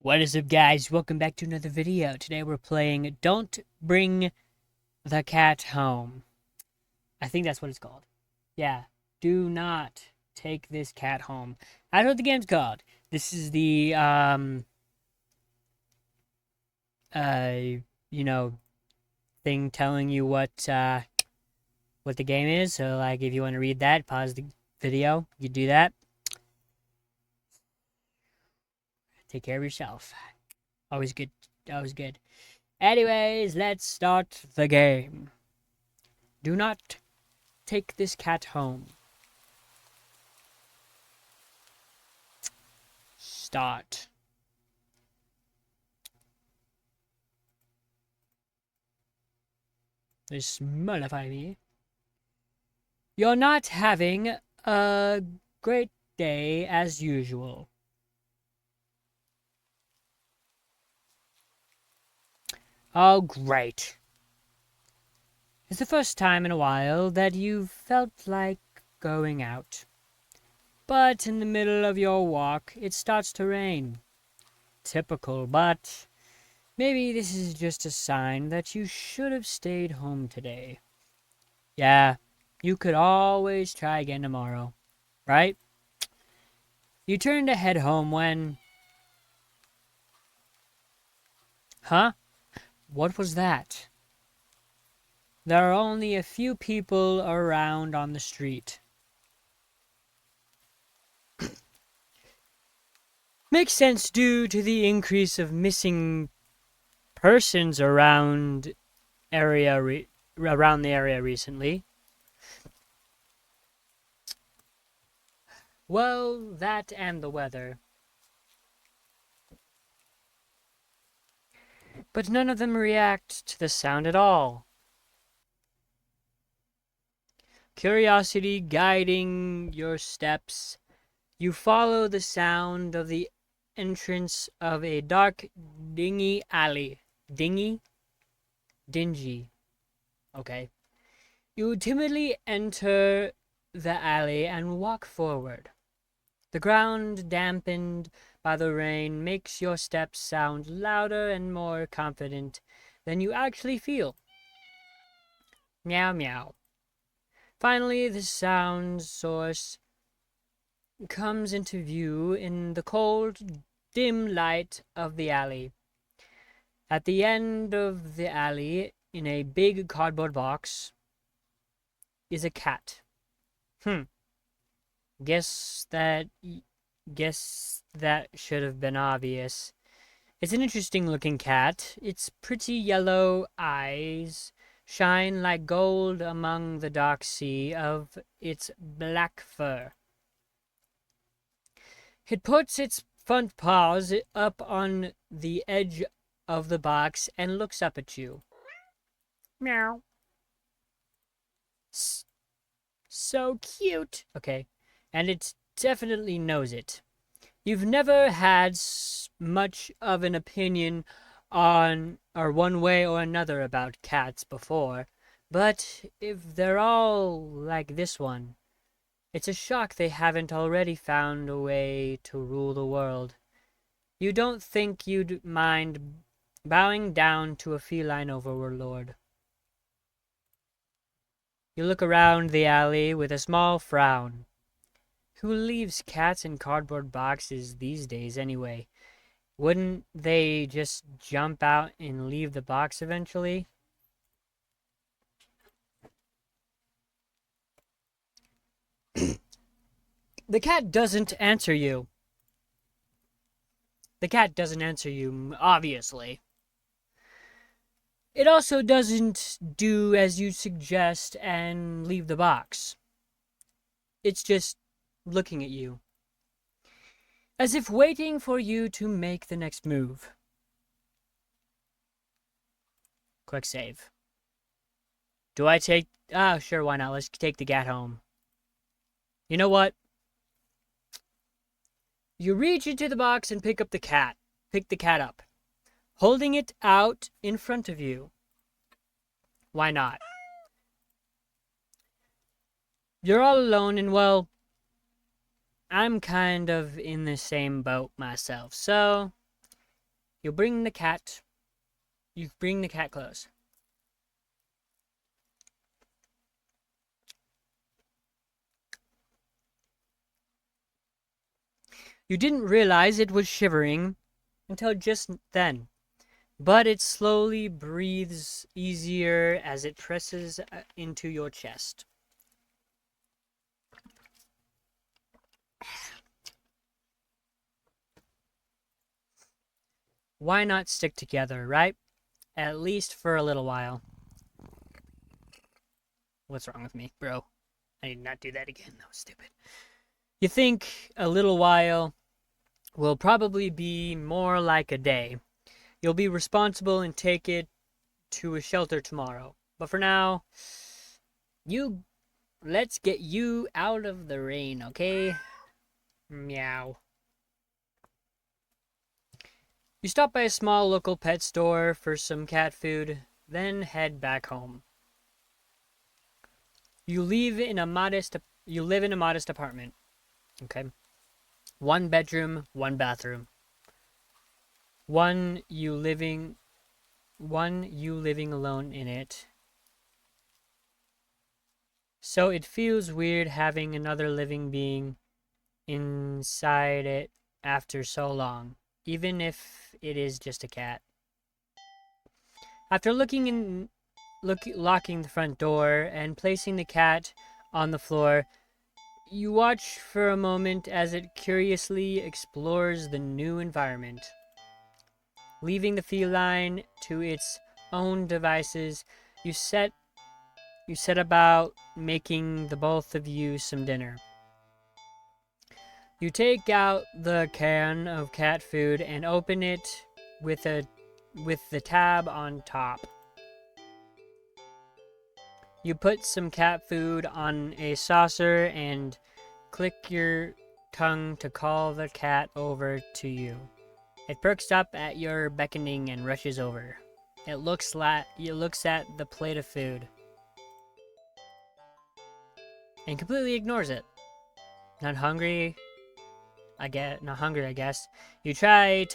What is up, guys? Welcome back to another video. Today we're playing Don't Bring the Cat Home. I think that's what it's called. Yeah. Do not take this cat home. That's what the game's called. This is the, uh, you know, thing telling you what the game is. So, like, if you want to read that, pause the video. You do that. Take care of yourself. Always good. Always good. Anyways, let's start the game. Do not take this cat home. Start. This mollify me. You're not having a great day as usual. Oh, great. It's the first time in a while that you've felt like going out. But in the middle of your walk, it starts to rain. Typical, but maybe this is just a sign that you should have stayed home today. Yeah, you could always try again tomorrow, right? You turn to head home when... Huh? What was that? There are only a few people around on the street. Makes sense due to the increase of missing persons around the area recently. Well, that and the weather. But none of them react to the sound at all. Curiosity guiding your steps, you follow the sound of the entrance of a dark, dingy alley. Dingy? Dingy. Okay. You timidly enter the alley and walk forward. The ground, dampened by the rain, makes your steps sound louder and more confident than you actually feel. Meow meow. Finally, the sound source comes into view in the cold, dim light of the alley. At the end of the alley, in a big cardboard box, is a cat. Guess that should have been obvious. It's an interesting looking cat. Its pretty yellow eyes shine like gold among the dark sea of its black fur. It puts its front paws up on the edge of the box and looks up at you. Meow. So cute. Okay. And it definitely knows it. You've never had much of an opinion on or one way or another about cats before, but if they're all like this one, it's a shock they haven't already found a way to rule the world. You don't think you'd mind bowing down to a feline overlord. You look around the alley with a small frown. Who leaves cats in cardboard boxes these days anyway? Wouldn't they just jump out and leave the box eventually? The cat doesn't answer you. The cat doesn't answer you, obviously. It also doesn't do as you suggest and leave the box. It's just looking at you, as if waiting for you to make the next move. Quick save. Do I take... sure, why not? Let's take the cat home. You know what? You reach into the box and pick up the cat. Pick the cat up, holding it out in front of you. Why not? You're all alone, and well, I'm kind of in the same boat myself, so You bring the cat close. You didn't realize it was shivering until just then, but it slowly breathes easier as it presses into your chest. Why not stick together, right? At least for a little while. What's wrong with me, bro? I did not do that again. That was stupid. You think a little while will probably be more like a day. You'll be responsible and take it to a shelter tomorrow. But for now, let's get you out of the rain, okay? Meow. You stop by a small local pet store for some cat food, then head back home. You live in a modest apartment, okay? 1 bedroom, 1 bathroom. One you living alone in it. So it feels weird having another living being inside it after so long, even if it is just a cat. After locking the front door and placing the cat on the floor, you watch for a moment as it curiously explores the new environment. Leaving the feline to its own devices, you set about making the both of you some dinner. You take out the can of cat food and open it with the tab on top. You put some cat food on a saucer and click your tongue to call the cat over to you. It perks up at your beckoning and rushes over. It looks at the plate of food and completely ignores it. Not hungry, I guess. You try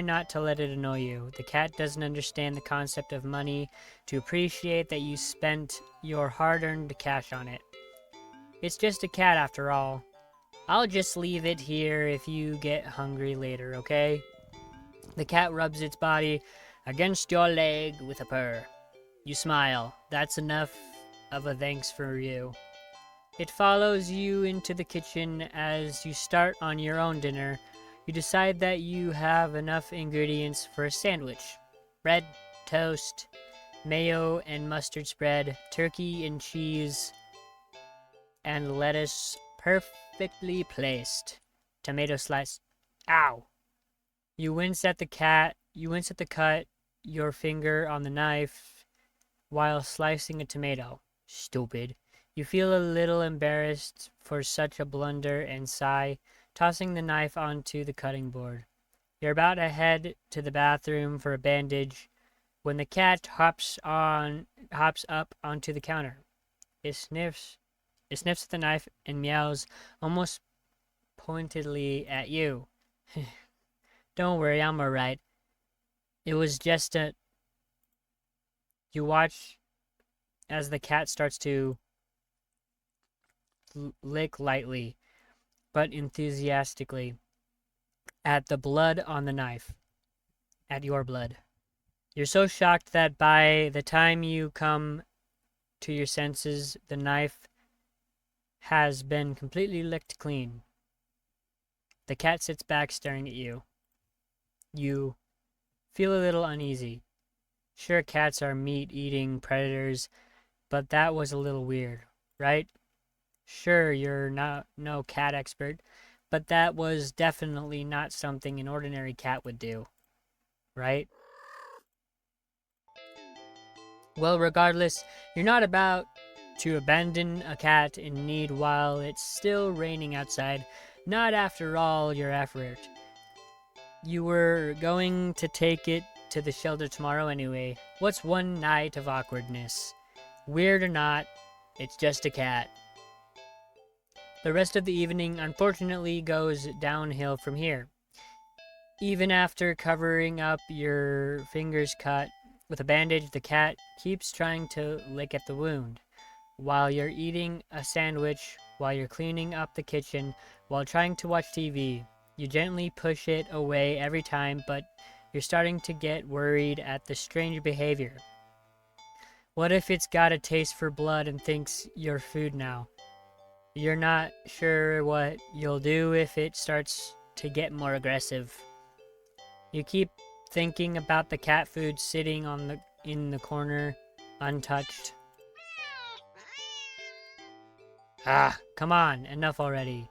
not to let it annoy you. The cat doesn't understand the concept of money to appreciate that you spent your hard-earned cash on it. It's just a cat after all. I'll just leave it here if you get hungry later, okay? The cat rubs its body against your leg with a purr. You smile. That's enough of a thanks for you. It follows you into the kitchen as you start on your own dinner. You decide that you have enough ingredients for a sandwich. Bread, toast, mayo and mustard spread, turkey and cheese, and lettuce perfectly placed. Tomato slice. Ow! You wince at the cut your finger on the knife while slicing a tomato. Stupid. You feel a little embarrassed for such a blunder and sigh, tossing the knife onto the cutting board. You're about to head to the bathroom for a bandage when the cat hops up onto the counter. It sniffs at the knife and meows almost pointedly at you. Don't worry, I'm alright. It was just a... You watch as the cat starts to lick lightly, but enthusiastically, at the blood on the knife. At your blood. You're so shocked that by the time you come to your senses, the knife has been completely licked clean. The cat sits back staring at you. You feel a little uneasy. Sure, cats are meat-eating predators, but that was a little weird, right? Sure, you're no cat expert, but that was definitely not something an ordinary cat would do, right? Well, regardless, you're not about to abandon a cat in need while it's still raining outside. Not after all your effort. You were going to take it to the shelter tomorrow anyway. What's one night of awkwardness? Weird or not, it's just a cat. The rest of the evening, unfortunately, goes downhill from here. Even after covering up your fingers cut with a bandage, the cat keeps trying to lick at the wound. While you're eating a sandwich, while you're cleaning up the kitchen, while trying to watch TV, you gently push it away every time, but you're starting to get worried at the strange behavior. What if it's got a taste for blood and thinks you're food now? You're not sure what you'll do if it starts to get more aggressive. You keep thinking about the cat food sitting in the corner, untouched. Ah, come on, enough already.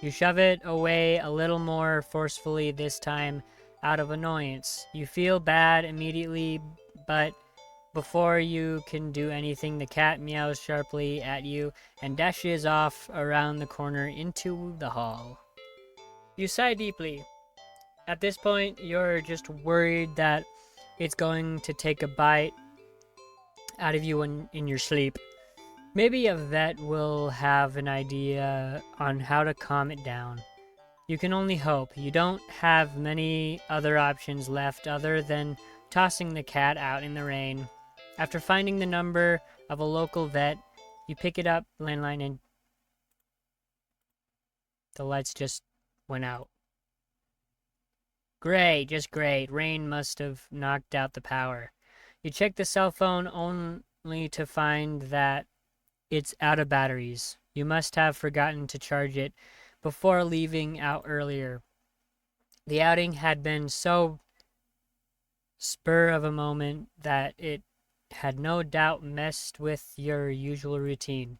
You shove it away a little more forcefully this time, out of annoyance. You feel bad immediately, but before you can do anything, the cat meows sharply at you and dashes off around the corner into the hall. You sigh deeply. At this point, you're just worried that it's going to take a bite out of you in your sleep. Maybe a vet will have an idea on how to calm it down. You can only hope. You don't have many other options left other than tossing the cat out in the rain. After finding the number of a local vet, you pick it up, landline, and the lights just went out. Great, just great. Rain must have knocked out the power. You check the cell phone only to find that it's out of batteries. You must have forgotten to charge it before leaving out earlier. The outing had been so spur of a moment that it had no doubt messed with your usual routine.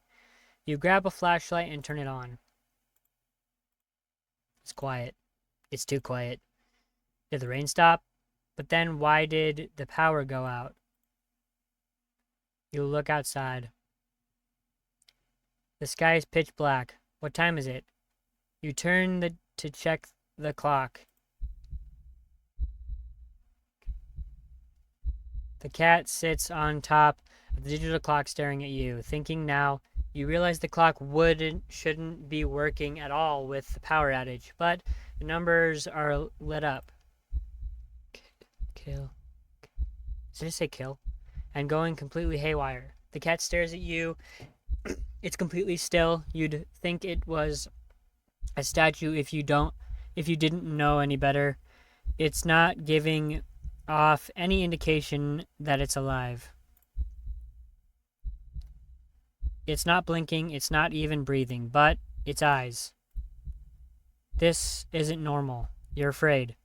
You grab a flashlight and turn it on. It's quiet. It's too quiet. Did the rain stop? But then why did the power go out? You look outside. The sky is pitch black. What time is it? You turn to check the clock. The cat sits on top of the digital clock staring at you. Thinking now, you realize the clock shouldn't be working at all with the power outage, but the numbers are lit up. Kill. Did it say kill? And going completely haywire. The cat stares at you. It's completely still. You'd think it was a statue if you didn't know any better. It's not giving off any indication that it's alive. It's not blinking, it's not even breathing, but its eyes. This isn't normal. You're afraid.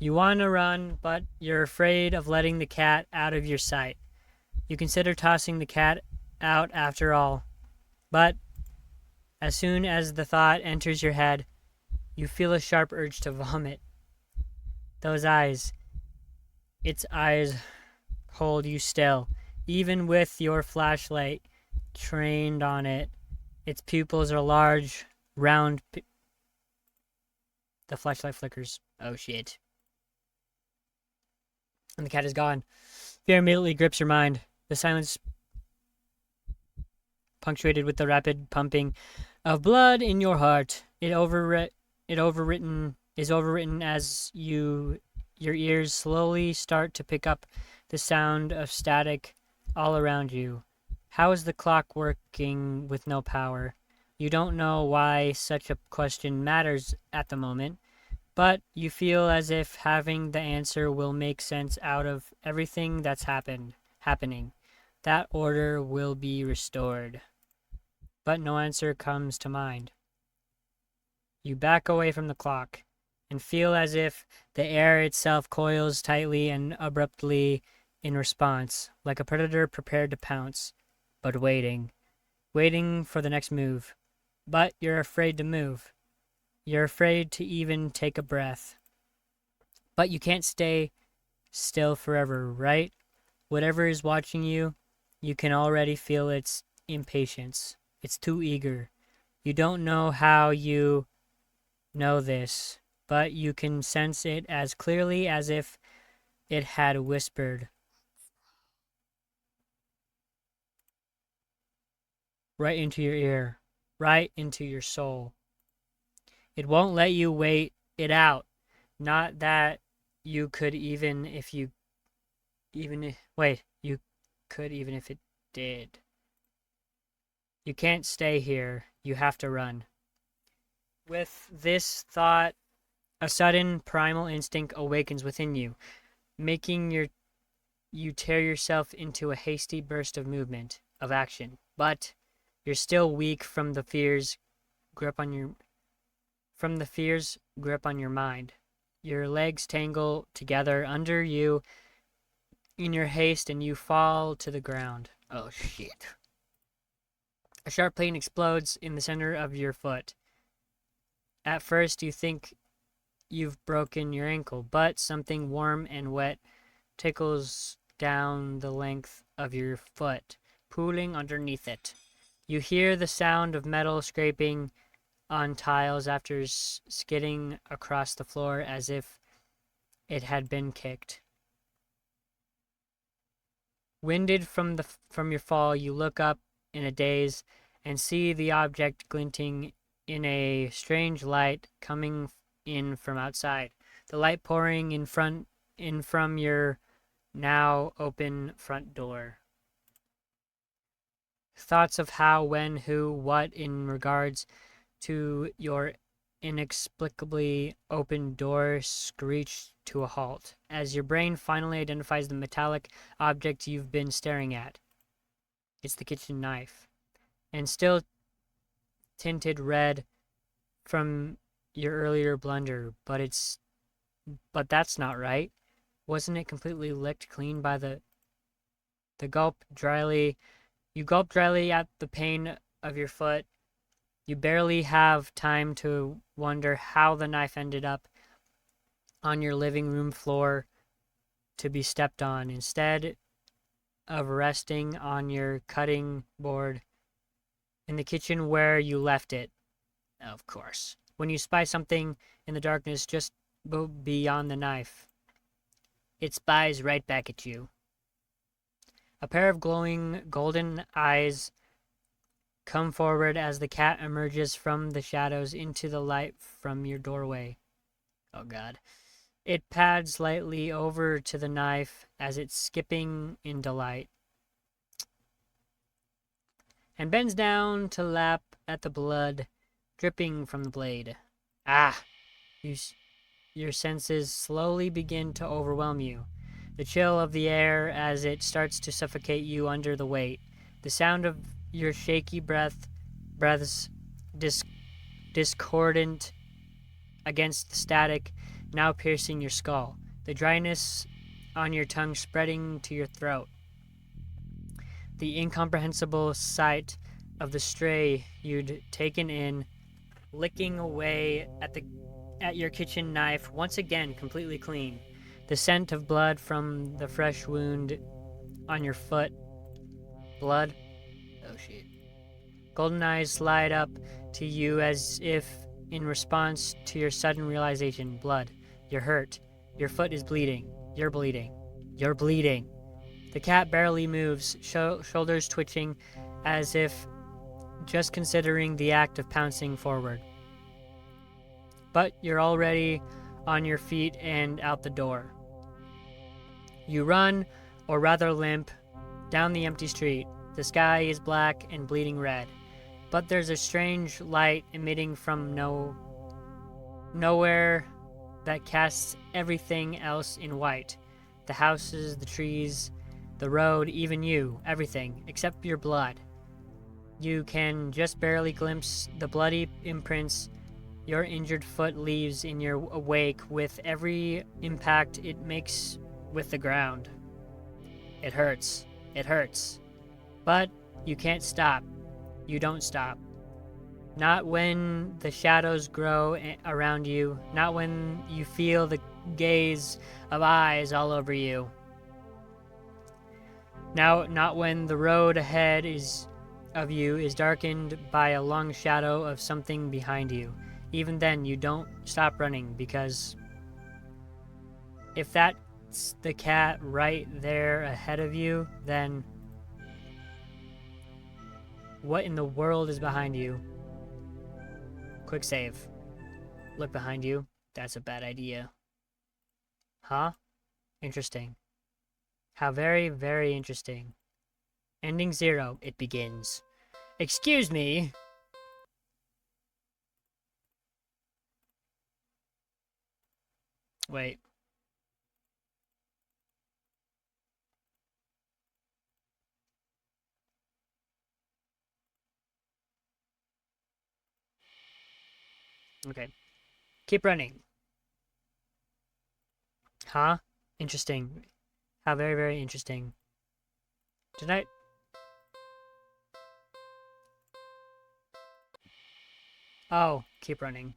You want to run, but you're afraid of letting the cat out of your sight. You consider tossing the cat out after all, but as soon as the thought enters your head, you feel a sharp urge to vomit. Those eyes, its eyes hold you still, even with your flashlight trained on it. Its pupils are large, round. The flashlight flickers. Oh shit. And the cat is gone. Fear immediately grips your mind. The silence, punctuated with the rapid pumping of blood in your heart, is overwritten as your ears slowly start to pick up the sound of static all around you. How is the clock working with no power? You don't know why such a question matters at the moment, but you feel as if having the answer will make sense out of everything that's happening. That order will be restored. But no answer comes to mind. You back away from the clock and feel as if the air itself coils tightly and abruptly in response, like a predator prepared to pounce, but waiting for the next move. But you're afraid to move. You're afraid to even take a breath. But you can't stay still forever, right? Whatever is watching you, you can already feel its impatience. It's too eager. You don't know how you know this, but you can sense it as clearly as if it had whispered. Right into your ear, right into your soul. It won't let you wait it out. Not that you could wait, you could even if it did. You can't stay here. You have to run. With this thought, a sudden primal instinct awakens within you, making you tear yourself into a hasty burst of movement, of action. But you're still weak from the fear's grip on your mind. Your legs tangle together under you in your haste and you fall to the ground. Oh shit. A sharp pain explodes in the center of your foot. At first you think you've broken your ankle, but something warm and wet tickles down the length of your foot, pooling underneath it. You hear the sound of metal scraping on tiles after skidding across the floor as if it had been kicked. Winded from your fall, you look up in a daze and see the object glinting in a strange light coming in from outside. The light pouring in from your now open front door. Thoughts of how, when, who, what in regards to your inexplicably open door screech to a halt as your brain finally identifies the metallic object you've been staring at. It's the kitchen knife, and still tinted red from your earlier blunder, but that's not right. Wasn't it completely licked clean by the gulp dryly? You gulp dryly at the pain of your foot. You barely have time to wonder how the knife ended up on your living room floor to be stepped on, instead of resting on your cutting board in the kitchen where you left it, of course. When you spy something in the darkness just beyond the knife, it spies right back at you. A pair of glowing golden eyes come forward as the cat emerges from the shadows into the light from your doorway. Oh god. It pads lightly over to the knife as it's skipping in delight, and bends down to lap at the blood dripping from the blade. Ah! Your senses slowly begin to overwhelm you. The chill of the air as it starts to suffocate you under the weight. The sound of your shaky breaths discordant against the static now piercing your skull. The dryness on your tongue spreading to your throat. The incomprehensible sight of the stray you'd taken in, licking away at your kitchen knife, once again completely clean. The scent of blood from the fresh wound on your foot. Blood? Oh shit. Golden eyes slide up to you as if in response to your sudden realization. Blood. You're hurt. Your foot is bleeding. You're bleeding. You're bleeding. The cat barely moves, shoulders twitching as if just considering the act of pouncing forward. But you're already on your feet and out the door. You run, or rather limp, down the empty street. The sky is black and bleeding red, but there's a strange light emitting from nowhere that casts everything else in white. The houses, the trees, the road, even you, everything, except your blood. You can just barely glimpse the bloody imprints your injured foot leaves in your wake with every impact it makes with the ground. It hurts. It hurts. But you can't stop. You don't stop. Not when the shadows grow around you. Not when you feel the gaze of eyes all over you. Now, not when the road ahead of you is darkened by a long shadow of something behind you. Even then, you don't stop running, because if that's the cat right there ahead of you, then what in the world is behind you? Quick save. Look behind you. That's a bad idea. Huh? Interesting. How very, very interesting. Ending 0. It begins. Excuse me. Wait. Okay. Keep running. Huh? Interesting. How very, very interesting. Did I... Oh, keep running.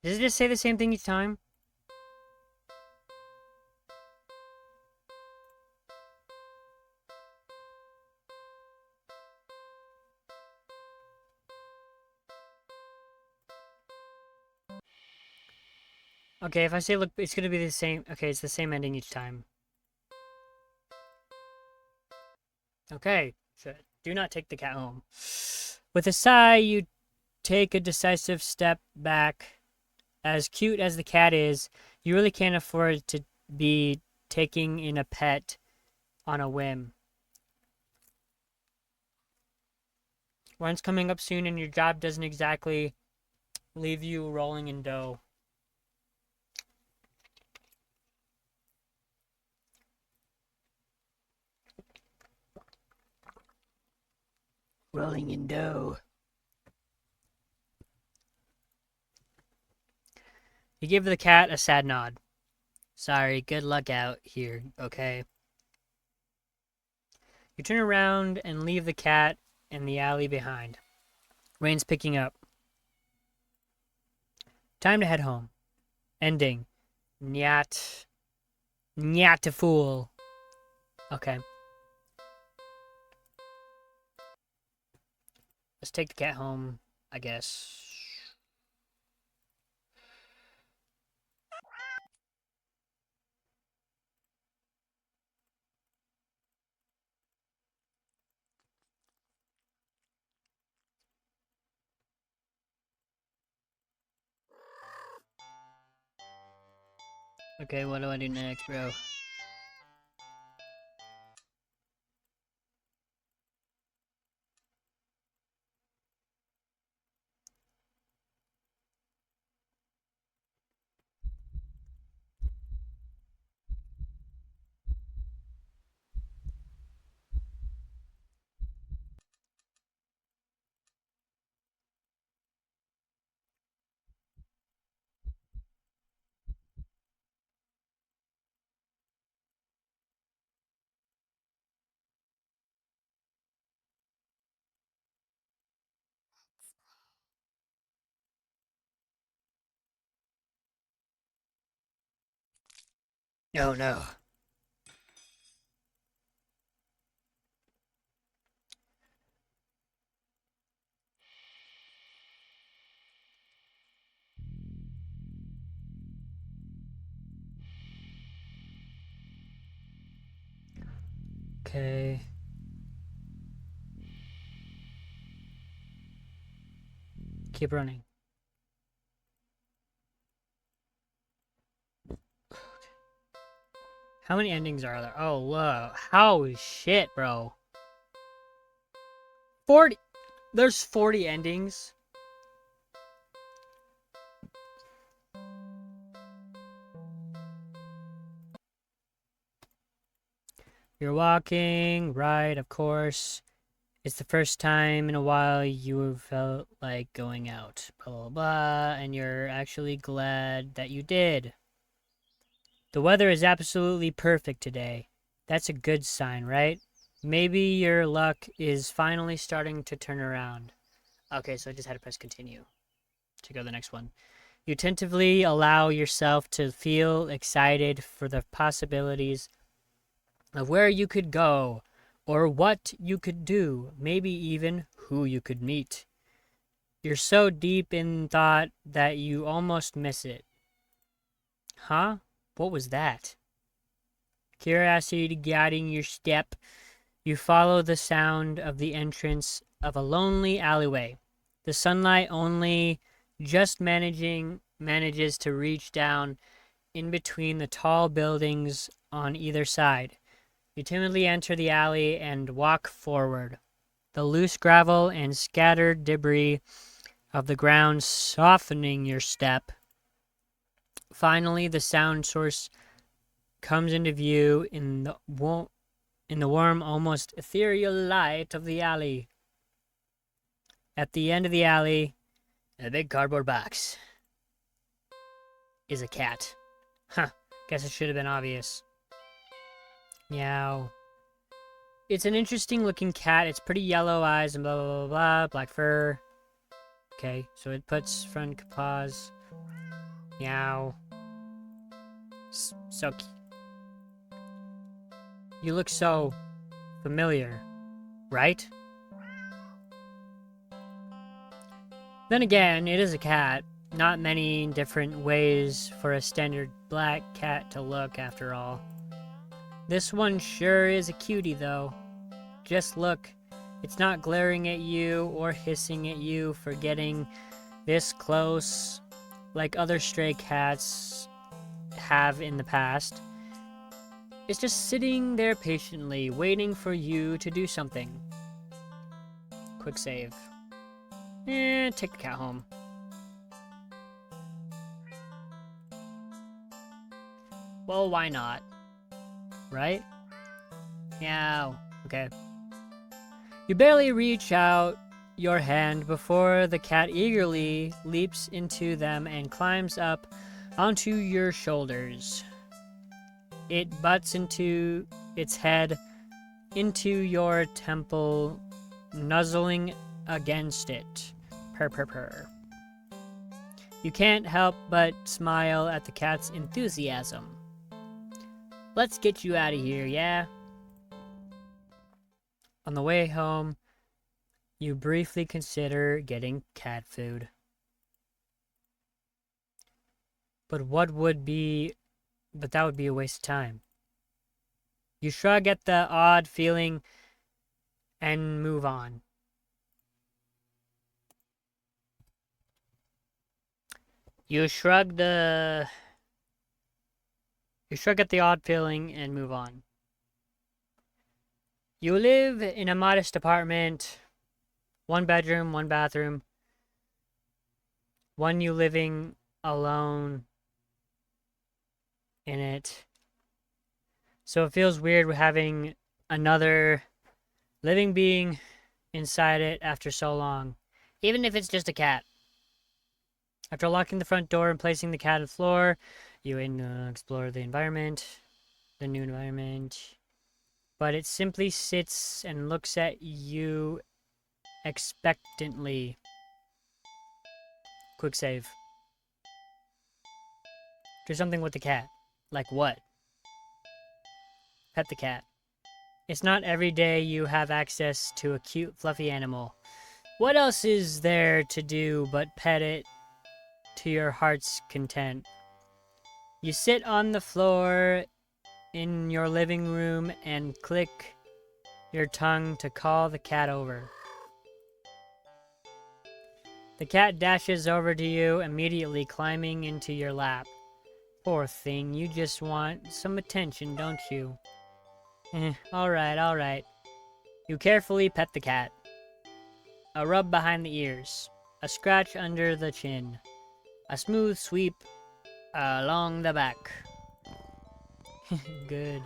Does it just say the same thing each time? Okay, if I say look, it's gonna be the same. Okay, it's the same ending each time. Okay, so do not take the cat home. With a sigh, you take a decisive step back. As cute as the cat is, you really can't afford to be taking in a pet on a whim. One's coming up soon and your job doesn't exactly leave you rolling in dough. Rolling in dough. You give the cat a sad nod. Sorry, good luck out here, okay? You turn around and leave the cat in the alley behind. Rain's picking up. Time to head home. Ending. Nyat. Nyat a fool. Okay. Let's take the cat home, I guess. Okay, what do I do next, bro? Oh no. Okay. Keep running. How many endings are there? Oh, whoa. Holy shit, bro. 40. There's 40 endings. You're walking, right, of course. It's the first time in a while you felt like going out. Blah, blah, blah. And you're actually glad that you did. The weather is absolutely perfect today. That's a good sign, right? Maybe your luck is finally starting to turn around. Okay, so I just had to press continue to go to the next one. You tentatively allow yourself to feel excited for the possibilities of where you could go, or what you could do, maybe even who you could meet. You're so deep in thought that you almost miss it. Huh? What was that? Curiosity guiding your step, you follow the sound of the entrance of a lonely alleyway. The sunlight only just manages to reach down in between the tall buildings on either side. You timidly enter the alley and walk forward. The loose gravel and scattered debris of the ground softening your step. Finally, the sound source comes into view in the warm, almost ethereal light of the alley. At the end of the alley, in a big cardboard box, is a cat. Huh, guess it should have been obvious. Meow. It's an interesting looking cat. It's pretty yellow eyes and blah blah blah blah, black fur. Okay, so it puts front paws. Meow. So cute. You look so familiar, right? Then again, it is a cat. Not many different ways for a standard black cat to look, after all. This one sure is a cutie, though. Just look. It's not glaring at you or hissing at you for getting this close like other stray cats have in the past. It's just sitting there patiently, waiting for you to do something. Quick save. Take the cat home. Well, why not? Right? Meow. Okay. You barely reach out your hand before the cat eagerly leaps into them and climbs up onto your shoulders. It butts into its head into your temple, nuzzling against it. Purr, purr, purr. You can't help but smile at the cat's enthusiasm. Let's get you out of here, yeah? On the way home, you briefly consider getting cat food. But that would be a waste of time. You shrug at the odd feeling and move on. You shrug at the odd feeling and move on. You live in a modest apartment, 1 bedroom, 1 bathroom, one you living alone in it. So it feels weird having another living being inside it after so long, even if it's just a cat. After locking the front door and placing the cat on the floor, you explore the new environment. But it simply sits and looks at you expectantly. Quick save. Do something with the cat. Like what? Pet the cat. It's not every day you have access to a cute, fluffy animal. What else is there to do but pet it to your heart's content? You sit on the floor in your living room and click your tongue to call the cat over. The cat dashes over to you, immediately climbing into your lap. Poor thing, you just want some attention, don't you? Alright. You carefully pet the cat. A rub behind the ears. A scratch under the chin. A smooth sweep along the back. Good.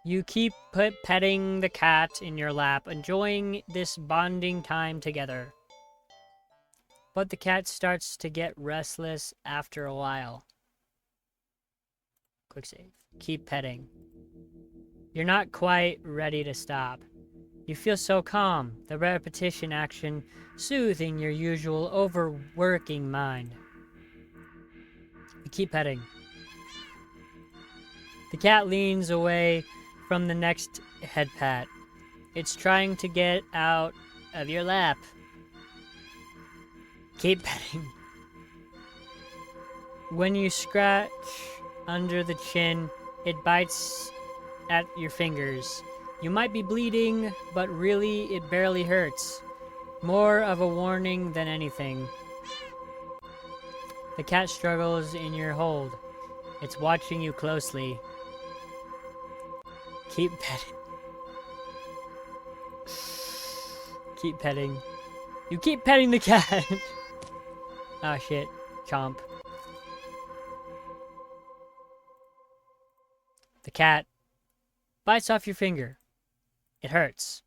You keep petting the cat in your lap, enjoying this bonding time together. But the cat starts to get restless after a while. Quick save. Keep petting. You're not quite ready to stop. You feel so calm, the repetition action soothing your usual overworking mind. You keep petting. The cat leans away from the next head pat. It's trying to get out of your lap. Keep petting. When you scratch under the chin, it bites at your fingers. You might be bleeding, but really it barely hurts. More of a warning than anything. The cat struggles in your hold. It's watching you closely. Keep petting. Keep petting. You keep petting the cat. Oh shit. Chomp. The cat bites off your finger. It hurts.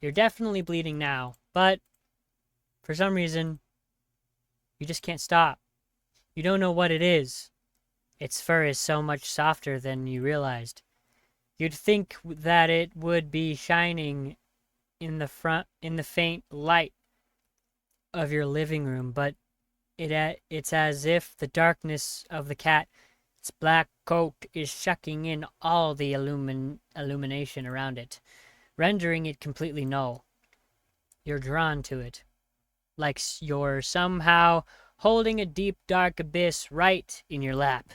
You're definitely bleeding now, but for some reason, you just can't stop. You don't know what it is. Its fur is so much softer than you realized. You'd think that it would be shining in the faint light of your living room, but it's as if the darkness of the cat's black coat is sucking in all the illumination around it, rendering it completely null. You're drawn to it, like you're somehow holding a deep dark abyss right in your lap.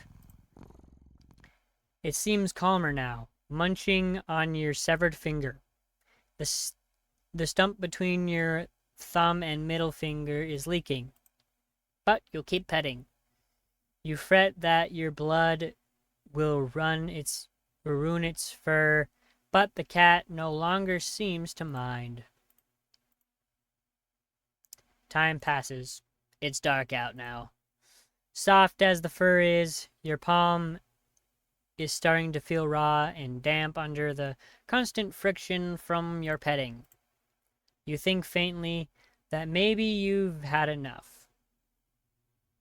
It seems calmer now, munching on your severed finger. The stump between your thumb and middle finger is leaking, but you'll keep petting. You fret that your blood will ruin its fur, but the cat no longer seems to mind. Time passes. It's dark out now. Soft as the fur is, your palm is starting to feel raw and damp under the constant friction from your petting. You think faintly that maybe you've had enough.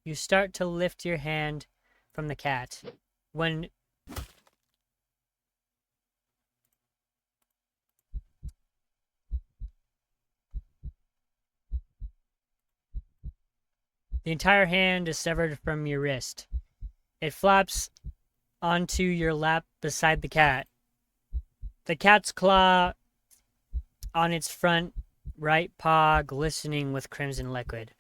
You start to lift your hand from the cat when the entire hand is severed from your wrist. It flops onto your lap beside the cat. The cat's claw on its front right paw glistening with crimson liquid.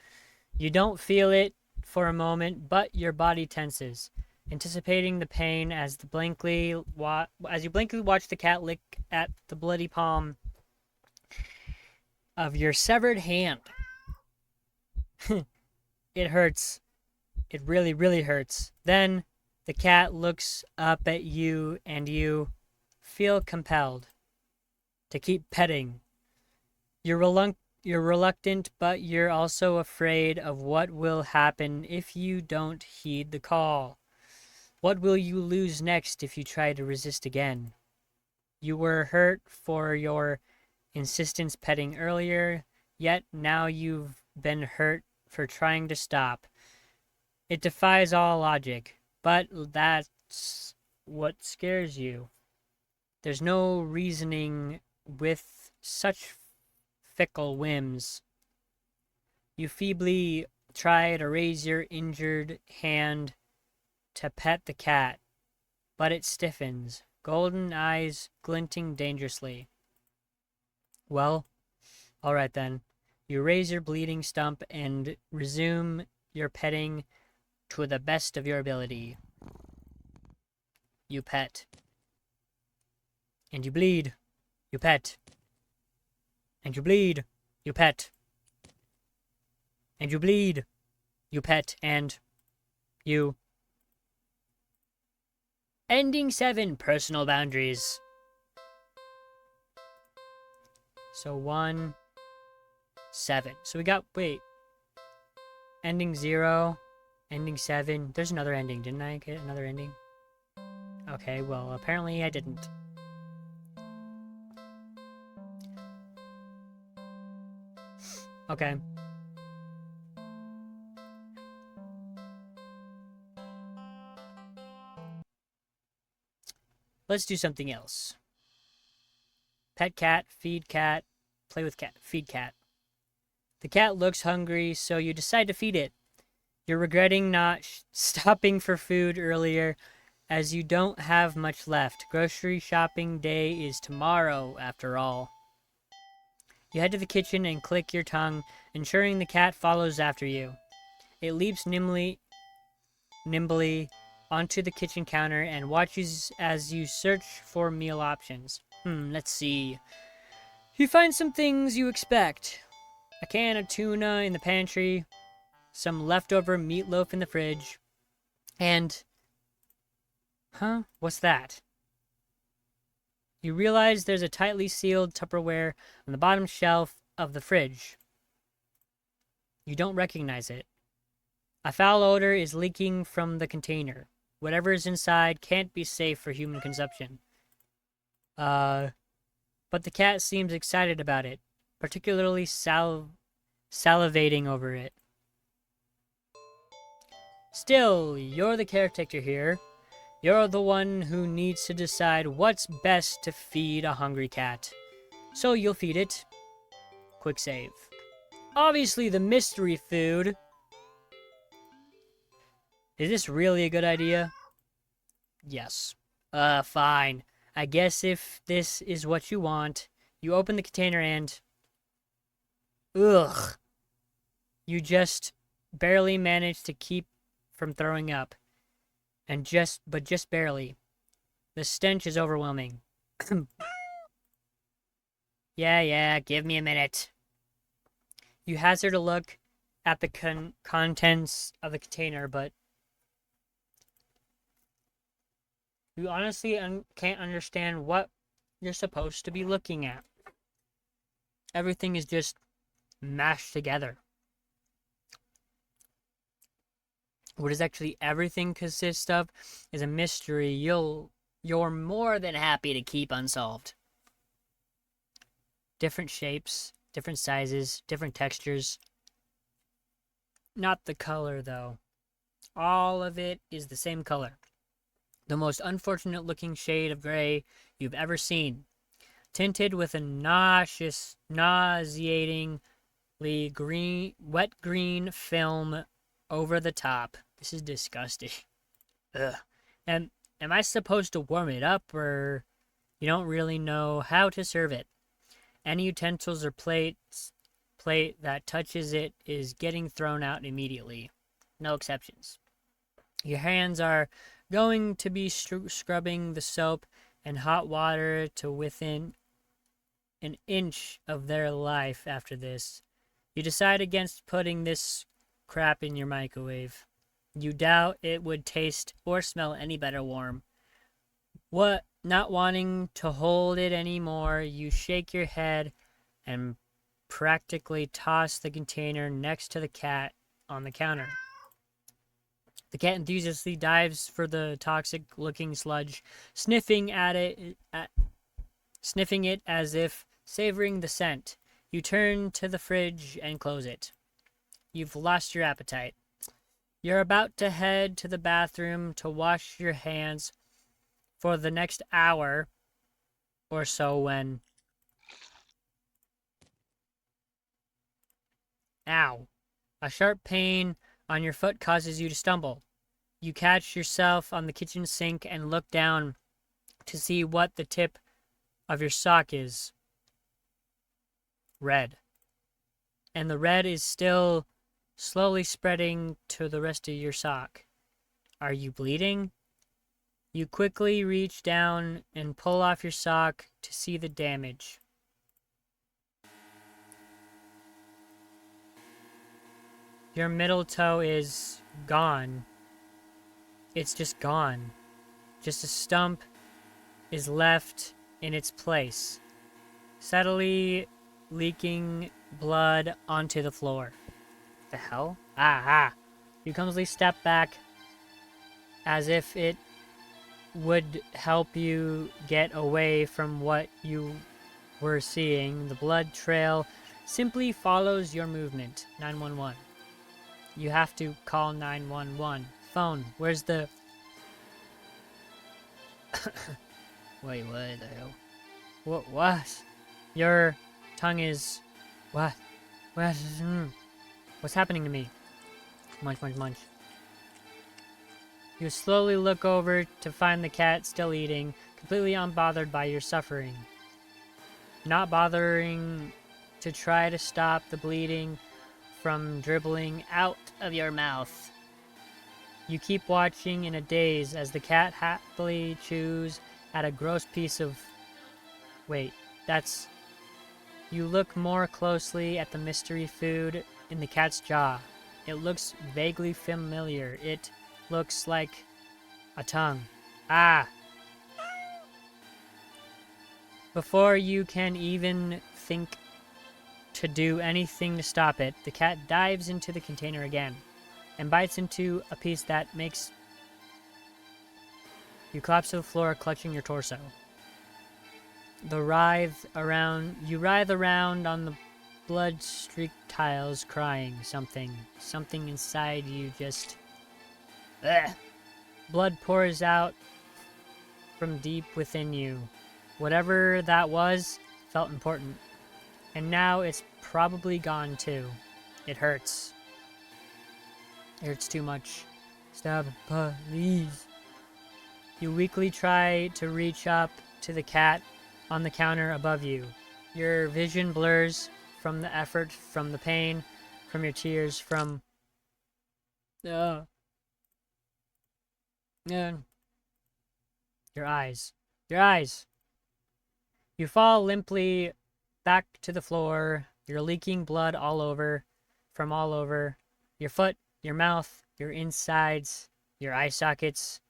You don't feel it for a moment, but your body tenses, anticipating the pain as you blankly watch the cat lick at the bloody palm of your severed hand. It hurts. It really, really hurts. Then the cat looks up at you and you feel compelled to keep petting. You're reluctant, but you're also afraid of what will happen if you don't heed the call. What will you lose next if you try to resist again? You were hurt for your insistence petting earlier, yet now you've been hurt for trying to stop. It defies all logic, but that's what scares you. There's no reasoning with such fickle whims. You feebly try to raise your injured hand to pet the cat, but it stiffens, golden eyes glinting dangerously. Well, all right then. You raise your bleeding stump and resume your petting to the best of your ability. You pet. And you bleed. You pet. And you bleed. You pet. And you bleed. You pet. And you. Ending 7, personal boundaries. So 1, 7. So we got, wait. Ending 0. Ending 7. There's another ending. Didn't I get another ending? Okay, well, apparently I didn't. Okay. Let's do something else. Pet cat, feed cat, play with cat, feed cat. The cat looks hungry, so you decide to feed it. You're regretting not stopping for food earlier, as you don't have much left. Grocery shopping day is tomorrow, after all. You head to the kitchen and click your tongue, ensuring the cat follows after you. It leaps nimbly onto the kitchen counter and watches as you search for meal options. Let's see. You find some things you expect. A can of tuna in the pantry, some leftover meatloaf in the fridge, and... Huh? What's that? You realize there's a tightly sealed Tupperware on the bottom shelf of the fridge. You don't recognize it. A foul odor is leaking from the container. Whatever is inside can't be safe for human consumption. But the cat seems excited about it, particularly salivating over it. Still, you're the caretaker here. You're the one who needs to decide what's best to feed a hungry cat. So you'll feed it. Quick save. Obviously the mystery food. Is this really a good idea? Yes. Fine. I guess if this is what you want, you open the container and... Ugh. You just barely manage to keep from throwing up. But just barely. The stench is overwhelming. Yeah, give me a minute. You hazard a look at the contents of the container, but you honestly can't understand what you're supposed to be looking at. Everything is just mashed together. What is actually everything consists of is a mystery you're more than happy to keep unsolved. Different shapes, different sizes, different textures. Not the color, though. All of it is the same color. The most unfortunate looking shade of gray you've ever seen. Tinted with a nauseatingly wet green film over the top. This is disgusting. Ugh. And am I supposed to warm it up, or you don't really know how to serve it? Any utensils or plate that touches it is getting thrown out immediately. No exceptions. Your hands are going to be scrubbing the soap and hot water to within an inch of their life after this. You decide against putting this crap in your microwave. You doubt it would taste or smell any better warm. Not wanting to hold it anymore, you shake your head and practically toss the container next to the cat on the counter. The cat enthusiastically dives for the toxic-looking sludge, sniffing it as if savoring the scent. You turn to the fridge and close it. You've lost your appetite. You're about to head to the bathroom to wash your hands for the next hour or so when... Ow. A sharp pain on your foot causes you to stumble. You catch yourself on the kitchen sink and look down to see what the tip of your sock is. Red. And the red is still slowly spreading to the rest of your sock. Are you bleeding? You quickly reach down and pull off your sock to see the damage. Your middle toe is gone. It's just gone. Just a stump is left in its place, steadily leaking blood onto the floor. The hell? You clumsily step back as if it would help you get away from what you were seeing. The blood trail simply follows your movement. 911. You have to call 911. Phone. Where's the... Wait, what the hell? What? Your tongue is... What? What's happening to me? Munch. You slowly look over to find the cat still eating, completely unbothered by your suffering. Not bothering to try to stop the bleeding from dribbling out of your mouth. You keep watching in a daze as the cat happily chews at a gross piece of... Wait, that's... You look more closely at the mystery food in the cat's jaw. It looks vaguely familiar. It looks like a tongue. Ah! Before you can even think to do anything to stop it, the cat dives into the container again and bites into a piece that makes you collapse to the floor, clutching your torso. You writhe around on the blood-streaked tiles, crying. Something inside you just... Ugh. Blood pours out from deep within you. Whatever that was felt important. And now it's probably gone too. It hurts. It hurts too much. Stop, please. You weakly try to reach up to the cat on the counter above you. Your vision blurs from the effort, from the pain, from your tears, from... your eyes. Your eyes! You fall limply back to the floor. You're leaking blood from all over. Your foot, your mouth, your insides, your eye sockets.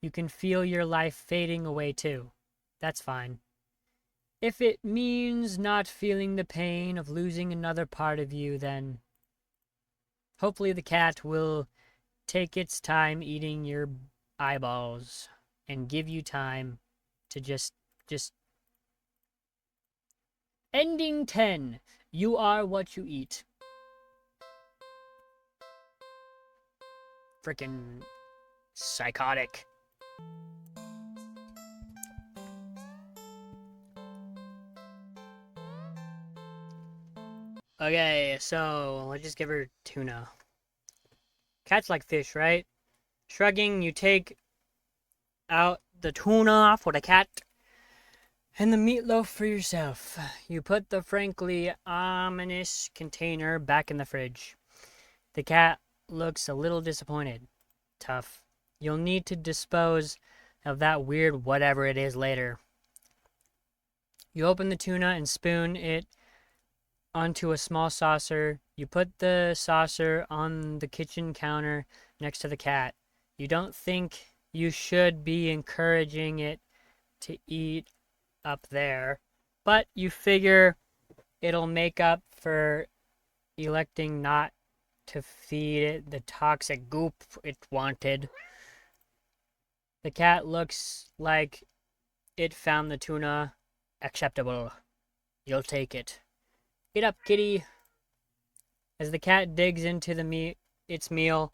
You can feel your life fading away too. That's fine. If it means not feeling the pain of losing another part of you, then hopefully the cat will take its time eating your eyeballs and give you time to just... Ending 10. You are what you eat. Frickin' psychotic. Okay, so let's just give her tuna. Cats like fish, right? Shrugging, you take out the tuna for the cat and the meatloaf for yourself. You put the frankly ominous container back in the fridge. The cat looks a little disappointed. Tough. You'll need to dispose of that weird whatever it is later. You open the tuna and spoon it onto a small saucer. You put the saucer on the kitchen counter next to the cat. You don't think you should be encouraging it to eat up there, but you figure it'll make up for electing not to feed it the toxic goop it wanted. The cat looks like it found the tuna acceptable. You'll take it. Get up, kitty. As the cat digs into its meal,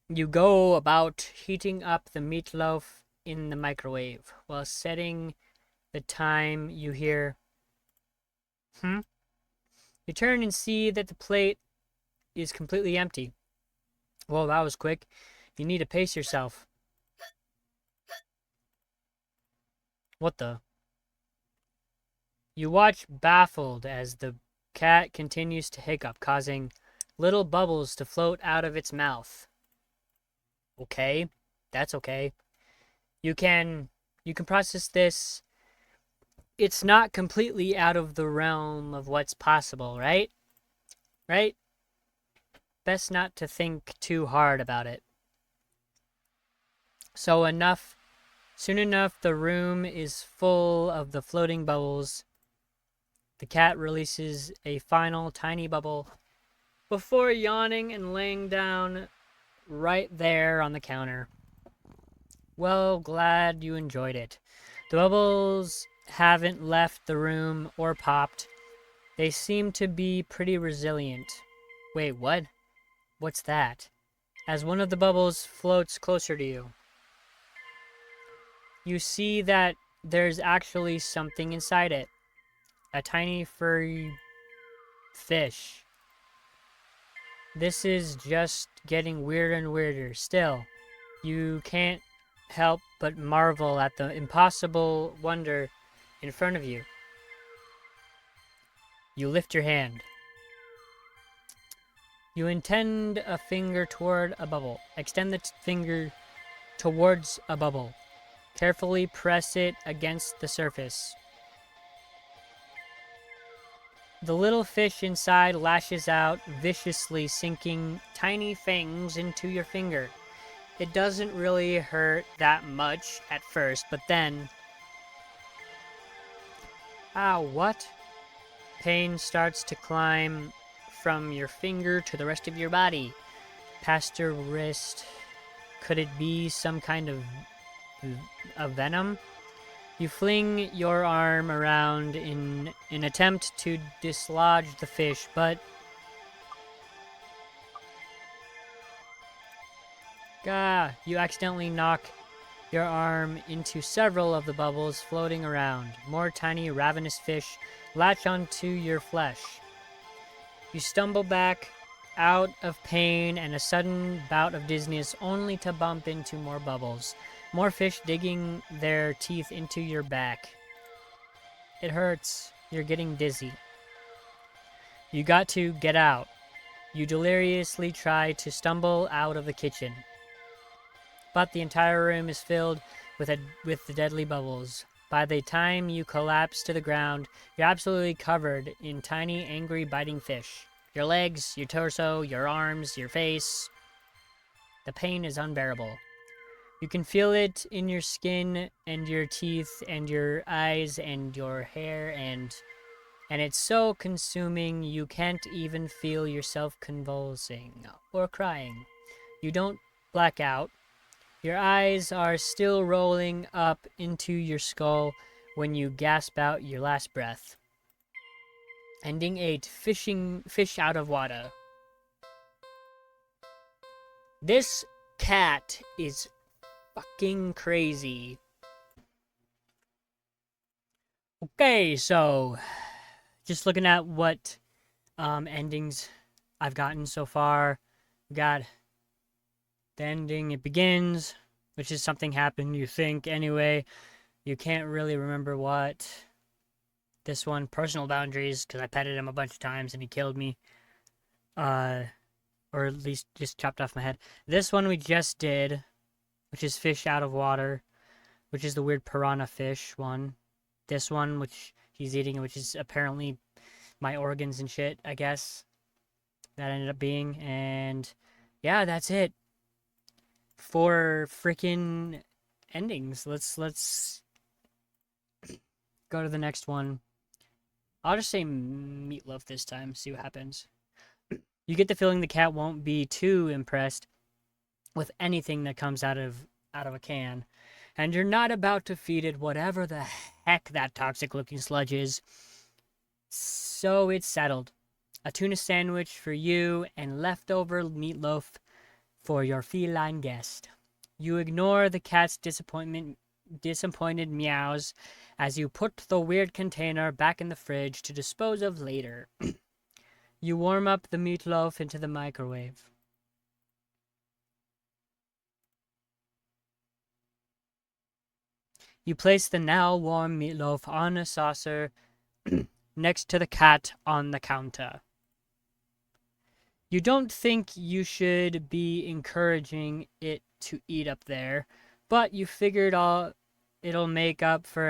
you go about heating up the meatloaf in the microwave. While setting the time, you hear, You turn and see that the plate is completely empty. Well, that was quick. You need to pace yourself. What the? You watch baffled as the cat continues to hiccup, causing little bubbles to float out of its mouth. Okay, that's okay. You can process this. It's not completely out of the realm of what's possible, right? Right? Best not to think too hard about it. Soon enough, the room is full of the floating bubbles. The cat releases a final tiny bubble before yawning and laying down right there on the counter. Well, glad you enjoyed it. The bubbles haven't left the room or popped. They seem to be pretty resilient. Wait, what? What's that? As one of the bubbles floats closer to you, you see that there's actually something inside it. A tiny furry fish. This is just getting weirder and weirder. Still, you can't help but marvel at the impossible wonder in front of you. You lift your hand. You intend a finger toward a bubble. Extend the finger towards a bubble. Carefully press it against the surface. The little fish inside lashes out viciously, sinking tiny fangs into your finger. It doesn't really hurt that much at first, but then... Ow, what? Pain starts to climb from your finger to the rest of your body, past your wrist. Could it be some kind of a venom? You fling your arm around in an attempt to dislodge the fish, but you accidentally knock your arm into several of the bubbles floating around. More tiny ravenous fish latch onto your flesh. You stumble back out of pain and a sudden bout of dizziness, only to bump into more bubbles. More fish digging their teeth into your back. It hurts. You're getting dizzy. You got to get out. You deliriously try to stumble out of the kitchen, but the entire room is filled with the deadly bubbles. By the time you collapse to the ground, you're absolutely covered in tiny, angry, biting fish. Your legs, your torso, your arms, your face. The pain is unbearable. You can feel it in your skin and your teeth and your eyes and your hair, and it's so consuming you can't even feel yourself convulsing or crying. You don't black out. Your eyes are still rolling up into your skull when you gasp out your last breath. Ending 8. Fish out of water. This cat is fucking crazy. Okay, so just looking at what endings I've gotten so far. We got the ending, it begins, which is something happened, you think, anyway. You can't really remember what. This one, personal boundaries, because I petted him a bunch of times and he killed me. Or at least just chopped off my head. This one we just did, which is fish out of water, which is the weird piranha fish one. This one, which he's eating, which is apparently my organs and shit, I guess. That ended up being. And yeah, that's it. 4 freaking endings. Let's go to the next one. I'll just say meatloaf this time, see what happens. You get the feeling the cat won't be too impressed with anything that comes out of a can, and you're not about to feed it whatever the heck that toxic looking sludge is. So it's settled. A tuna sandwich for you and leftover meatloaf for your feline guest. You ignore the cat's disappointed meows as you put the weird container back in the fridge to dispose of later. You warm up the meatloaf into the microwave. You place the now warm meatloaf on a saucer next to the cat on the counter. You don't think you should be encouraging it to eat up there, but you figured it'll make up for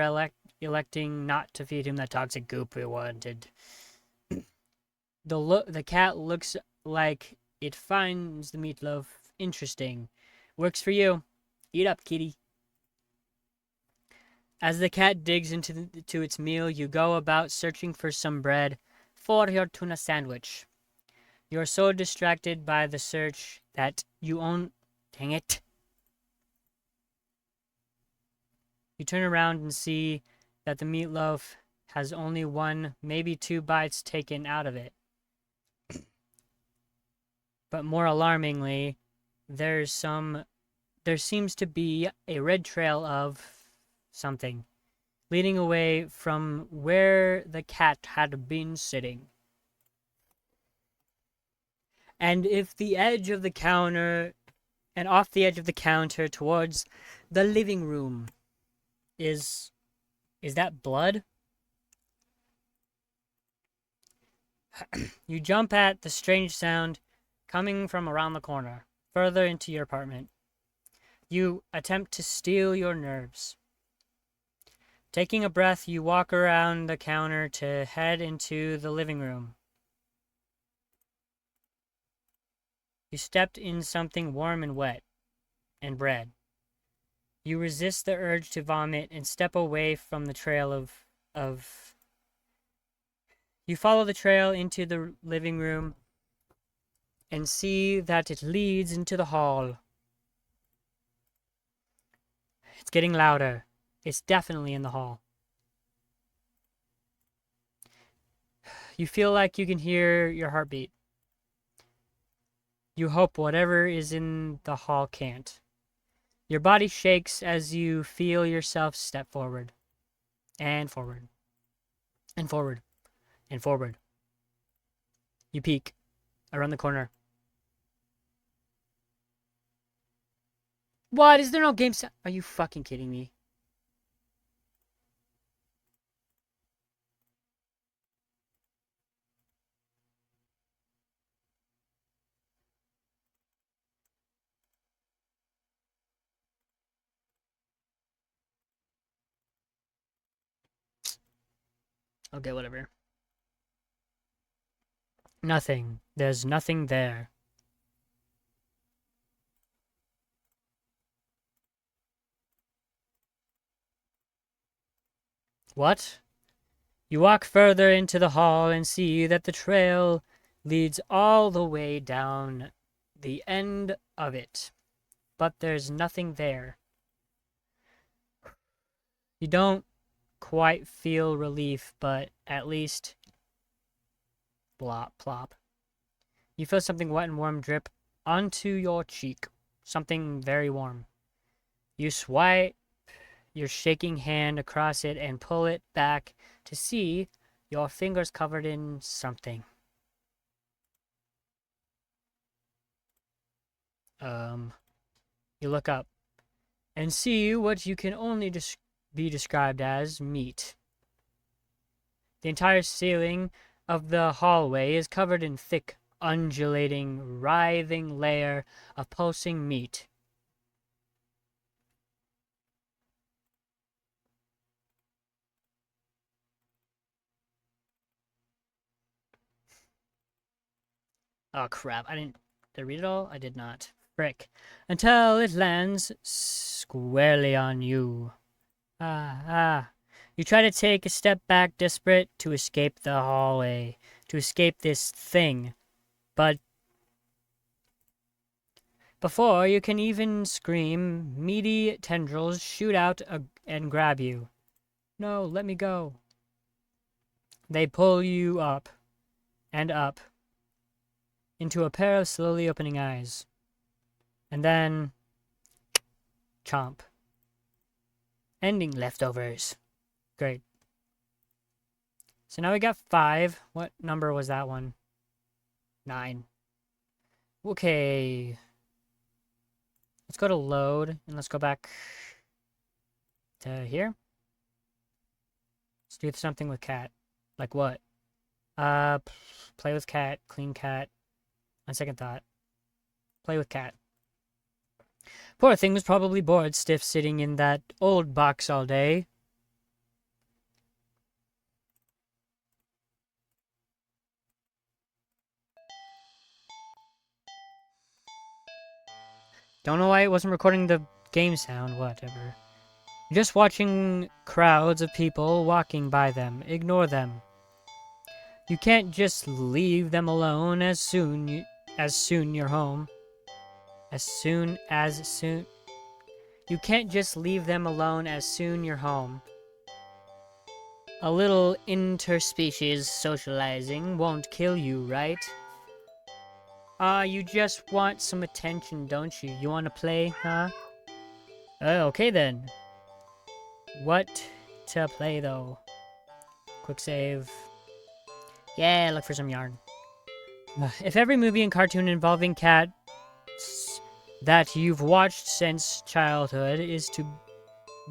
electing not to feed him that toxic goop we wanted. The cat looks like it finds the meatloaf interesting. Works for you. Eat up, kitty. As the cat digs into its meal, you go about searching for some bread for your tuna sandwich. You're so distracted by the search that you dang it. You turn around and see that the meatloaf has only 1, maybe 2 bites taken out of it. But more alarmingly, there seems to be a red trail of something leading away from where the cat had been sitting. And off the edge of the counter towards the living room is that blood? You jump at the strange sound coming from around the corner, further into your apartment. You attempt to steel your nerves. Taking a breath, you walk around the counter to head into the living room. You stepped in something warm and wet, and bread. You resist the urge to vomit and step away from the trail of... You follow the trail into the living room and see that it leads into the hall. It's getting louder. It's definitely in the hall. You feel like you can hear your heartbeat. You hope whatever is in the hall can't. Your body shakes as you feel yourself step forward. And forward. And forward. And forward. You peek. Around the corner. What? Is there no game sound? Are you fucking kidding me? Okay, whatever. Nothing. There's nothing there. What? You walk further into the hall and see that the trail leads all the way down the end of it. But there's nothing there. You don't quite feel relief, but at least... Blop, plop. You feel something wet and warm drip onto your cheek. Something very warm. You swipe your shaking hand across it and pull it back to see your fingers covered in something. You look up and see what you can only be described as meat. The entire ceiling of the hallway is covered in thick, undulating, writhing layer of pulsing meat. Oh crap, did I read it all? I did not. Frick. Until it lands squarely on you. You try to take a step back, desperate to escape the hallway, to escape this thing. But before you can even scream, meaty tendrils shoot out and grab you. No, let me go. They pull you up and up into a pair of slowly opening eyes. And then... chomp. Ending leftovers. Great. So now we got 5. What number was that one? 9. Okay. Let's go to load, and let's go back to here. Let's do something with cat. Like what? Play with cat, clean cat. On second thought. Play with cat. Poor thing was probably bored stiff sitting in that old box all day. Don't know why it wasn't recording the game sound, whatever. Just watching crowds of people walking by them. Ignore them. You can't just leave them alone as soon you're home. You can't just leave them alone as soon you're home. A little interspecies socializing won't kill you, right? You just want some attention, don't you? You want to play, huh? Okay then. What to play, though? Quick save. Yeah, look for some yarn. If every movie and cartoon involving cats that you've watched since childhood is to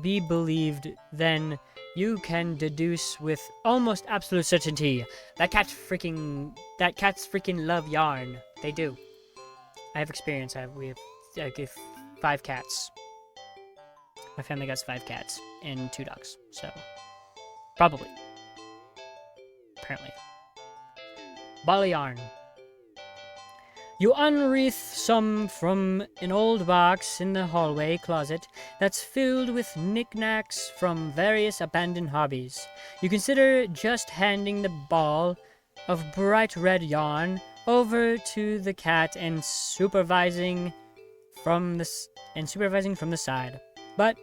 be believed, then you can deduce with almost absolute certainty that cats freaking love yarn. They do. I have experience. We have 5 cats. My family got 5 cats and 2 dogs, so probably. Apparently. Ball of yarn. You unwreath some from an old box in the hallway closet that's filled with knickknacks from various abandoned hobbies. You consider just handing the ball of bright red yarn over to the cat and supervising from the side. But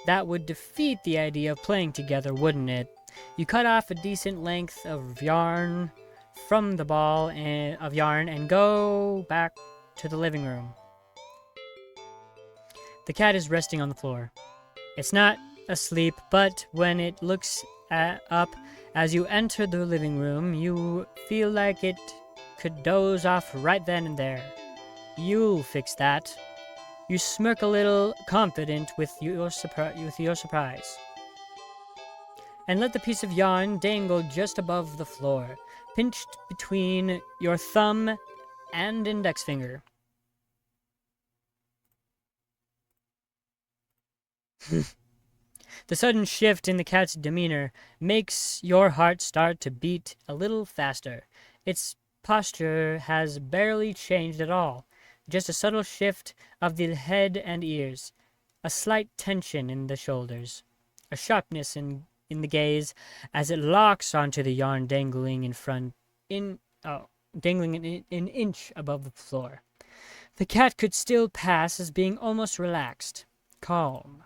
that would defeat the idea of playing together, wouldn't it? You cut off a decent length of yarn from the ball of yarn and go back to the living room. The cat is resting on the floor. It's not asleep, but when it looks up as you enter the living room, you feel like it could doze off right then and there. You'll fix that. You smirk a little, confident with your surprise, and let the piece of yarn dangle just above the floor, pinched between your thumb and index finger. The sudden shift in the cat's demeanor makes your heart start to beat a little faster. Its posture has barely changed at all. Just a subtle shift of the head and ears, a slight tension in the shoulders, a sharpness in the gaze as it locks onto the yarn dangling dangling an inch above the floor. The cat could still pass as being almost relaxed, calm.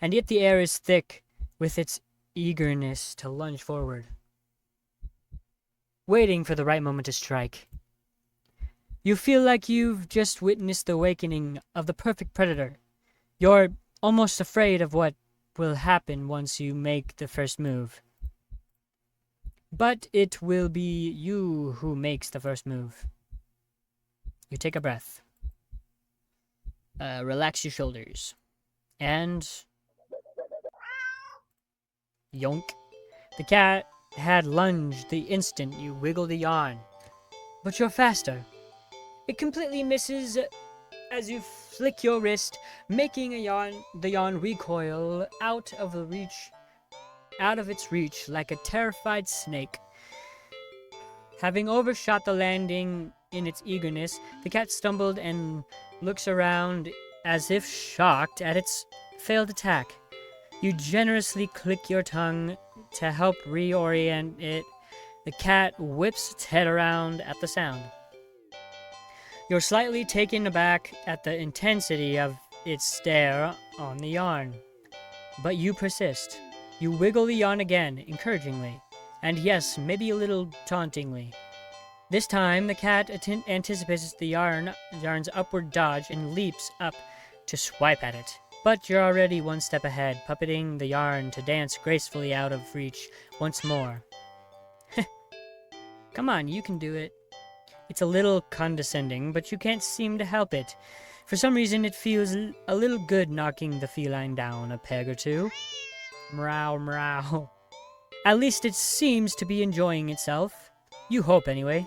And yet the air is thick with its eagerness to lunge forward, waiting for the right moment to strike. You feel like you've just witnessed the awakening of the perfect predator. You're almost afraid of what will happen once you make the first move. But it will be you who makes the first move. You take a breath. Relax your shoulders. And yonk. The cat had lunged the instant you wiggle the yarn. But you're faster. It completely misses as you flick your wrist, making the yarn recoil out of its reach like a terrified snake. Having overshot the landing in its eagerness, the cat stumbled and looks around as if shocked at its failed attack. You generously click your tongue to help reorient it. The cat whips its head around at the sound. You're slightly taken aback at the intensity of its stare on the yarn. But you persist. You wiggle the yarn again, encouragingly, and yes, maybe a little tauntingly. This time, the cat anticipates the yarn's upward dodge and leaps up to swipe at it. But you're already one step ahead, puppeting the yarn to dance gracefully out of reach once more. Come on, you can do it. It's a little condescending, but you can't seem to help it. For some reason, it feels a little good knocking the feline down a peg or two. Meow, meow. At least it seems to be enjoying itself. You hope, anyway.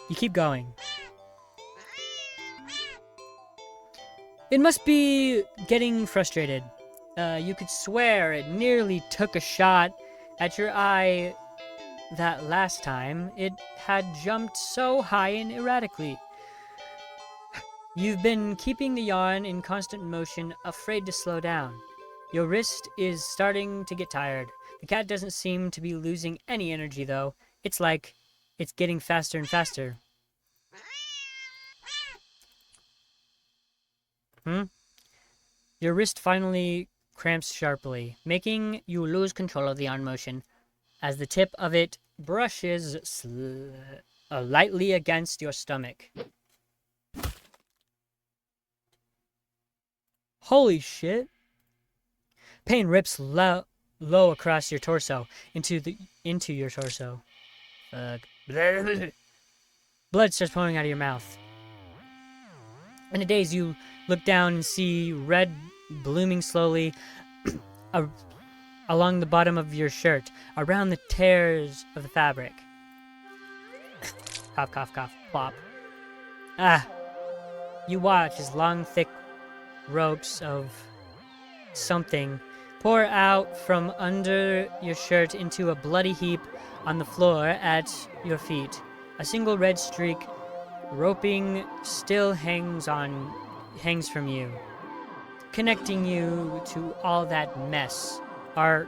You keep going. It must be getting frustrated. You could swear it nearly took a shot at your eye that last time. It had jumped so high and erratically. You've been keeping the yarn in constant motion, afraid to slow down. Your wrist is starting to get tired. The cat doesn't seem to be losing any energy, though. It's like it's getting faster and faster. Your wrist finally cramps sharply, making you lose control of the yarn motion as the tip of it brushes lightly against your stomach. Holy shit! Pain rips low across your torso, into your torso. Blood starts pouring out of your mouth. In a daze, you look down and see red blooming slowly along the bottom of your shirt, around the tears of the fabric. Cough, cough, cough, plop. You watch as long, thick ropes of something pour out from under your shirt into a bloody heap on the floor at your feet. A single red streak roping still hangs from you, connecting you to all that mess. Are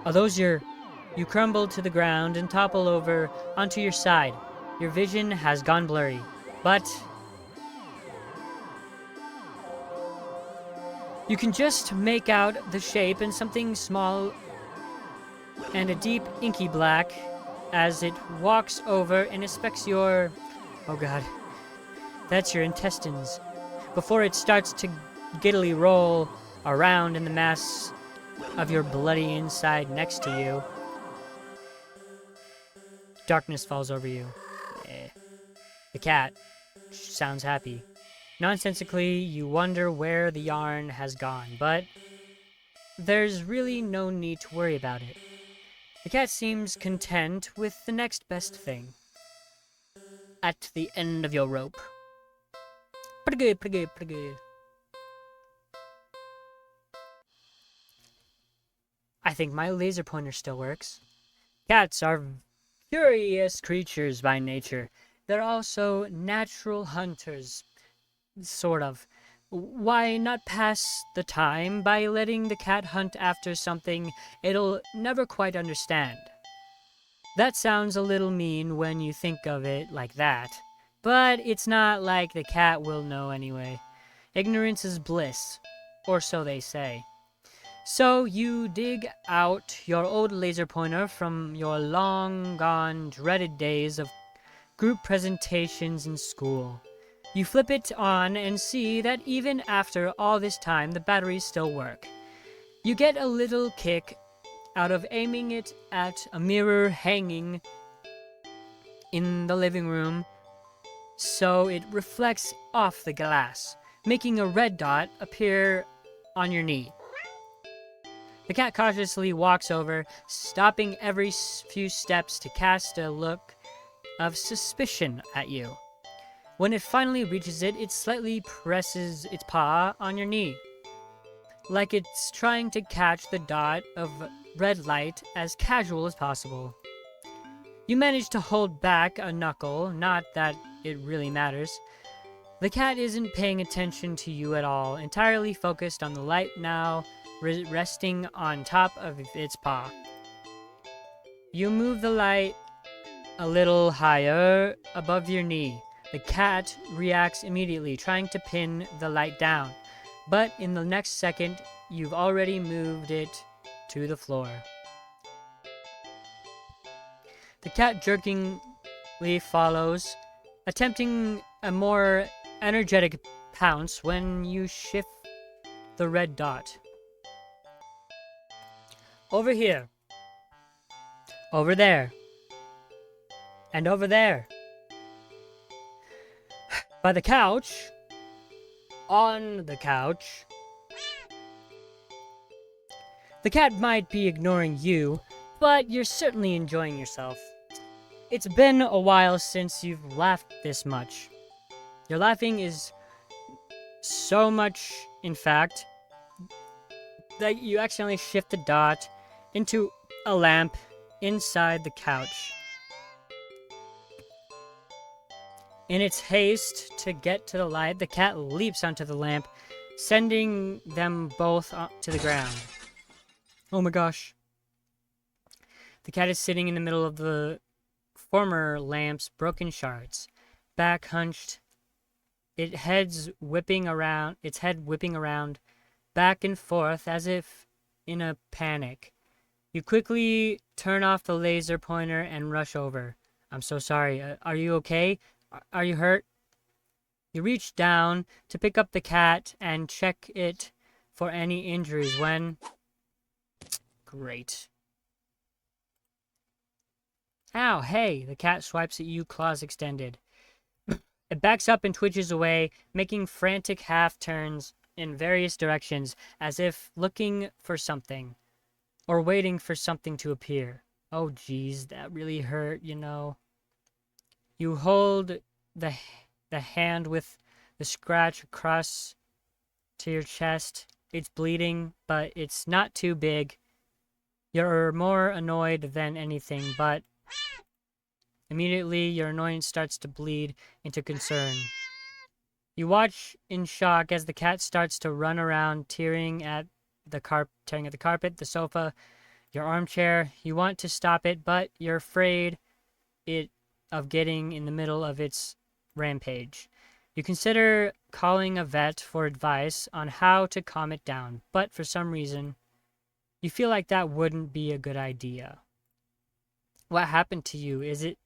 those your... You crumble to the ground and topple over onto your side. Your vision has gone blurry, but you can just make out the shape and something small and a deep inky black as it walks over and inspects your... Oh god, that's your intestines. Before it starts to giddily roll around in the mass of your bloody inside next to you. Darkness falls over you. The cat sounds happy. Nonsensically, you wonder where the yarn has gone, but there's really no need to worry about it. The cat seems content with the next best thing. At the end of your rope. Pretty good, pretty good, pretty good. I think my laser pointer still works. Cats are curious creatures by nature. They're also natural hunters, sort of. Why not pass the time by letting the cat hunt after something it'll never quite understand? That sounds a little mean when you think of it like that, but it's not like the cat will know anyway. Ignorance is bliss, or so they say. So you dig out your old laser pointer from your long-gone, dreaded days of group presentations in school. You flip it on and see that even after all this time, the batteries still work. You get a little kick out of aiming it at a mirror hanging in the living room, so it reflects off the glass, making a red dot appear on your knee. The cat cautiously walks over, stopping every few steps to cast a look of suspicion at you. When it finally reaches it, it slightly presses its paw on your knee, like it's trying to catch the dot of red light as casual as possible. You manage to hold back a knuckle, not that it really matters. The cat isn't paying attention to you at all, entirely focused on the light now resting on top of its paw. You move the light a little higher above your knee. The cat reacts immediately, trying to pin the light down, but in the next second, you've already moved it to the floor. The cat jerkingly follows, attempting a more energetic pounce when you shift the red dot. Over here. Over there. And over there. By the couch. On the couch. The cat might be ignoring you, but you're certainly enjoying yourself. It's been a while since you've laughed this much. Your laughing is so much, in fact, that you accidentally shift the dot into a lamp inside the couch. In its haste to get to the light, the cat leaps onto the lamp, sending them both to the ground. Oh my gosh. The cat is sitting in the middle of the former lamp's broken shards, back hunched, its head whipping around, back and forth as if in a panic. You quickly turn off the laser pointer and rush over. I'm so sorry. Are you okay? Are you hurt? You reach down to pick up the cat and check it for any injuries when... Great. Ow, hey! The cat swipes at you, claws extended. It backs up and twitches away, making frantic half-turns in various directions, as if looking for something, or waiting for something to appear. Oh geez, that really hurt, you know. You hold the hand with the scratch across to your chest. It's bleeding, but it's not too big. You're more annoyed than anything, but immediately your annoyance starts to bleed into concern. You watch in shock as the cat starts to run around, tearing at the carpet, the sofa, your armchair. You want to stop it, but you're afraid of getting in the middle of its rampage. You consider calling a vet for advice on how to calm it down, but for some reason, you feel like that wouldn't be a good idea. What happened to you? Is it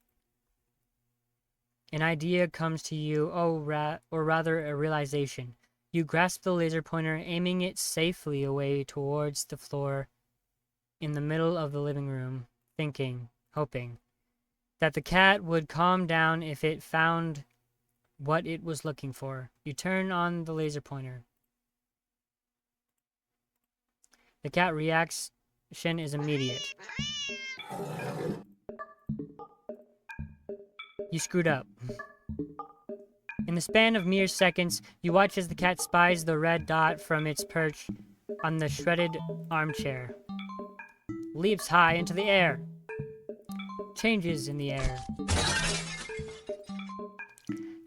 an idea comes to you, or rather a realization. You grasp the laser pointer, aiming it safely away towards the floor in the middle of the living room, thinking, hoping, that the cat would calm down if it found what it was looking for. You turn on the laser pointer. The cat reaction is immediate. You screwed up. In the span of mere seconds, you watch as the cat spies the red dot from its perch on the shredded armchair. Leaps high into the air. Changes in the air.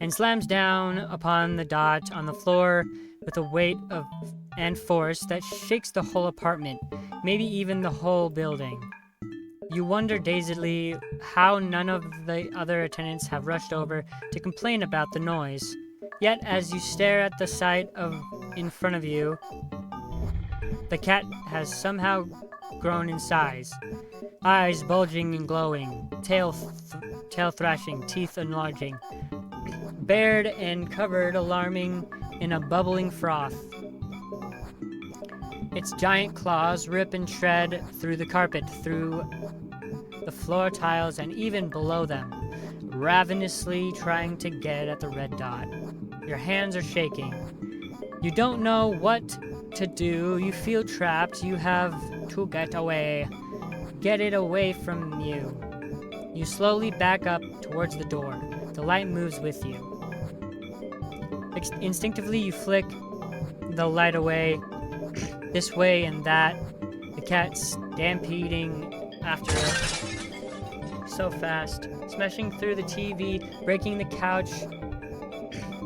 And slams down upon the dot on the floor with a weight and force that shakes the whole apartment, maybe even the whole building. You wonder dazedly how none of the other attendants have rushed over to complain about the noise. Yet, as you stare at the sight in front of you, the cat has somehow grown in size. Eyes bulging and glowing, tail thrashing, teeth enlarging. Bared and covered, alarming in a bubbling froth. Its giant claws rip and shred through the carpet, through the floor tiles, and even below them, ravenously trying to get at the red dot. Your hands are shaking. You don't know what to do. You feel trapped. You have to get away. Get it away from you. You slowly back up towards the door. The light moves with you. Instinctively, you flick the light away, this way and that, the cat stampeding after it so fast, smashing through the TV, breaking the couch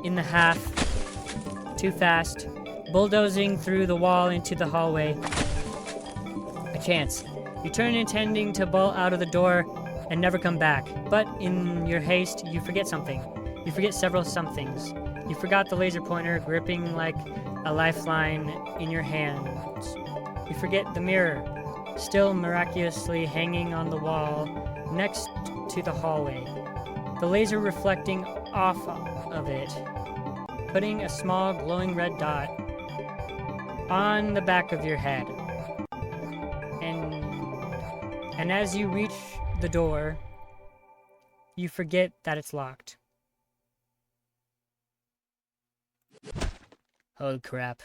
in the half, too fast, bulldozing through the wall into the hallway. A chance. You turn intending to bolt out of the door and never come back, but in your haste, you forget something. You forget several somethings. You forgot the laser pointer gripping like a lifeline in your hands. You forget the mirror, still miraculously hanging on the wall next to the hallway. The laser reflecting off of it, putting a small glowing red dot on the back of your head. And as you reach the door, you forget that it's locked. Holy crap.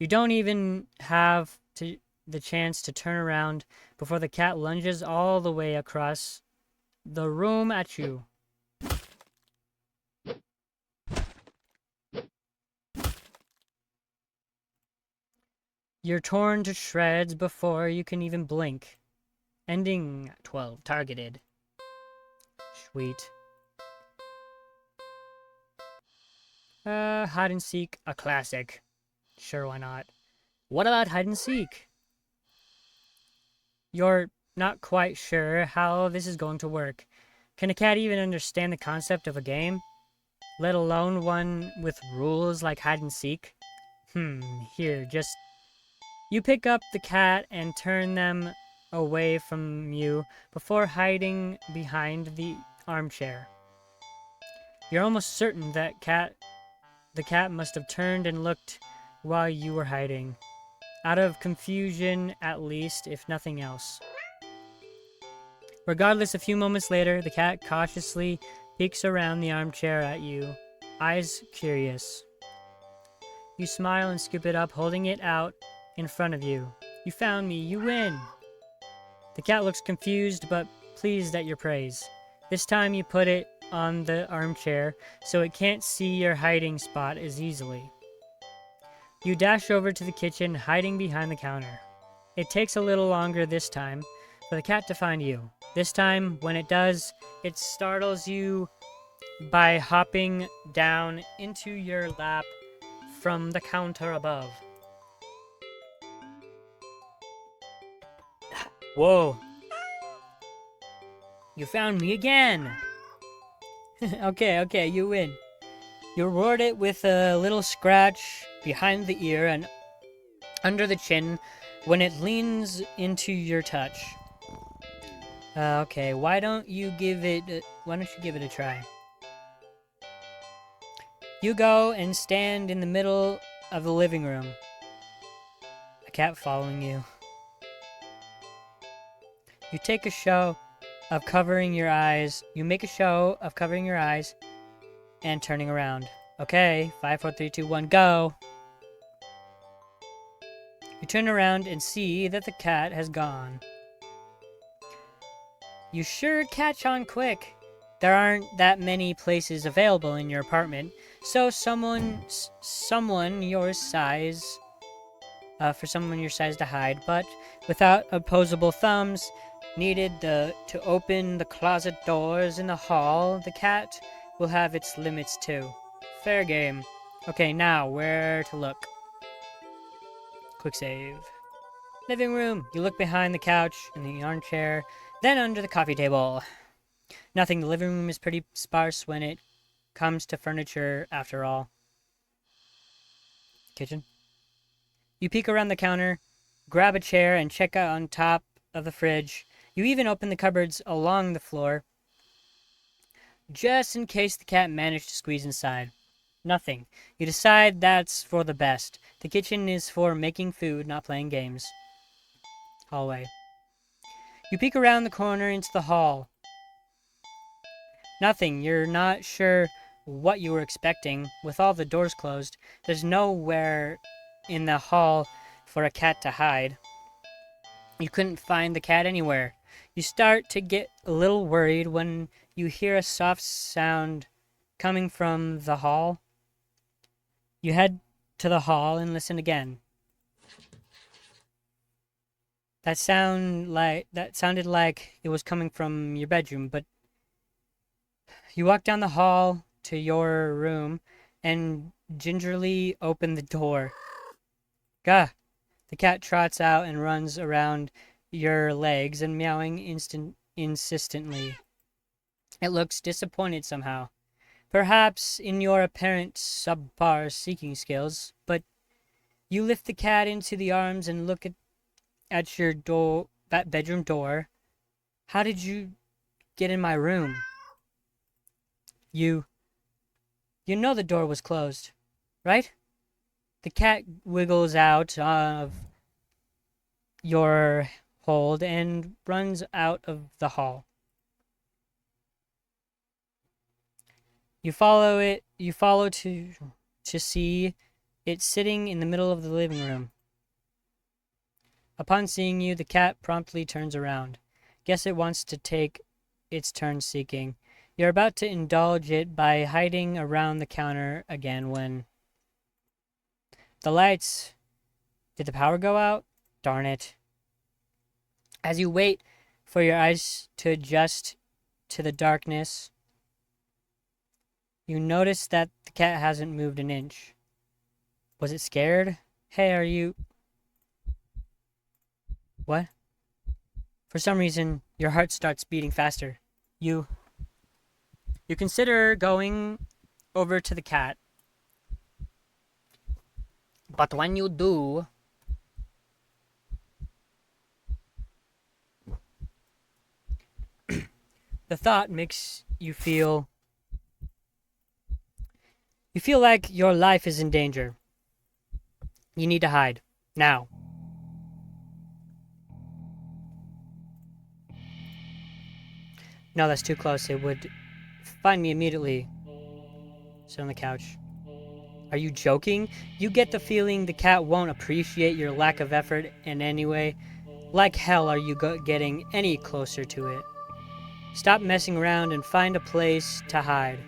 You don't even have the chance to turn around before the cat lunges all the way across the room at you. You're torn to shreds before you can even blink. Ending 12 targeted. Sweet. Hide and seek, a classic. Sure, why not? What about hide and seek? You're not quite sure how this is going to work. Can a cat even understand the concept of a game? Let alone one with rules like hide and seek? Here, just... You pick up the cat and turn them away from you before hiding behind the armchair. You're almost certain that the cat must have turned and looked while you were hiding. Out of confusion, at least, if nothing else. Regardless, a few moments later, the cat cautiously peeks around the armchair at you, eyes curious. You smile and scoop it up, holding it out in front of you. You found me, you win! The cat looks confused, but pleased at your praise. This time you put it on the armchair so it can't see your hiding spot as easily. You dash over to the kitchen, hiding behind the counter. It takes a little longer this time for the cat to find you. This time, when it does, it startles you by hopping down into your lap from the counter above. Whoa! You found me again! Okay, you win. You reward it with a little scratch behind the ear and under the chin when it leans into your touch. Okay, why don't you give it a try? You go and stand in the middle of the living room. A cat following you. You take a show of covering your eyes. You make a show of covering your eyes and turning around. Okay, 5, 4, 3, 2, 1, go! You turn around and see that the cat has gone. You sure catch on quick. There aren't that many places available in your apartment, so someone your size, for someone your size to hide, but without opposable thumbs needed to open the closet doors in the hall, the cat will have its limits too. Fair game. Okay, now where to look? Quick save. Living room. You look behind the couch, in the armchair, then under the coffee table. Nothing. The living room is pretty sparse when it comes to furniture, after all. Kitchen. You peek around the counter, grab a chair, and check out on top of the fridge. You even open the cupboards along the floor, just in case the cat managed to squeeze inside. Nothing. You decide that's for the best. The kitchen is for making food, not playing games. Hallway. You peek around the corner into the hall. Nothing. You're not sure what you were expecting. With all the doors closed, there's nowhere in the hall for a cat to hide. You couldn't find the cat anywhere. You start to get a little worried when you hear a soft sound coming from the hall. You head to the hall and listen again. That sounded like it was coming from your bedroom, but you walk down the hall to your room and gingerly open the door. Gah! The cat trots out and runs around your legs and meowing insistently. It looks disappointed somehow. Perhaps in your apparent subpar seeking skills, but you lift the cat into the arms and look at your bedroom door. How did you get in my room? You know the door was closed, right? The cat wiggles out of your hold and runs out of the hall. You follow to see it sitting in the middle of the living room. Upon seeing you, the cat promptly turns around. Guess it wants to take its turn seeking. You're about to indulge it by hiding around the counter again when... The lights... Did the power go out? Darn it. As you wait for your eyes to adjust to the darkness, you notice that the cat hasn't moved an inch. Was it scared? Hey, are you... What? For some reason, your heart starts beating faster. You consider going over to the cat. But when you do... the thought makes you feel... You feel like your life is in danger. You need to hide. Now. No, that's too close. It would find me immediately. Sit on the couch. Are you joking? You get the feeling the cat won't appreciate your lack of effort in any way. Like hell are you getting any closer to it? Stop messing around and find a place to hide.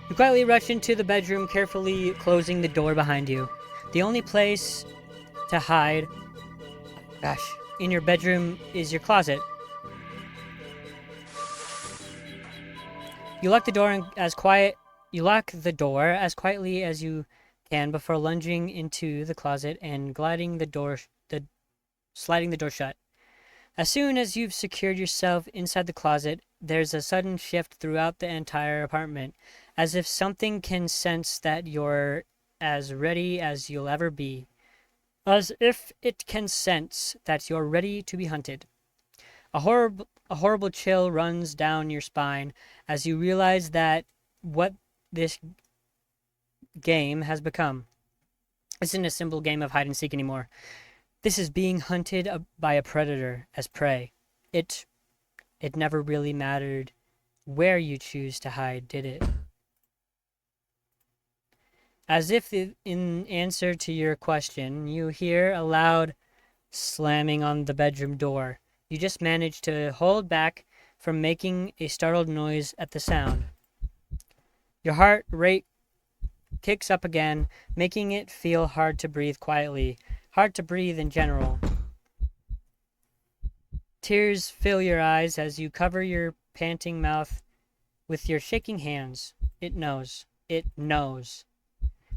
You quietly rush into the bedroom, carefully closing the door behind you. The only place to hide, in your bedroom is your closet. You lock the door as quietly as you can before lunging into the closet and sliding the door shut. As soon as you've secured yourself inside the closet, there's a sudden shift throughout the entire apartment, as if something can sense that you're as ready as you'll ever be. As if it can sense that you're ready to be hunted. A horrible chill runs down your spine as you realize that what this game has become isn't a simple game of hide and seek anymore. This is being hunted by a predator as prey. It never really mattered where you choose to hide, did it? As if in answer to your question, you hear a loud slamming on the bedroom door. You just manage to hold back from making a startled noise at the sound. Your heart rate kicks up again, making it feel hard to breathe quietly, hard to breathe in general. Tears fill your eyes as you cover your panting mouth with your shaking hands. It knows. It knows.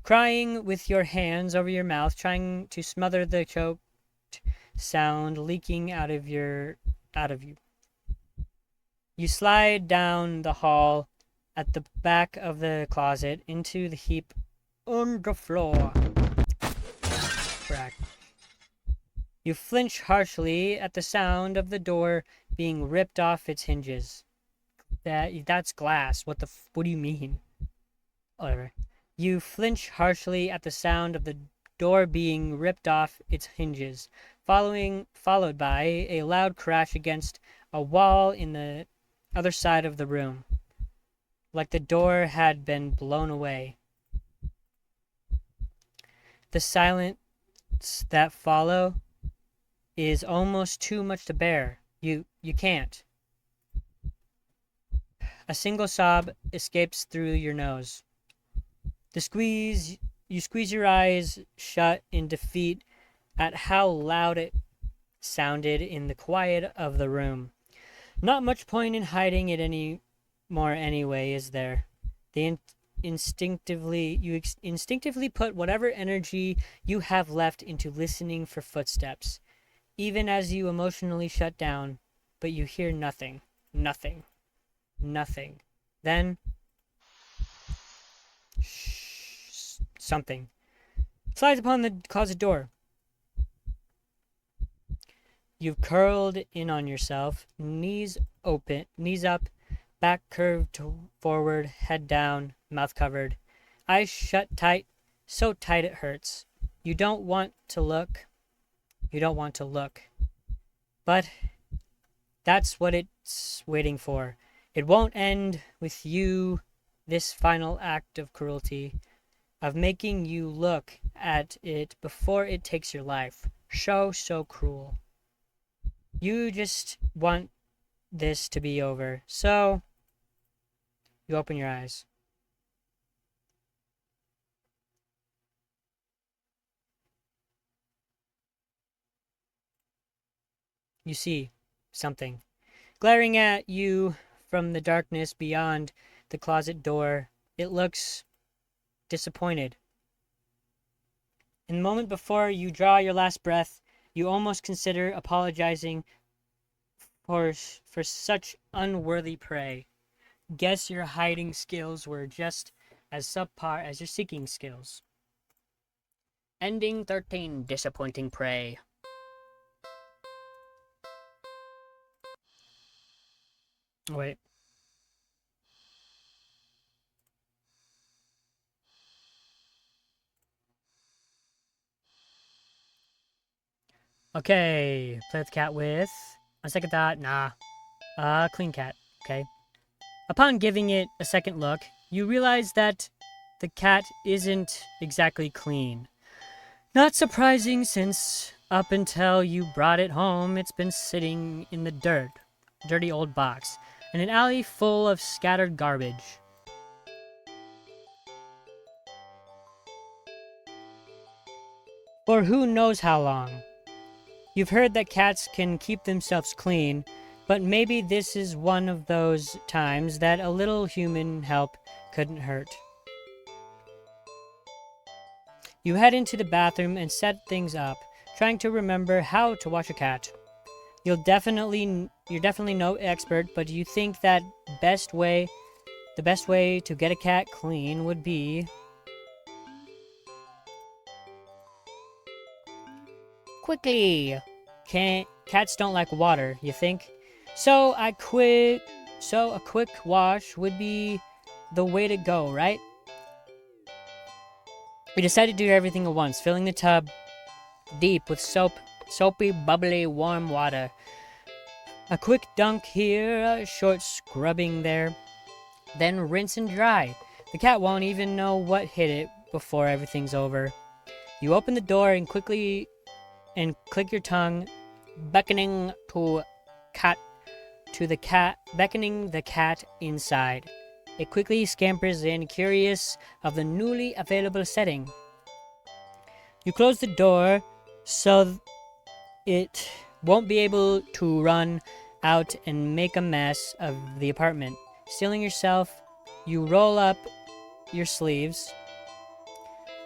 Crying with your hands over your mouth, trying to smother the choked sound leaking out of you. You slide down the hall at the back of the closet into the heap on the floor. Crack. You flinch harshly at the sound of the door being ripped off its hinges. That's glass. What do you mean? Whatever. You flinch harshly at the sound of the door being ripped off its hinges, followed by a loud crash against a wall in the other side of the room, like the door had been blown away. The silence that follows is almost too much to bear. You can't. A single sob escapes through your nose. You squeeze your eyes shut in defeat at how loud it sounded in the quiet of the room. Not much point in hiding it anymore anyway, is there? You instinctively put whatever energy you have left into listening for footsteps, even as you emotionally shut down, but you hear nothing. Nothing. Nothing. Then something slides upon the closet door. You've curled in on yourself, knees up, back curved forward, head down, mouth covered, eyes shut tight, so tight it hurts. You don't want to look. But that's what it's waiting for. It won't end with you, this final act of cruelty, of making you look at it before it takes your life. So cruel. You just want this to be over. So, you open your eyes. You see something glaring at you from the darkness beyond the closet door. It looks disappointed. In the moment before you draw your last breath, you almost consider apologizing for such unworthy prey. Guess your hiding skills were just as subpar as your seeking skills. Ending 13, disappointing prey. Wait. Okay, play with the cat with... On second thought, nah. Clean cat, okay. Upon giving it a second look, you realize that the cat isn't exactly clean. Not surprising, since Up until you brought it home, it's been sitting in the dirty old box, in an alley full of scattered garbage. For who knows how long. You've heard that cats can keep themselves clean, but maybe this is one of those times that a little human help couldn't hurt. You head into the bathroom and set things up, trying to remember how to wash a cat. You're definitely no expert, but you think that the best way to get a cat clean would be quickly. Cats don't like water, you think? So a quick wash would be the way to go, right? We decided to do everything at once, filling the tub deep with soapy, bubbly, warm water. A quick dunk here, a short scrubbing there, then rinse and dry. The cat won't even know what hit it before everything's over. You open the door and click your tongue, beckoning the cat inside. It quickly scampers in, curious of the newly available setting. You close the door so it won't be able to run out and make a mess of the apartment. Steeling yourself, you roll up your sleeves.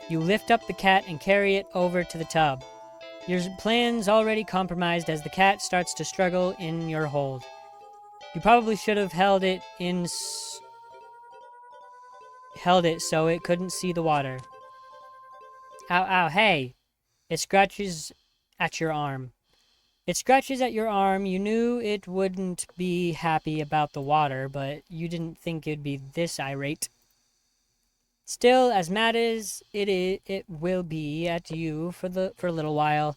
You lift up the cat and carry it over to the tub. Your plan's already compromised as the cat starts to struggle in your hold. You probably should have held it so it couldn't see the water. Ow, ow, hey! It scratches at your arm. You knew it wouldn't be happy about the water, but you didn't think it'd be this irate. Still, as mad as it will be at you for a little while.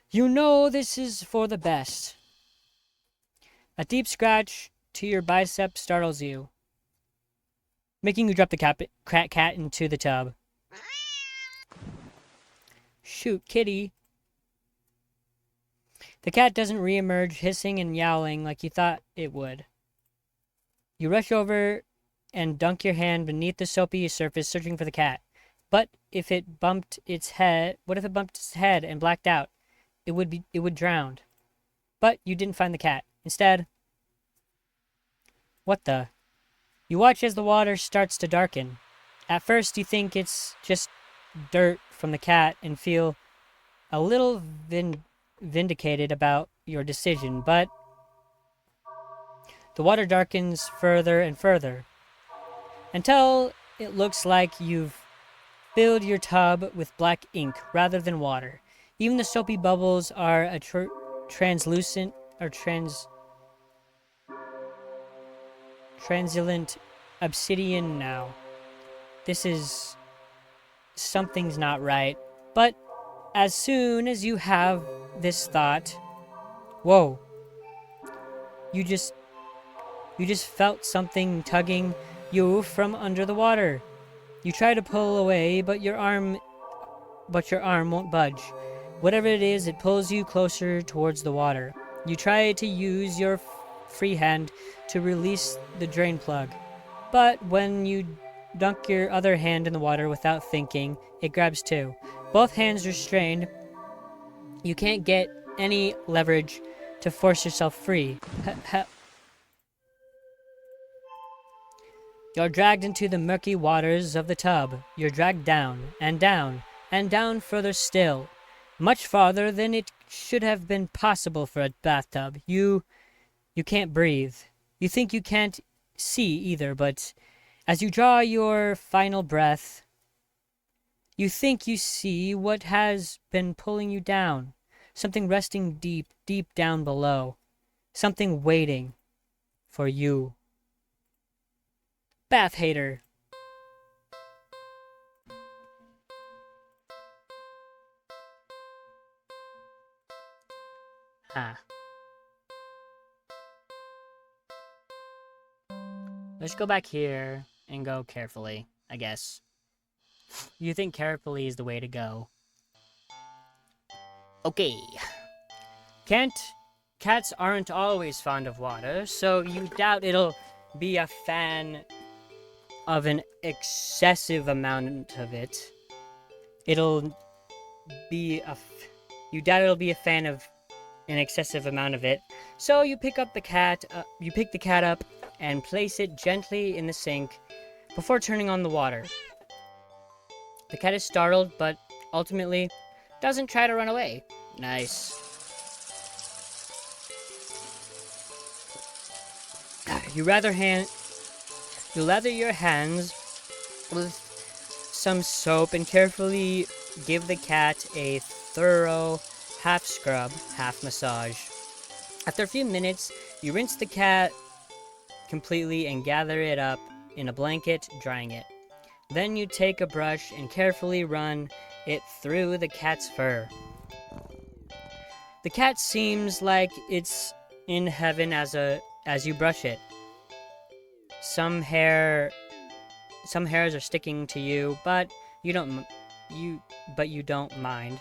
You know this is for the best. A deep scratch to your bicep startles you, making you drop the cat into the tub. Shoot, kitty. The cat doesn't reemerge, hissing and yowling like you thought it would. You rush over and dunk your hand beneath the soapy surface, searching for the cat. But if it bumped its head, and blacked out? It would drown. But you didn't find the cat. Instead, what the? You watch as the water starts to darken. At first, you think it's just dirt from the cat and feel a little vindicated about your decision, but the water darkens further and further until it looks like you've filled your tub with black ink rather than water. Even the soapy bubbles are a translucent obsidian now. Something's not right. But as soon as you have this thought, whoa, you just felt something tugging you from under the water. You try to pull away, but your arm won't budge. Whatever it is, it pulls you closer towards the water. You try to use your free hand to release the drain plug, but when you dunk your other hand in the water without thinking, it grabs too. Both hands are strained. You can't get any leverage to force yourself free. You're dragged into the murky waters of the tub. You're dragged down, and down, and down further still. Much farther than it should have been possible for a bathtub. You can't breathe. You think you can't see either, but as you draw your final breath, you think you see what has been pulling you down. Something resting deep, deep down below. Something waiting for you. Bath hater. Let's go back here and go carefully, I guess. You think carefully is the way to go. Okay. Can't Cats aren't always fond of water, so you doubt it'll be a fan of an excessive amount of it. It'll be a you doubt it'll be a fan of an excessive amount of it. So you pick the cat up and place it gently in the sink before turning on the water. The cat is startled, but ultimately doesn't try to run away. Nice. You rather hand You lather your hands with some soap and carefully give the cat a thorough half scrub, half massage. After a few minutes, you rinse the cat completely and gather it up in a blanket, drying it. Then you take a brush and carefully run it through the cat's fur. The cat seems like it's in heaven as you brush it. Some hairs are sticking to you, but you don't mind.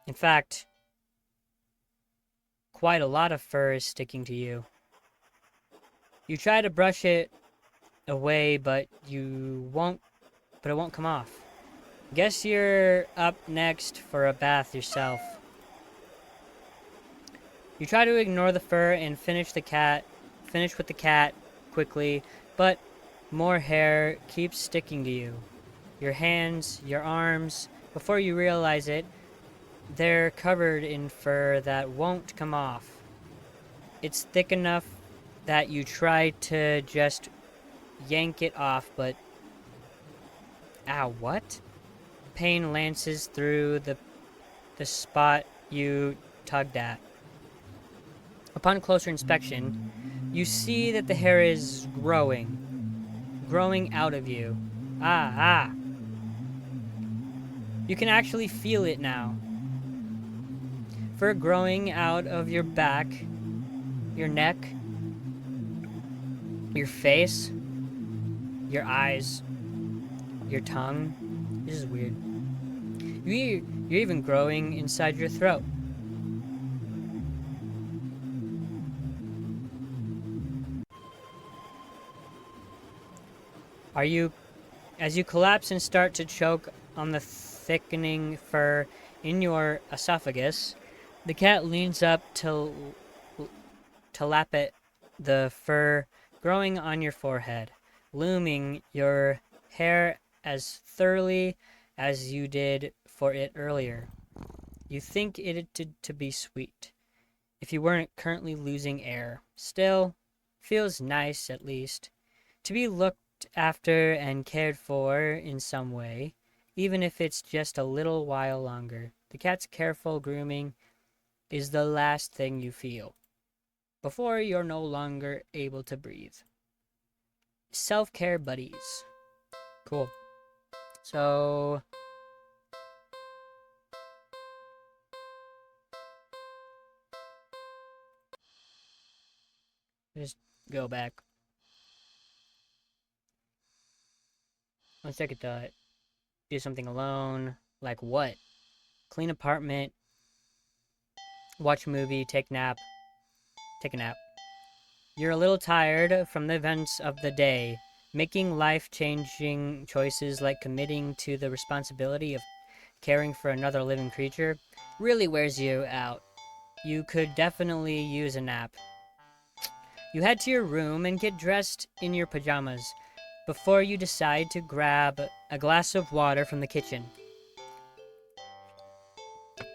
In fact, quite a lot of fur is sticking to you. You try to brush it away, but it won't come off. Guess you're up next for a bath yourself. You try to ignore the fur and finish with the cat quickly, but more hair keeps sticking to you. Your hands, your arms, before you realize it, they're covered in fur that won't come off. It's thick enough that you try to just yank it off, but ow, what? Pain lances through the spot you tugged at. Upon closer inspection, you see that the hair is growing out of you. Ah. You can actually feel it now. Fur growing out of your back, your neck, your face, your eyes, your tongue. This is weird. You're even growing inside your throat. As you collapse and start to choke on the thickening fur in your esophagus, the cat leans up to lap at the fur growing on your forehead, looming your hair as thoroughly as you did for it earlier. You think it to be sweet, if you weren't currently losing air. Still, feels nice at least, to be looked after and cared for in some way, even if it's just a little while longer. The cat's careful grooming is the last thing you feel before you're no longer able to breathe. Self-care buddies. Cool. So just go back. One second thought. Do something alone. Like what? Clean apartment. Watch a movie. Take a nap. You're a little tired from the events of the day. Making life-changing choices like committing to the responsibility of caring for another living creature really wears you out. You could definitely use a nap. You head to your room and get dressed in your pajamas before you decide to grab a glass of water from the kitchen.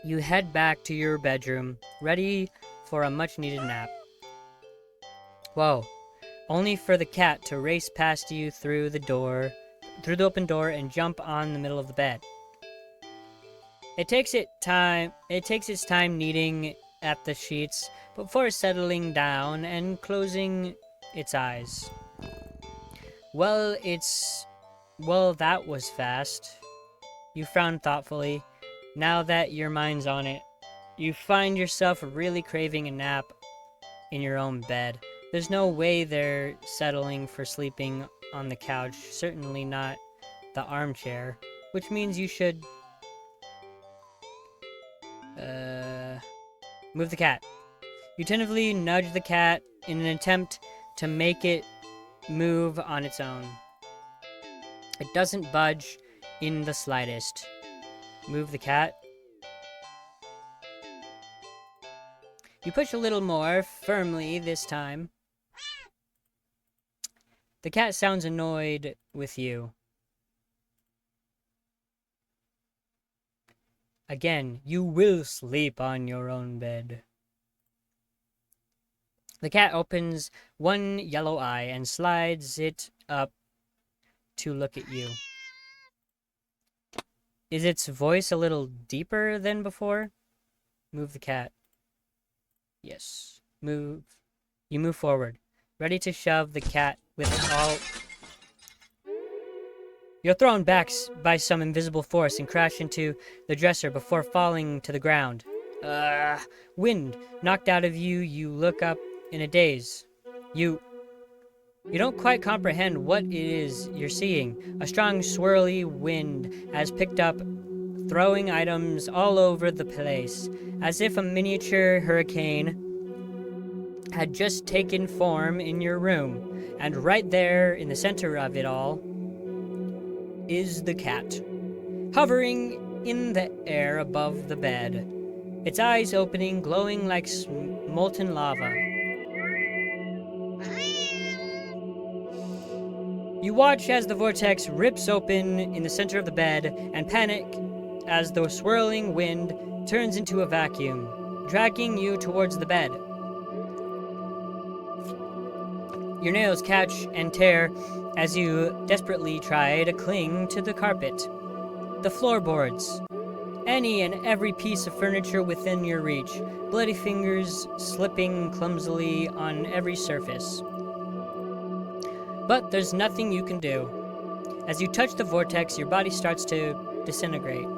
You head back to your bedroom, ready for a much-needed nap. Whoa, only for the cat to race past you through the open door and jump on the middle of the bed. It takes its time kneading at the sheets before settling down and closing its eyes. Well, that was fast. You frown thoughtfully. Now that your mind's on it, you find yourself really craving a nap in your own bed. There's no way they're settling for sleeping on the couch, certainly not the armchair, which means you should Move the cat. You tentatively nudge the cat in an attempt to make it move on its own. It doesn't budge in the slightest. Move the cat. You push a little more firmly this time. The cat sounds annoyed with you. Again, you will sleep on your own bed. The cat opens one yellow eye and slides it up to look at you. Is its voice a little deeper than before? Move the cat. Yes. Move. You move forward, ready to shove the cat with all... You're thrown back by some invisible force and crash into the dresser before falling to the ground. Wind knocked out of you. You look up in a daze. You don't quite comprehend what it is you're seeing. A strong swirly wind has picked up, throwing items all over the place, as if a miniature hurricane had just taken form in your room. And right there in the center of it all is the cat, hovering in the air above the bed, its eyes opening, glowing like molten lava. You watch as the vortex rips open in the center of the bed and panic as the swirling wind turns into a vacuum, dragging you towards the bed. Your nails catch and tear as you desperately try to cling to the carpet, the floorboards, any and every piece of furniture within your reach, bloody fingers slipping clumsily on every surface. But there's nothing you can do. As you touch the vortex, your body starts to disintegrate.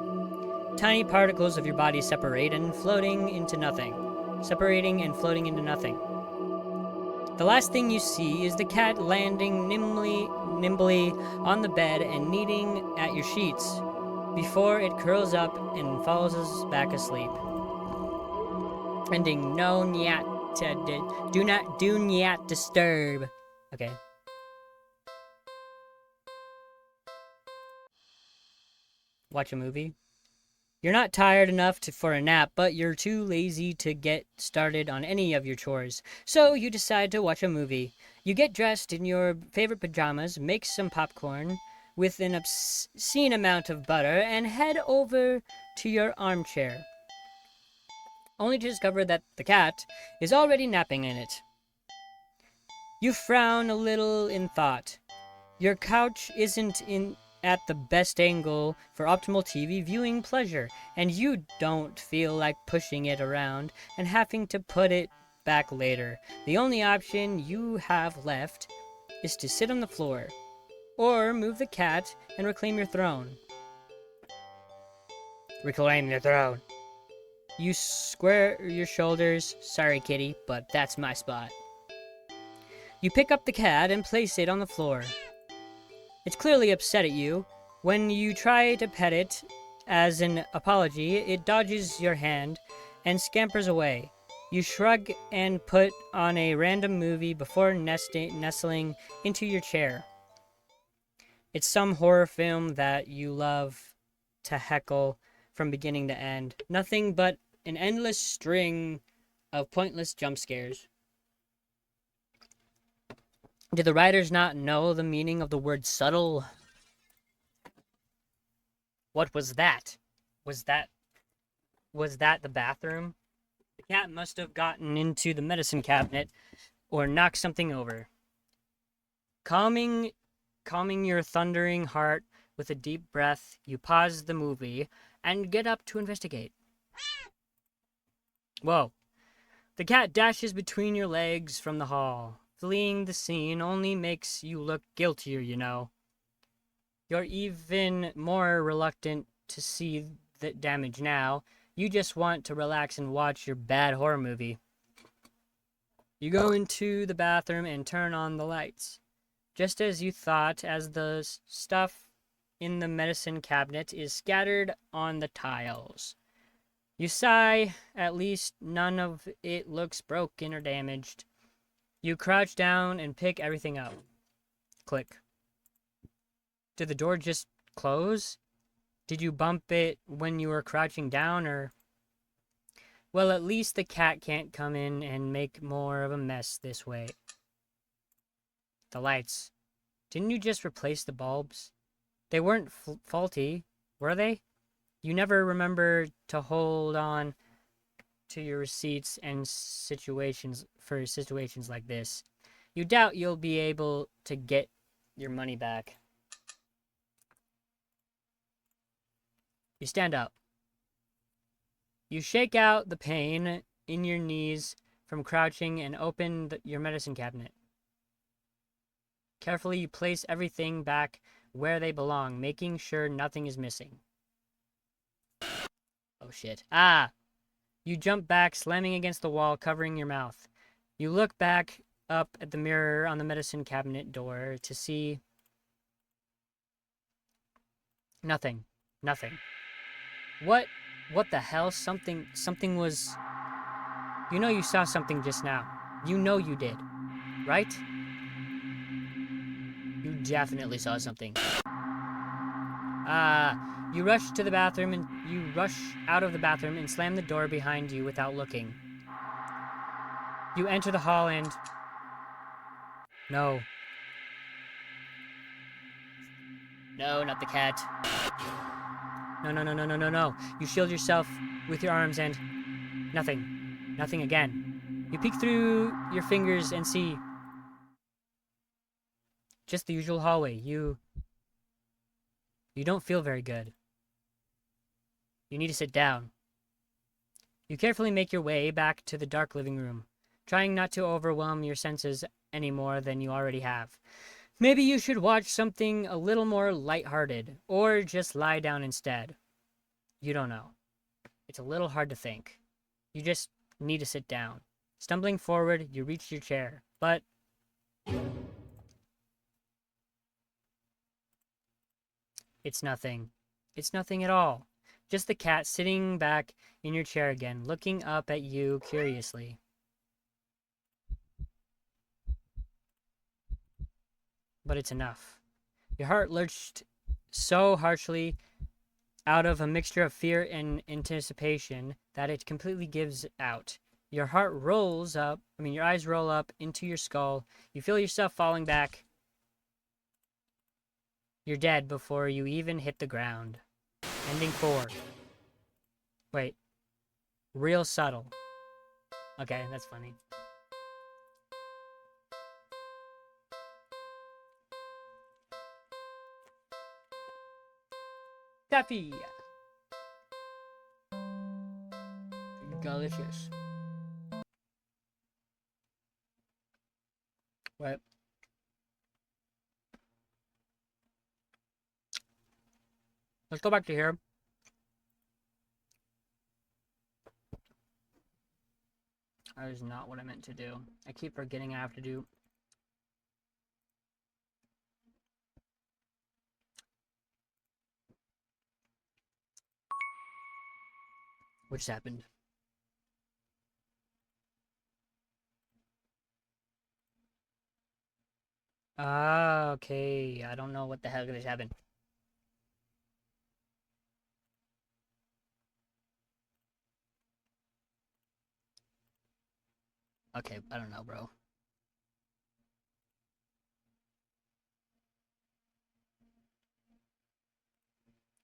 Tiny particles of your body separate and floating into nothing. Separating and floating into nothing. The last thing you see is the cat landing nimbly on the bed and kneading at your sheets before it curls up and falls back asleep. Ending no nyat, do not disturb. Okay. Watch a movie. You're not tired enough for a nap, but you're too lazy to get started on any of your chores. So you decide to watch a movie. You get dressed in your favorite pajamas, make some popcorn with an obscene amount of butter, and head over to your armchair, only to discover that the cat is already napping in it. You frown a little in thought. Your couch isn't at the best angle for optimal TV viewing pleasure, and you don't feel like pushing it around and having to put it back later. The only option you have left is to sit on the floor, or move the cat and reclaim your throne. Reclaim your throne. You square your shoulders. Sorry, kitty, but that's my spot. You pick up the cat and place it on the floor. It's clearly upset at you. When you try to pet it as an apology, it dodges your hand and scampers away. You shrug and put on a random movie before nestling into your chair. It's some horror film that you love to heckle from beginning to end. Nothing but an endless string of pointless jump scares. Did the writers not know the meaning of the word subtle? What was that? Was that the bathroom? The cat must have gotten into the medicine cabinet or knocked something over. Calming your thundering heart with a deep breath, you pause the movie and get up to investigate. Whoa. The cat dashes between your legs from the hall. Fleeing the scene only makes you look guiltier, you know. You're even more reluctant to see the damage now. You just want to relax and watch your bad horror movie. You go into the bathroom and turn on the lights. Just as you thought, as the stuff in the medicine cabinet is scattered on the tiles. You sigh, at least none of it looks broken or damaged. You crouch down and pick everything up. Click. Did the door just close? Did you bump it when you were crouching down, or... Well, at least the cat can't come in and make more of a mess this way. The lights. Didn't you just replace the bulbs? They weren't faulty, were they? You never remember to hold on to your receipts and situations like this. You doubt you'll be able to get your money back. You stand up. You shake out the pain in your knees from crouching and open your medicine cabinet. Carefully, you place everything back where they belong, making sure nothing is missing. Oh shit. Ah! You jump back, slamming against the wall, covering your mouth. You look back up at the mirror on the medicine cabinet door to see... Nothing. Nothing. What the hell? Something was... You know you saw something just now. You know you did. Right? You definitely saw something. You rush to the bathroom and you rush out of the bathroom and slam the door behind you without looking. You enter the hall and... No. No, not the cat. No, no, no, no, no, no, no. You shield yourself with your arms and... Nothing. Nothing again. You peek through your fingers and see... Just the usual hallway. You don't feel very good. You need to sit down. You carefully make your way back to the dark living room, trying not to overwhelm your senses any more than you already have. Maybe you should watch something a little more lighthearted, or just lie down instead. You don't know. It's a little hard to think. You just need to sit down. Stumbling forward, you reach your chair, but... It's nothing. It's nothing at all. Just the cat sitting back in your chair again, looking up at you curiously. But it's enough. Your heart lurched so harshly out of a mixture of fear and anticipation that it completely gives out. Your eyes roll up into your skull. You feel yourself falling back. You're dead before you even hit the ground. Ending 4. Wait. Real subtle. Okay, that's funny. Taffy! Delicious. Wait. Let's go back to here. That is not what I meant to do. I keep forgetting I have to do... What just happened? Ah, okay. I don't know what the hell just happened. Okay, I don't know, bro.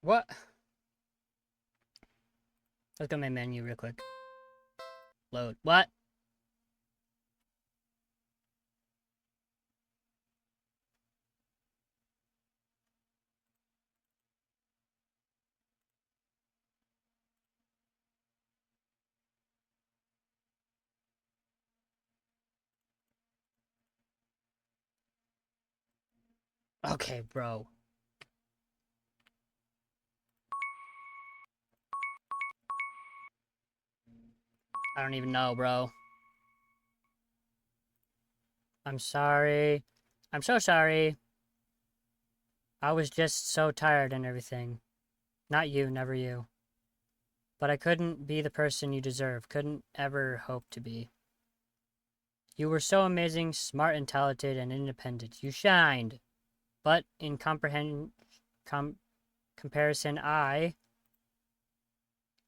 What? Look at my menu real quick. Load. What? Okay, bro. I don't even know, bro. I'm sorry. I'm so sorry. I was just so tired and everything. Not you, never you. But I couldn't be the person you deserve, couldn't ever hope to be. You were so amazing, smart and talented and independent. You shined. But in comparison,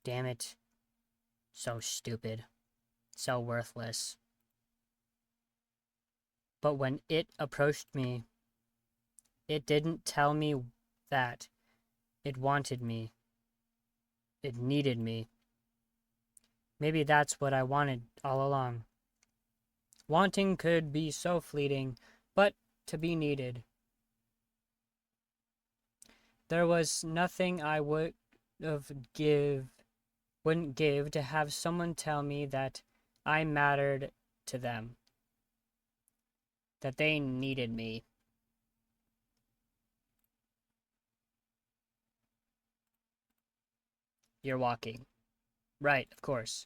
damn it, so stupid, so worthless. But when it approached me, it didn't tell me that. It wanted me. It needed me. Maybe that's what I wanted all along. Wanting could be so fleeting, but to be needed. There was nothing I wouldn't give to have someone tell me that I mattered to them, that they needed me. You're walking. Right, of course.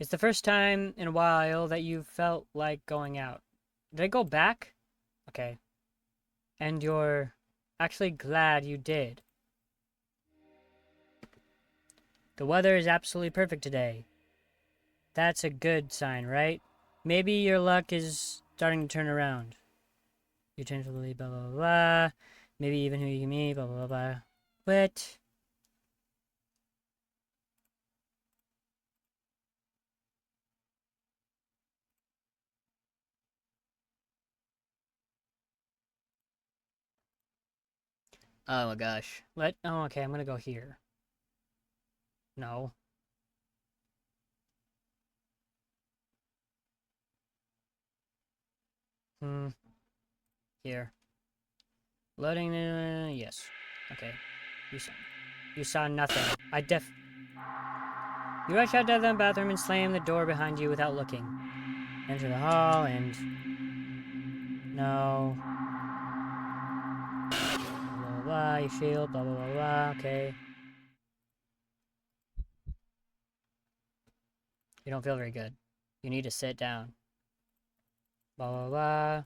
It's the first time in a while that you felt like going out. Did I go back? Okay. And you're actually glad you did. The weather is absolutely perfect today. That's a good sign, right? Maybe your luck is starting to turn around. You change to believe, blah, blah, blah, blah. Maybe even who you can meet, blah, blah, blah, blah. What? Oh my gosh. Oh, okay, I'm gonna go here. No. Here. Loading, yes. Okay. You saw nothing. You rush out to the bathroom and slam the door behind you without looking. Enter the hall and... No. Blah, blah, blah, you shield, blah, blah, blah, blah, okay. You don't feel very good. You need to sit down. Blah, blah, blah.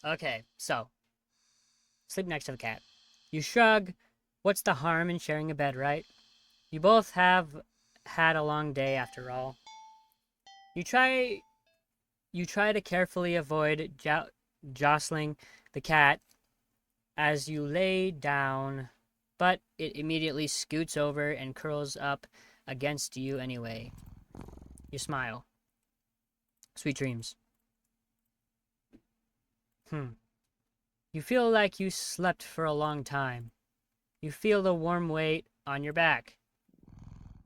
Okay, so. Sleep next to the cat. You shrug. What's the harm in sharing a bed, right? You both have had a long day after all. You try to carefully avoid jostling the cat as you lay down, but it immediately scoots over and curls up against you anyway. You smile. Sweet dreams. You feel like you slept for a long time. You feel the warm weight on your back.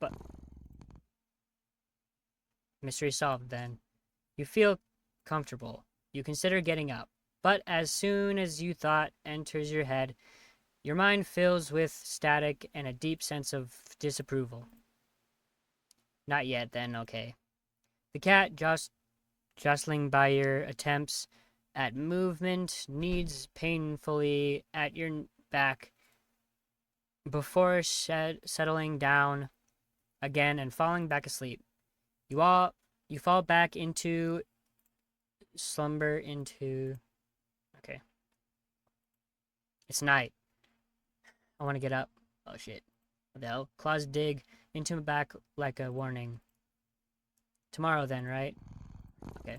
But mystery solved then. You feel comfortable. You consider getting up. But as soon as you thought enters your head, your mind fills with static and a deep sense of disapproval. Not yet, then, okay. The cat jostling by your attempts at movement kneads painfully at your back before settling down again and falling back asleep. You fall back into slumber into... Okay. It's night. I want to get up. Oh shit. What the hell? Claws dig into my back like a warning. Tomorrow then, right? Okay.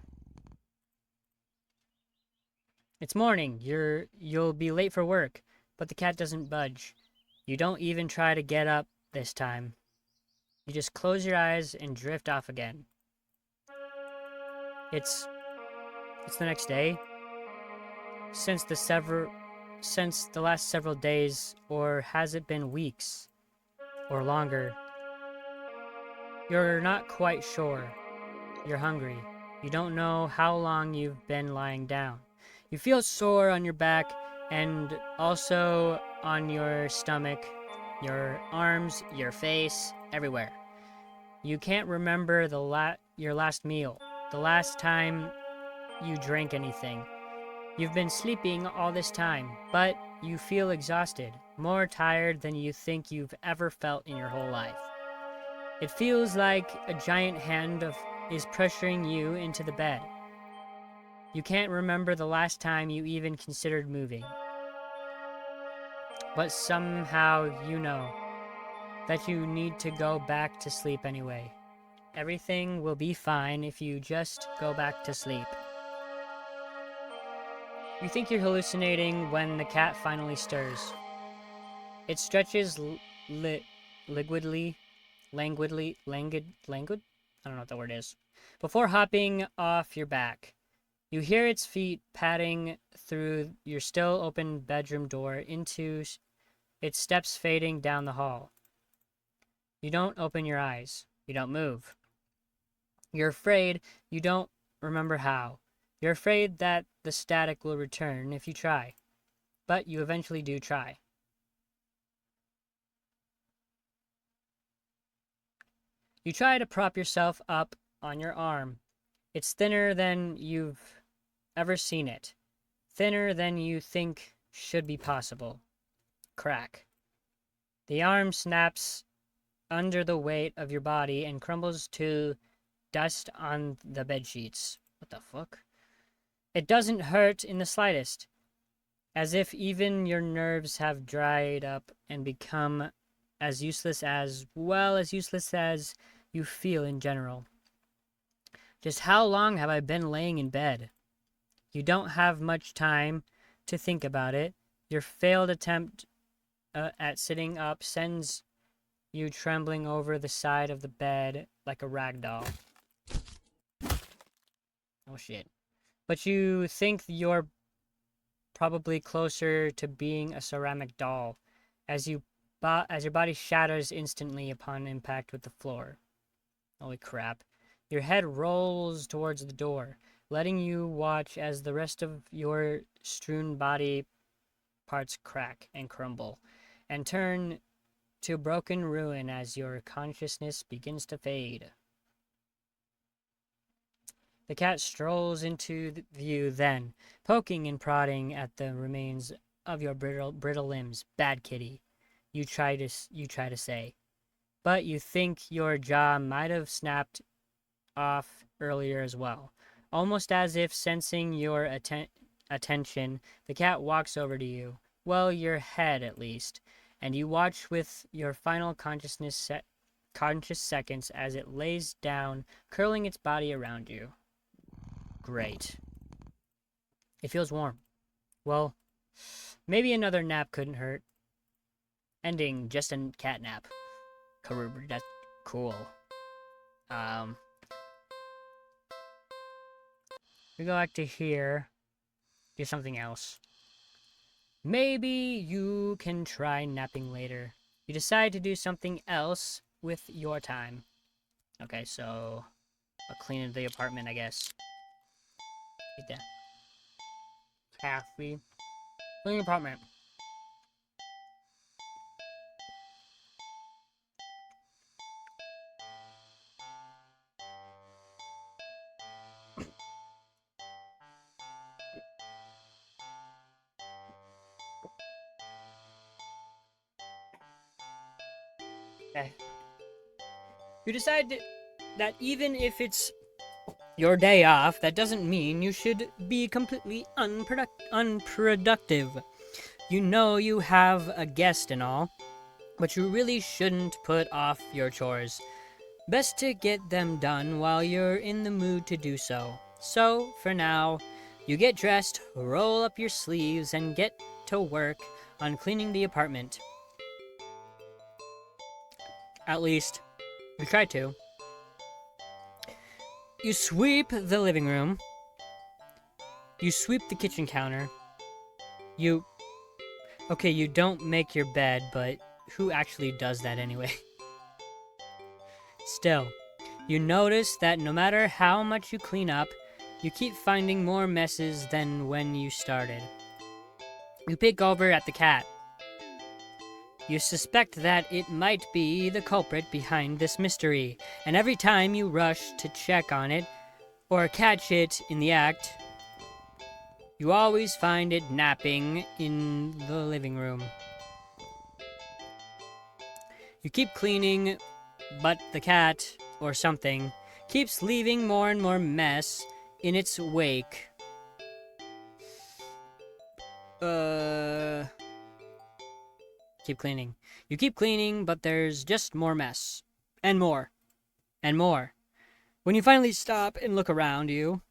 It's morning. You'll be late for work, but the cat doesn't budge. You don't even try to get up this time. You just close your eyes and drift off again. It's the next day. Since the last several days, or has it been weeks or longer? You're not quite sure. You're hungry. You don't know how long you've been lying down. You feel sore on your back and also on your stomach, your arms, your face, everywhere. You can't remember your last meal, the last time you drank anything. You've been sleeping all this time, but you feel exhausted, more tired than you think you've ever felt in your whole life. It feels like a giant hand is pressuring you into the bed. You can't remember the last time you even considered moving. But somehow you know that you need to go back to sleep anyway. Everything will be fine if you just go back to sleep. You think you're hallucinating when the cat finally stirs. It stretches languid? I don't know what the word is. Before hopping off your back. You hear its feet padding through your still open bedroom door into its steps fading down the hall. You don't open your eyes. You don't move. You're afraid you don't remember how. You're afraid that the static will return if you try. But you eventually do try. You try to prop yourself up on your arm. It's thinner than you've ever seen it. Thinner than you think should be possible. Crack. The arm snaps under the weight of your body and crumbles to dust on the bedsheets. What the fuck? It doesn't hurt in the slightest. As if even your nerves have dried up and become as useless as you feel in general. Just how long have I been laying in bed? You don't have much time to think about it. Your failed attempt at sitting up sends you trembling over the side of the bed like a rag doll. Oh shit. But you think you're probably closer to being a ceramic doll as your body shatters instantly upon impact with the floor. Holy crap. Your head rolls towards the door, letting you watch as the rest of your strewn body parts crack and crumble, and turn to broken ruin as your consciousness begins to fade. The cat strolls into view then, poking and prodding at the remains of your brittle limbs. Bad kitty, you try to say, but you think your jaw might have snapped off earlier as well. Almost as if sensing your attention, the cat walks over to you. Well, your head at least, and you watch with your final conscious seconds as it lays down, curling its body around you. Great. It feels warm. Well, maybe another nap couldn't hurt. Ending just a cat nap. That's cool. We go back to here. Do something else. Maybe you can try napping later. You decide to do something else with your time. Okay, so I'll clean the apartment, I guess. Get that. Taffy. Clean the apartment. Okay. You decide that even if it's your day off, that doesn't mean you should be completely unproductive. You know you have a guest and all, but you really shouldn't put off your chores. Best to get them done while you're in the mood to do so. So, for now, you get dressed, roll up your sleeves, and get to work on cleaning the apartment. At least, you try to. You sweep the living room. You sweep the kitchen counter. You don't make your bed, but who actually does that anyway? Still, you notice that no matter how much you clean up, you keep finding more messes than when you started. You peek over at the cat. You suspect that it might be the culprit behind this mystery, and every time you rush to check on it or catch it in the act, you always find it napping in the living room. You keep cleaning, but the cat, or something, keeps leaving more and more mess in its wake. Keep cleaning. You keep cleaning, but there's just more mess. And more. And more. When you finally stop and look around you,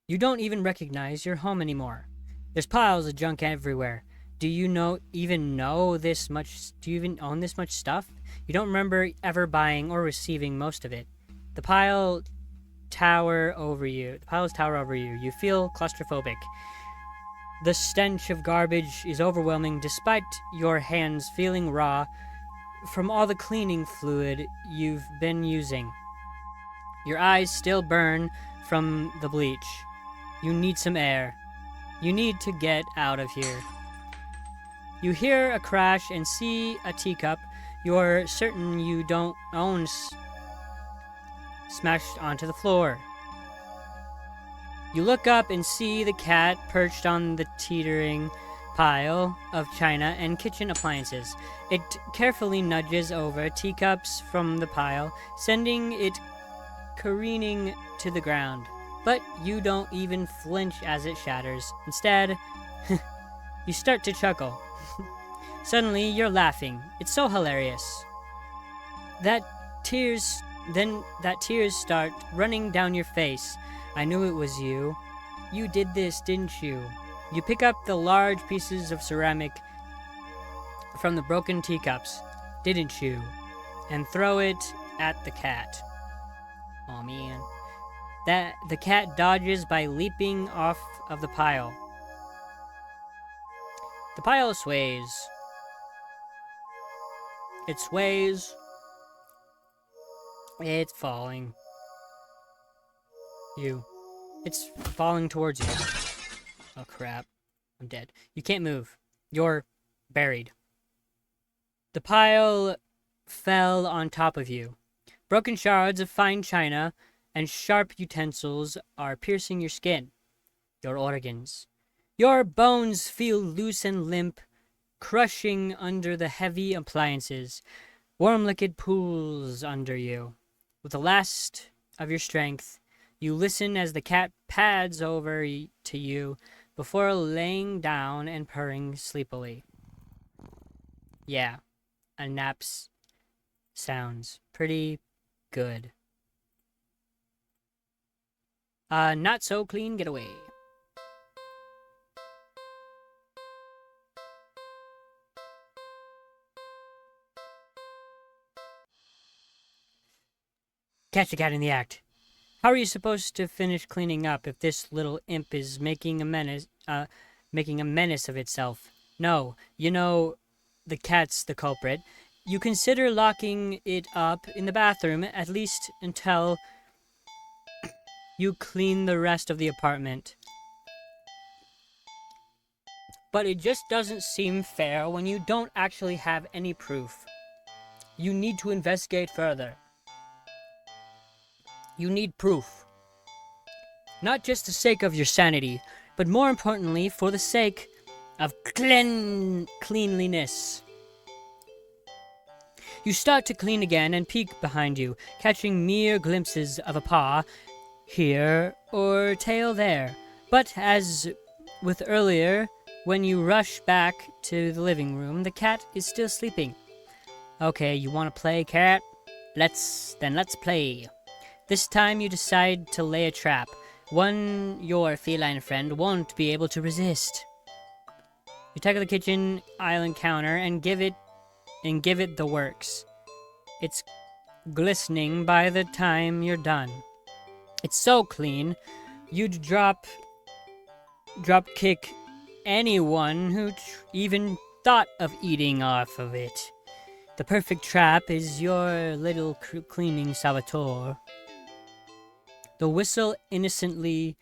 you don't even recognize your home anymore. There's piles of junk everywhere. Do you even know this much? Do you even own this much stuff? You don't remember ever buying or receiving most of it. The piles tower over you. You feel claustrophobic. The stench of garbage is overwhelming despite your hands feeling raw from all the cleaning fluid you've been using. Your eyes still burn from the bleach. You need some air. You need to get out of here. You hear a crash and see a teacup you're certain you don't own smashed onto the floor. You look up and see the cat perched on the teetering pile of china and kitchen appliances. It carefully nudges over teacups from the pile, sending it careening to the ground. But you don't even flinch as it shatters. Instead, you start to chuckle. Suddenly, you're laughing. It's so hilarious. That tears start running down your face. I knew it was you. You did this, didn't you? You pick up the large pieces of ceramic from the broken teacups, didn't you? And throw it at the cat. Oh man. The cat dodges by leaping off of the pile. The pile sways. It sways. It's falling. It's falling towards you. Oh crap. I'm dead. You can't move. You're buried. The pile fell on top of you. Broken shards of fine china and sharp utensils are piercing your skin, your organs. Your bones feel loose and limp, crushing under the heavy appliances. Warm liquid pools under you. With the last of your strength, you listen as the cat pads over to you before laying down and purring sleepily. Yeah, a nap sounds pretty good. Not so clean getaway. Catch the cat in the act. How are you supposed to finish cleaning up if this little imp is making a menace of itself? No, you know the cat's the culprit. You consider locking it up in the bathroom at least until you clean the rest of the apartment. But it just doesn't seem fair when you don't actually have any proof. You need to investigate further. You need proof. Not just the sake of your sanity, but more importantly for the sake of cleanliness. You start to clean again and peek behind you, catching mere glimpses of a paw here or tail there. But as with earlier, when you rush back to the living room, the cat is still sleeping. Okay, you want to play, cat? Let's play. This time you decide to lay a trap, one your feline friend won't be able to resist. You tackle the kitchen island counter and give it the works. It's glistening by the time you're done. It's so clean, you'd drop kick anyone who even thought of eating off of it. The perfect trap is your little cleaning Salvatore. You whistle innocently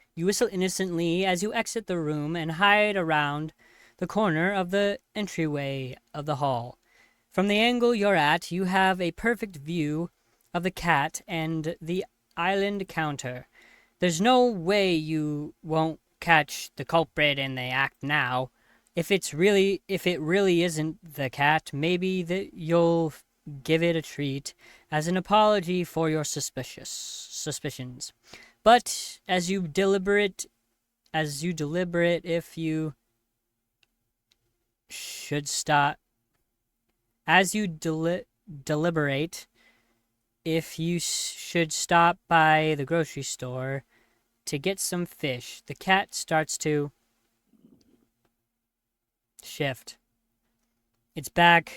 as you exit the room and hide around the corner of the entryway of the hall. From the angle you're at, you have a perfect view of the cat and the island counter. There's no way you won't catch the culprit in the act now. If it really isn't the cat, maybe you'll give it a treat as an apology for your suspicions. But as you deliberate if you should stop as you deliberate if you should stop by the grocery store to get some fish, the cat starts to shift. Its back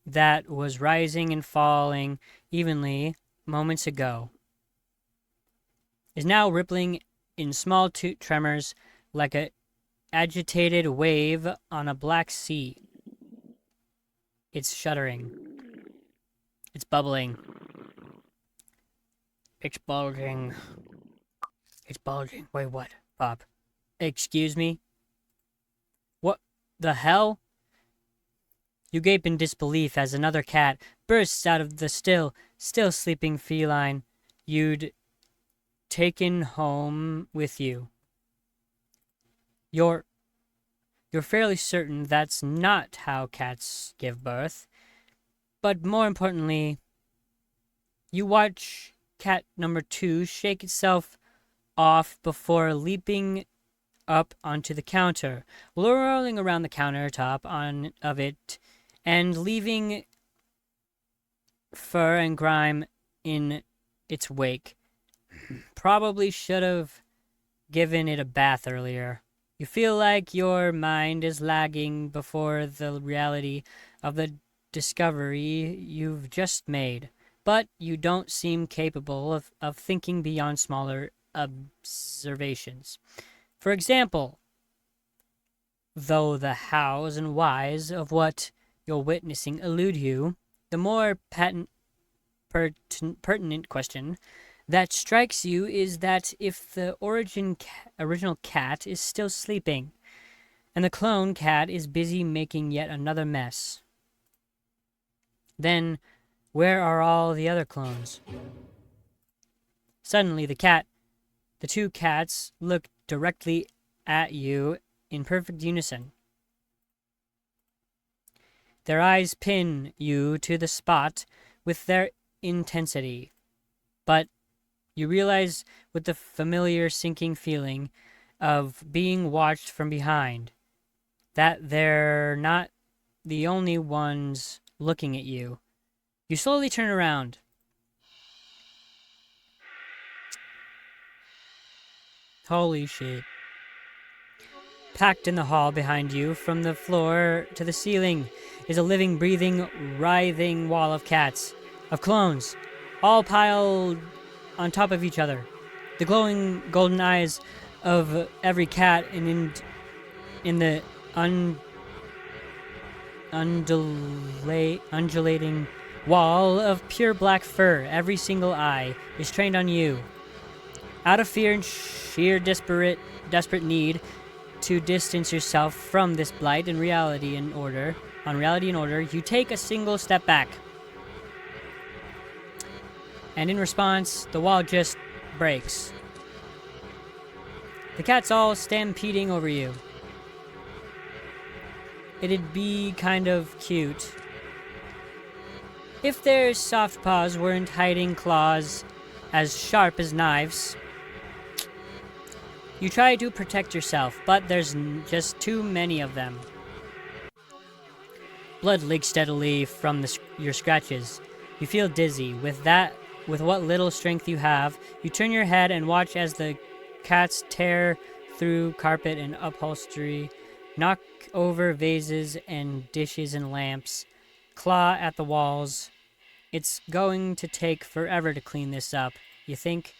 that was rising and falling evenly moments ago is now rippling in small tremors like an agitated wave on a black sea. It's shuddering. It's bubbling. It's bulging. It's bulging. Wait, what? Bob. Excuse me? What the hell? You gape in disbelief as another cat bursts out of the still sleeping feline you'd taken home with you. You're fairly certain that's not how cats give birth. But more importantly, you watch cat number 2 shake itself off before leaping up onto the counter, whirling around the countertop of it, and leaving fur and grime in its wake. Probably should have given it a bath earlier. You feel like your mind is lagging before the reality of the discovery you've just made, but you don't seem capable of thinking beyond smaller observations. For example, though the hows and whys of what you're witnessing elude you, the more pertinent question that strikes you is that if the original cat is still sleeping, and the clone cat is busy making yet another mess, then where are all the other clones? Suddenly, the two cats look directly at you in perfect unison. Their eyes pin you to the spot with their intensity, but you realize with the familiar sinking feeling of being watched from behind that they're not the only ones looking at you. You slowly turn around. Holy shit. Packed in the hall behind you, from the floor to the ceiling, is a living, breathing, writhing wall of cats, of clones, all piled on top of each other. The glowing golden eyes of every cat in the undulating wall of pure black fur, every single eye is trained on you. Out of fear and sheer desperate need to distance yourself from this blight on reality and order, you take a single step back. And in response, the wall just breaks. The cats all stampeding over you. It'd be kind of cute if their soft paws weren't hiding claws as sharp as knives. You try to protect yourself, but there's just too many of them. Blood leaks steadily from your scratches. You feel dizzy. With what little strength you have, you turn your head and watch as the cats tear through carpet and upholstery, knock over vases and dishes and lamps, claw at the walls. It's going to take forever to clean this up, you think?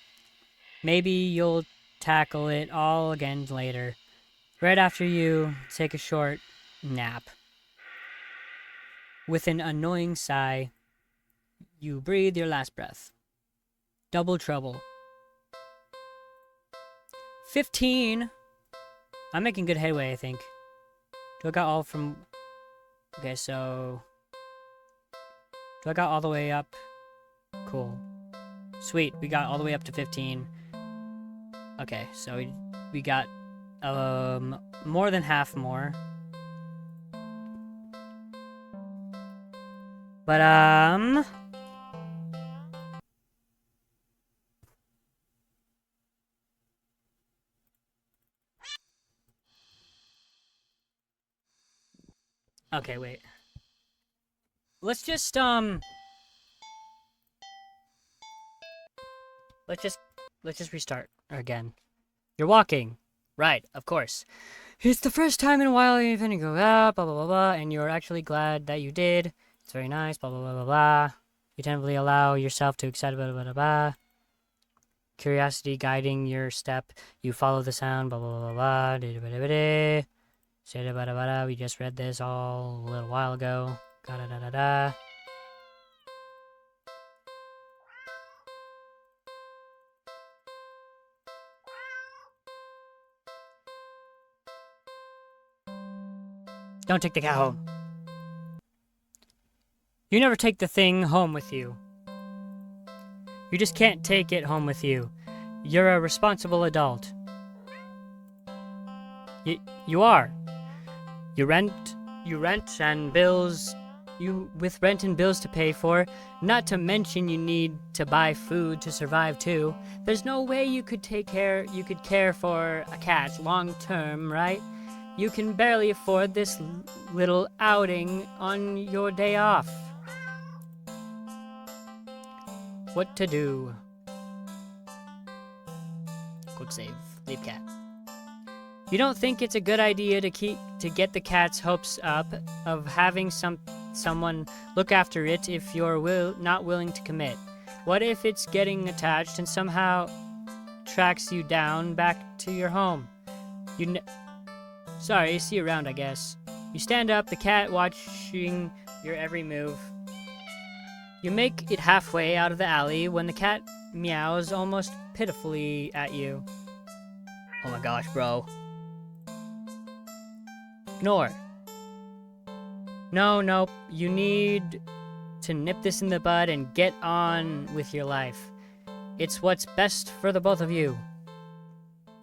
Maybe you'll tackle it all again later, right after you take a short nap. With an annoying sigh, you breathe your last breath. Double trouble. 15. I'm making good headway, I think. Do I got all from... Okay, so... Do I got all the way up? Cool. Sweet, we got all the way up to 15. Okay, so we got more than half more. But okay, wait. Let's just let's just restart again. You're walking. Right, of course. It's the first time in a while you've been to go blah blah blah blah, and you're actually glad that you did. It's very nice, blah blah blah blah blah. You tentatively allow yourself to excite blah blah blah blah. Curiosity guiding your step. You follow the sound, blah blah blah blah blah. We just read this all a little while ago. Da da da da da. Don't take the cat home. You never take the thing home with you. You just can't take it home with you. You're a responsible adult. You are. You rent and bills. With rent and bills to pay for, not to mention you need to buy food to survive too. There's no way you could care for a cat long term, right? You can barely afford this little outing on your day off. What to do? Quick save. Leave cat. You don't think it's a good idea to get the cat's hopes up of having someone look after it if you're not willing to commit? What if it's getting attached and somehow tracks you down back to your home? Sorry, see you around, I guess. You stand up, the cat watching your every move. You make it halfway out of the alley when the cat meows almost pitifully at you. Oh my gosh, bro. Ignore. No, you need to nip this in the bud and get on with your life. It's what's best for the both of you.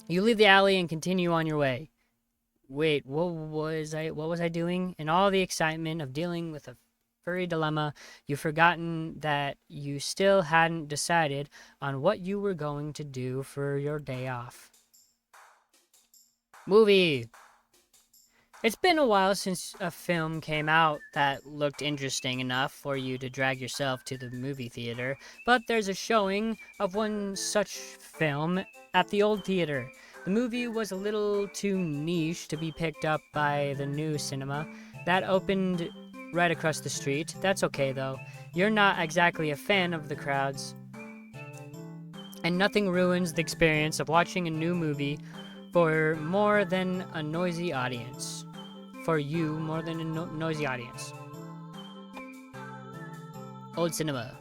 You leave the alley and continue on your way. Wait, what was I doing? In all the excitement of dealing with a furry dilemma, you've forgotten that you still hadn't decided on what you were going to do for your day off. Movie! It's been a while since a film came out that looked interesting enough for you to drag yourself to the movie theater, but there's a showing of one such film at the old theater. The movie was a little too niche to be picked up by the new cinema that opened right across the street. That's okay though. You're not exactly a fan of the crowds. And nothing ruins the experience of watching a new movie for more than a noisy audience. For you, more than a noisy audience. Old cinema.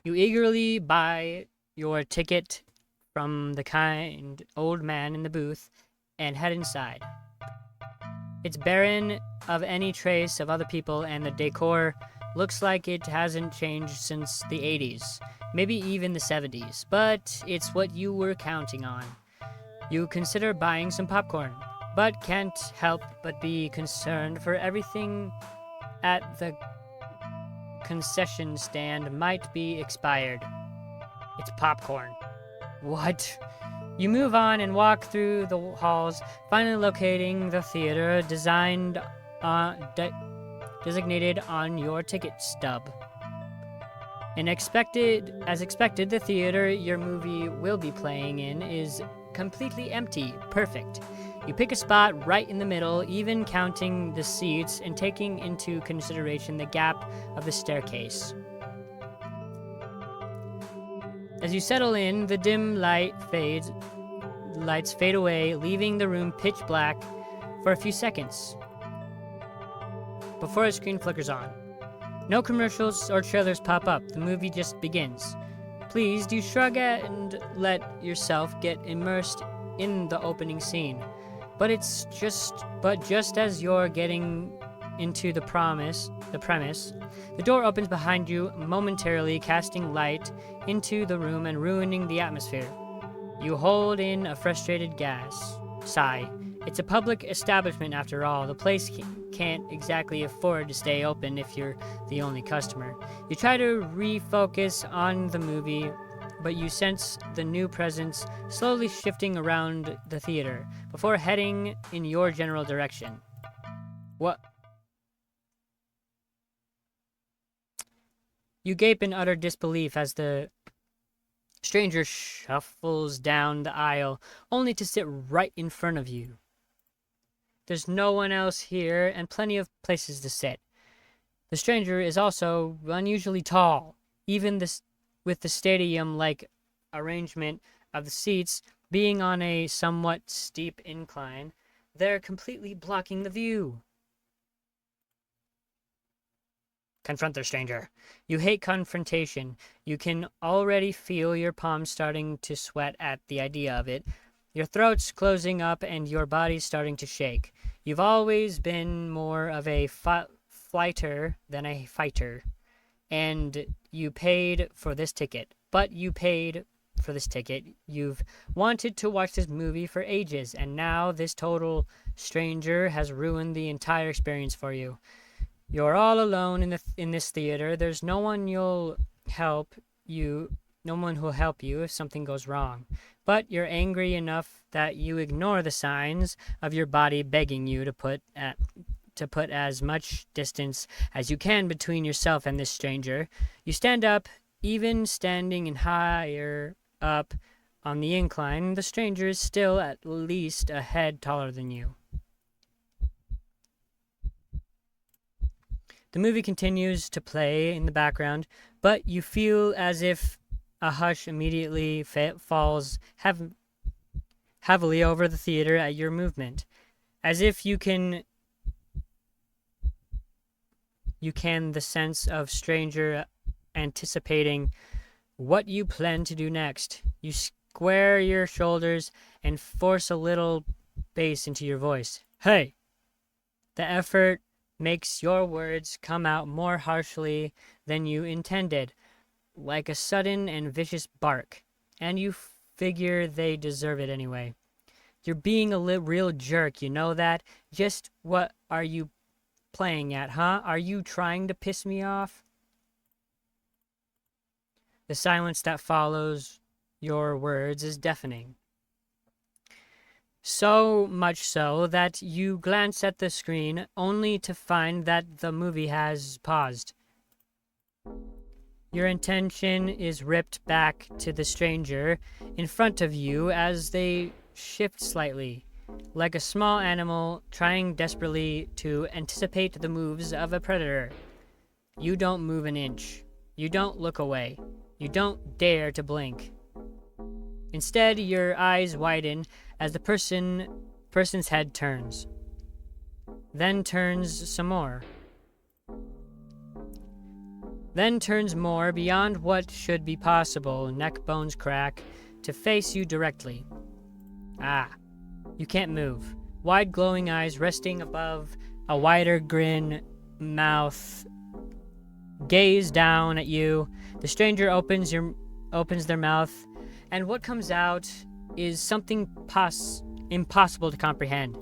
You eagerly buy your ticket from the kind old man in the booth and head inside. It's barren of any trace of other people, and the decor looks like it hasn't changed since the 80s, maybe even the 70s, but it's what you were counting on. You consider buying some popcorn, but can't help but be concerned for everything at the concession stand might be expired. It's popcorn. What? You move on and walk through the halls, finally locating the theater designated on your ticket stub. As expected, the theater your movie will be playing in is completely empty. Perfect. You pick a spot right in the middle, even counting the seats and taking into consideration the gap of the staircase. As you settle in, the dim lights fade away, leaving the room pitch black for a few seconds before a screen flickers on. No commercials or trailers pop up. The movie just begins. Pleased, you shrug and let yourself get immersed in the opening scene. But just as you're getting into the premise, the door opens behind you, momentarily casting light into the room and ruining the atmosphere. You hold in a frustrated sigh. It's a public establishment after all. The place can't exactly afford to stay open if you're the only customer. You try to refocus on the movie, but you sense the new presence slowly shifting around the theater before heading in your general direction. What? You gape in utter disbelief as the stranger shuffles down the aisle, only to sit right in front of you. There's no one else here and plenty of places to sit. The stranger is also unusually tall, even with the stadium-like arrangement of the seats being on a somewhat steep incline. They're completely blocking the view. Confront the stranger. You hate confrontation. You can already feel your palms starting to sweat at the idea of it. Your throat's closing up and your body's starting to shake. You've always been more of a flighter than a fighter. And you paid for this ticket. But you paid for this ticket. You've wanted to watch this movie for ages, and now this total stranger has ruined the entire experience for you. You're all alone in this theater. There's no one who'll help you if something goes wrong. But you're angry enough that you ignore the signs of your body begging you to put as much distance as you can between yourself and this stranger. You stand up, even standing and higher up on the incline. The stranger is still at least a head taller than you. The movie continues to play in the background, but you feel as if a hush immediately falls heavily over the theater at your movement, as if you can the sense of stranger anticipating what you plan to do next. You square your shoulders and force a little bass into your voice. Hey! The effort makes your words come out more harshly than you intended, like a sudden and vicious bark, and you figure they deserve it anyway. You're being a real jerk, you know that? Just what are you playing at, huh? Are you trying to piss me off? The silence that follows your words is deafening. So much so that you glance at the screen only to find that the movie has paused. Your attention is ripped back to the stranger in front of you as they shift slightly, like a small animal trying desperately to anticipate the moves of a predator. You don't move an inch. You don't look away. You don't dare to blink. Instead, your eyes widen as the person's head turns. Then turns some more. Then turns more beyond what should be possible, neck bones crack, to face you directly. You can't move. Wide glowing eyes resting above a wider grin mouth gaze down at you. The stranger opens their mouth, and what comes out is something impossible to comprehend.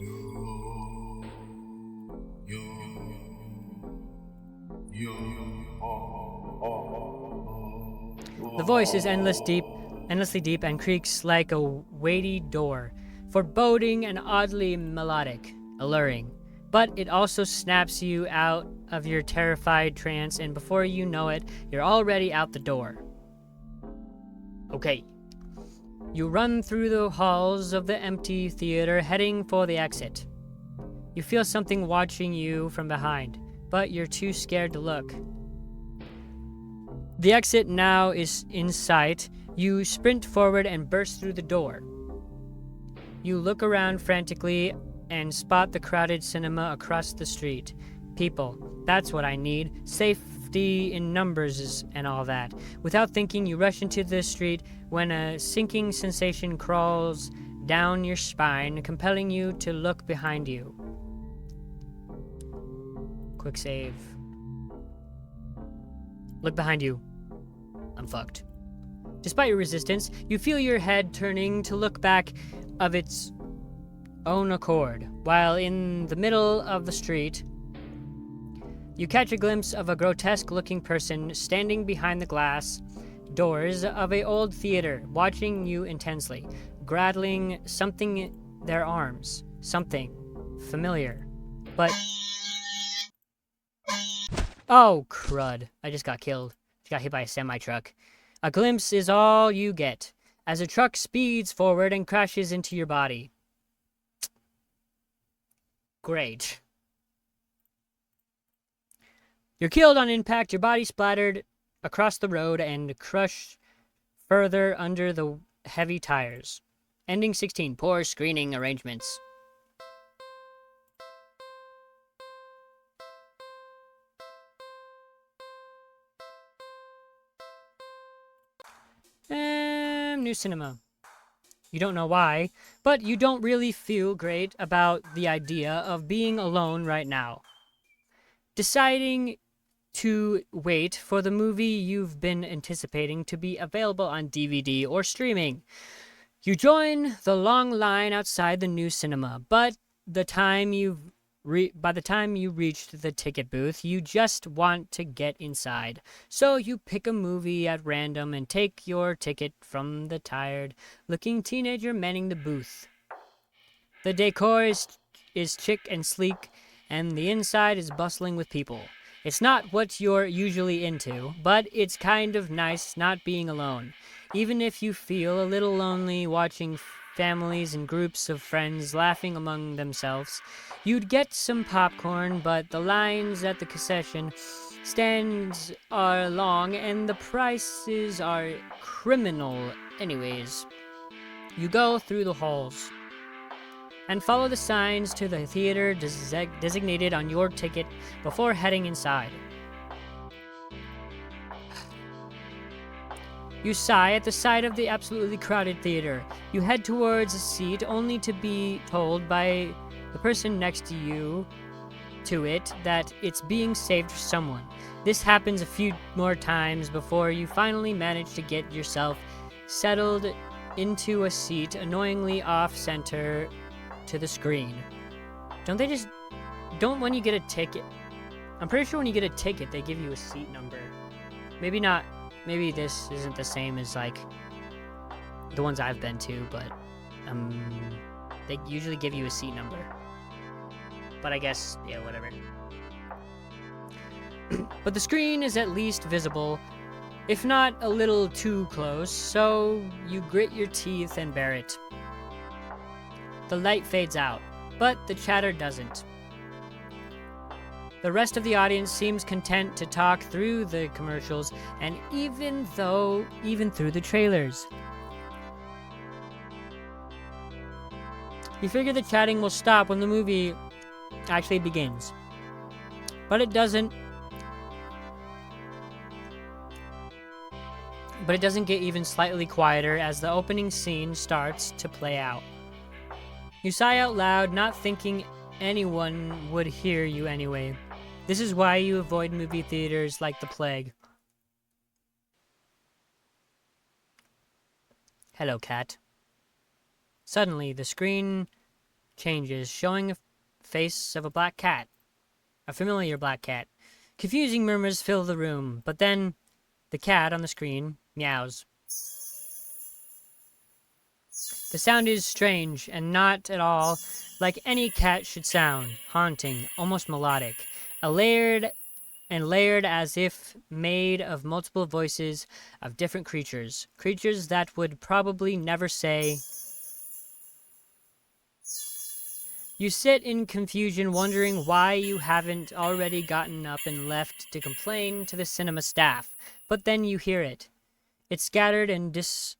The voice is endlessly deep and creaks like a weighty door, foreboding and oddly melodic, alluring. But it also snaps you out of your terrified trance, and before you know it, you're already out the door. Okay. You run through the halls of the empty theater, heading for the exit. You feel something watching you from behind, but you're too scared to look. The exit now is in sight. You sprint forward and burst through the door. You look around frantically and spot the crowded cinema across the street. People, that's what I need. Safety in numbers and all that. Without thinking, you rush into the street when a sinking sensation crawls down your spine, compelling you to look behind you. Quick save. Look behind you. I'm fucked. Despite your resistance, you feel your head turning to look back of its own accord. While in the middle of the street, you catch a glimpse of a grotesque-looking person standing behind the glass doors of an old theater, watching you intensely, grappling something in their arms. Something familiar. But... oh, crud. I just got killed. Just got hit by a semi-truck. A glimpse is all you get, as a truck speeds forward and crashes into your body. Great. You're killed on impact, your body splattered across the road and crushed further under the heavy tires. Ending 16. Poor screening arrangements. New cinema. You don't know why, but you don't really feel great about the idea of being alone right now. Deciding to wait for the movie you've been anticipating to be available on DVD or streaming. You join the long line outside the new cinema, but by the time you reached the ticket booth, you just want to get inside. So you pick a movie at random and take your ticket from the tired-looking teenager manning the booth. The decor is chic and sleek, and the inside is bustling with people. It's not what you're usually into, but it's kind of nice not being alone. Even if you feel a little lonely watching families and groups of friends laughing among themselves, you'd get some popcorn, but the lines at the concession stands are long and the prices are criminal anyways. You go through the halls and follow the signs to the theater designated on your ticket before heading inside. You sigh at the sight of the absolutely crowded theater. You head towards a seat only to be told by the person next to you that it's being saved for someone. This happens a few more times before you finally manage to get yourself settled into a seat annoyingly off-center to the screen. Don't when you get a ticket, I'm pretty sure when you get a ticket they give you a seat number. Maybe not, maybe this isn't the same as like the ones I've been to, but they usually give you a seat number. But I guess, yeah, whatever. But the screen is at least visible, if not a little too close, so you grit your teeth and bear it. The light fades out, but the chatter doesn't. The rest of the audience seems content to talk through the commercials and even through the trailers. You figure the chatting will stop when the movie actually begins. But it doesn't. But it doesn't get even slightly quieter as the opening scene starts to play out. You sigh out loud, not thinking anyone would hear you anyway. This is why you avoid movie theaters like the plague. Hello, cat. Suddenly, the screen changes, showing a face of a black cat. A familiar black cat. Confusing murmurs fill the room, but then the cat on the screen meows. The sound is strange and not at all like any cat should sound. Haunting, almost melodic. Layered as if made of multiple voices of different creatures. Creatures that would probably never say. You sit in confusion, wondering why you haven't already gotten up and left to complain to the cinema staff. But then you hear it. It's scattered and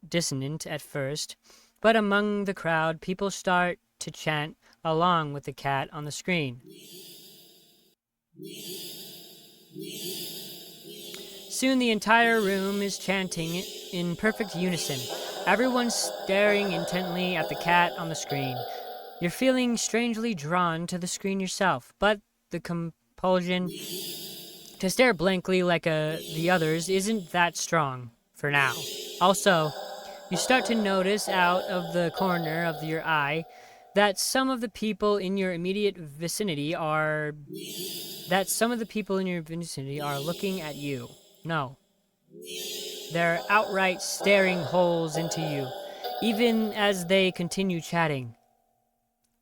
dissonant at first, but among the crowd, people start to chant along with the cat on the screen. Soon the entire room is chanting in perfect unison. Everyone's staring intently at the cat on the screen. You're feeling strangely drawn to the screen yourself, but the compulsion to stare blankly like the others isn't that strong for now. Also, you start to notice out of the corner of your eye that some of the people in your immediate vicinity are looking at you. No, they're outright staring holes into you, even as they continue chatting.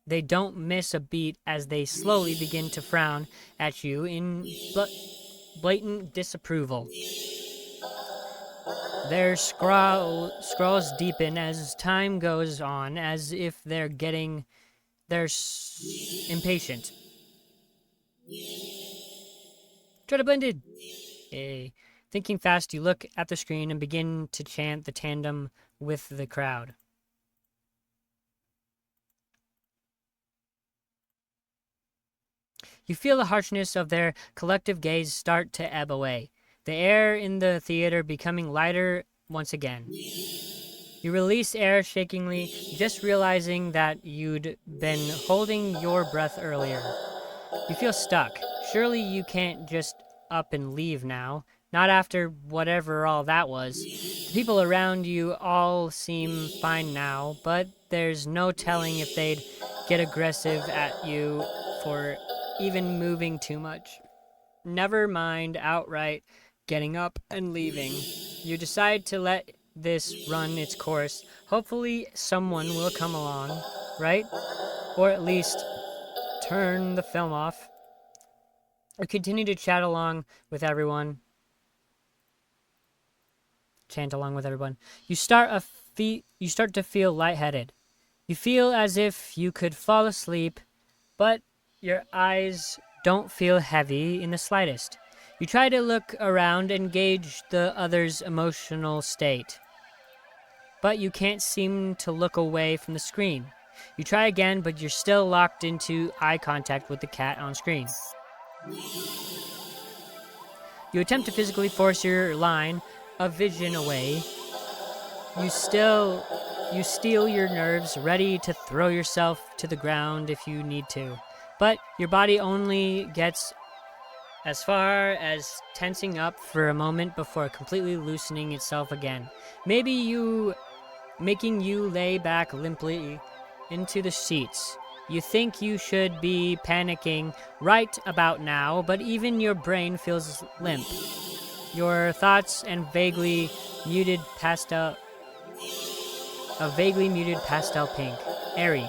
They don't miss a beat as they slowly begin to frown at you in blatant disapproval. Their scrawls deepen as time goes on, as if they're impatient. Try to blend in. Thinking fast, you look at the screen and begin to chant the tandem with the crowd. You feel the harshness of their collective gaze start to ebb away, the air in the theater becoming lighter once again. You release air shakingly, just realizing that you'd been holding your breath earlier. You feel stuck. Surely you can't just up and leave now. Not after whatever all that was. The people around you all seem fine now, but there's no telling if they'd get aggressive at you for even moving too much. Never mind outright getting up and leaving. You decide to let this run its course. Hopefully someone will come along, right? Or at least turn the film off. Or continue to chant along with everyone. You start to feel lightheaded. You feel as if you could fall asleep, but your eyes don't feel heavy in the slightest. You try to look around and gauge the other's emotional state, but you can't seem to look away from the screen. You try again, but you're still locked into eye contact with the cat on screen. You attempt to physically force your line of vision away. You steel your nerves, ready to throw yourself to the ground if you need to. But your body only gets as far as tensing up for a moment before completely loosening itself again. Making you lay back limply into the seats. You think you should be panicking right about now, but even your brain feels limp. Your thoughts and a vaguely muted pastel pink, airy,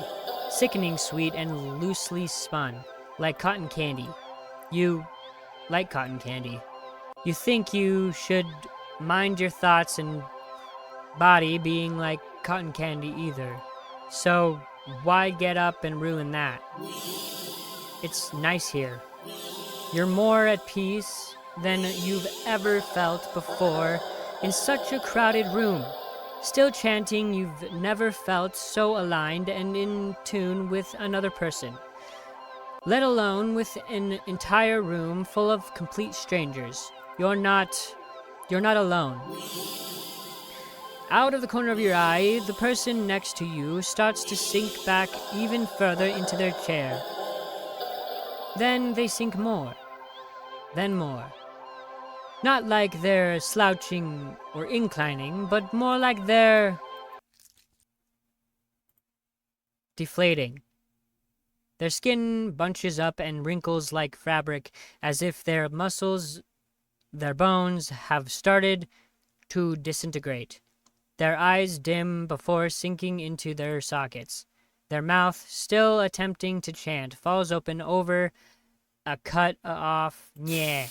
sickening sweet and loosely spun, like cotton candy. You like cotton candy. You think you should mind your thoughts and body being like cotton candy either. So why get up and ruin that? It's nice here. You're more at peace than you've ever felt before in such a crowded room. Still chanting, you've never felt so aligned and in tune with another person, let alone with an entire room full of complete strangers. You're not alone. Out of the corner of your eye, the person next to you starts to sink back even further into their chair. Then they sink more. Then more. Not like they're slouching or inclining, but more like they're deflating. Their skin bunches up and wrinkles like fabric, as if their muscles, their bones, have started to disintegrate. Their eyes dim before sinking into their sockets. Their mouth, still attempting to chant, falls open over a cut-off "nyeh,"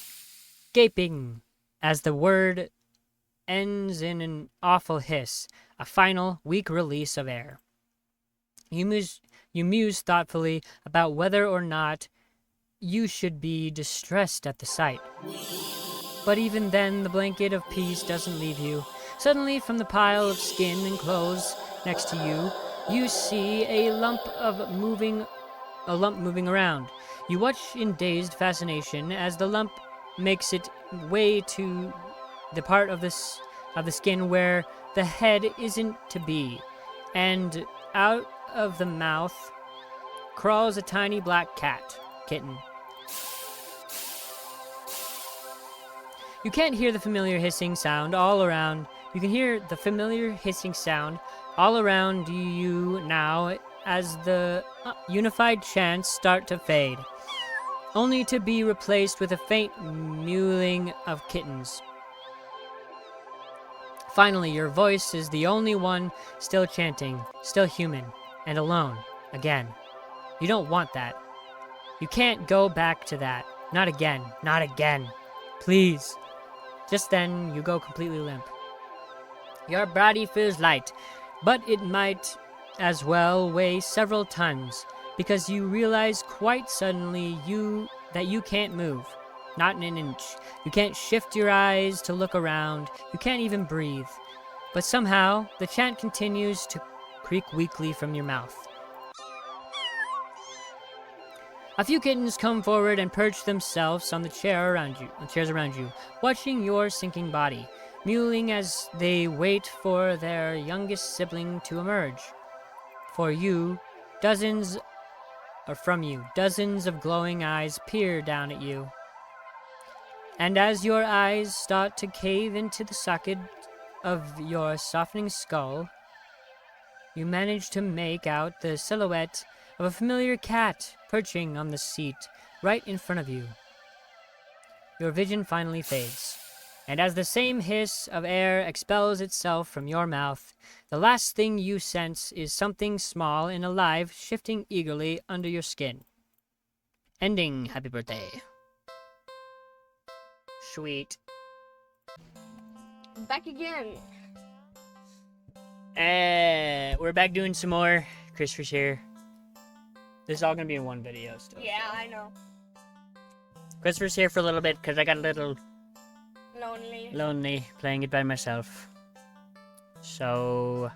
gaping as the word ends in an awful hiss, a final, weak release of air. You muse thoughtfully about whether or not you should be distressed at the sight. But even then, the blanket of peace doesn't leave you. Suddenly, from the pile of skin and clothes next to you, you see a lump moving around. You watch in dazed fascination as the lump makes its way to the part of of the skin where the head isn't to be, and out of the mouth crawls a tiny black kitten. You can't hear the familiar hissing sound all around. You can hear the familiar hissing sound all around you now as the unified chants start to fade, only to be replaced with a faint mewling of kittens. Finally, your voice is the only one still chanting, still human, and alone, again. You don't want that. You can't go back to that. Not again. Not again. Please. Just then, you go completely limp. Your body feels light, but it might as well weigh several tons, because you realize quite suddenly that you can't move. Not in an inch. You can't shift your eyes to look around. You can't even breathe. But somehow, the chant continues to creak weakly from your mouth. A few kittens come forward and perch themselves on the chairs around you, watching your sinking body, mewling as they wait for their youngest sibling to emerge. From you, dozens of glowing eyes peer down at you. And as your eyes start to cave into the socket of your softening skull, you manage to make out the silhouette of a familiar cat perching on the seat right in front of you. Your vision finally fades, and as the same hiss of air expels itself from your mouth, the last thing you sense is something small and alive shifting eagerly under your skin. Ending. Happy birthday. Sweet. Back again. We're back doing some more. Christopher's here. This is all gonna be in one video still. Yeah, I know. Christopher's here for a little bit because I got a little Lonely playing it by myself. So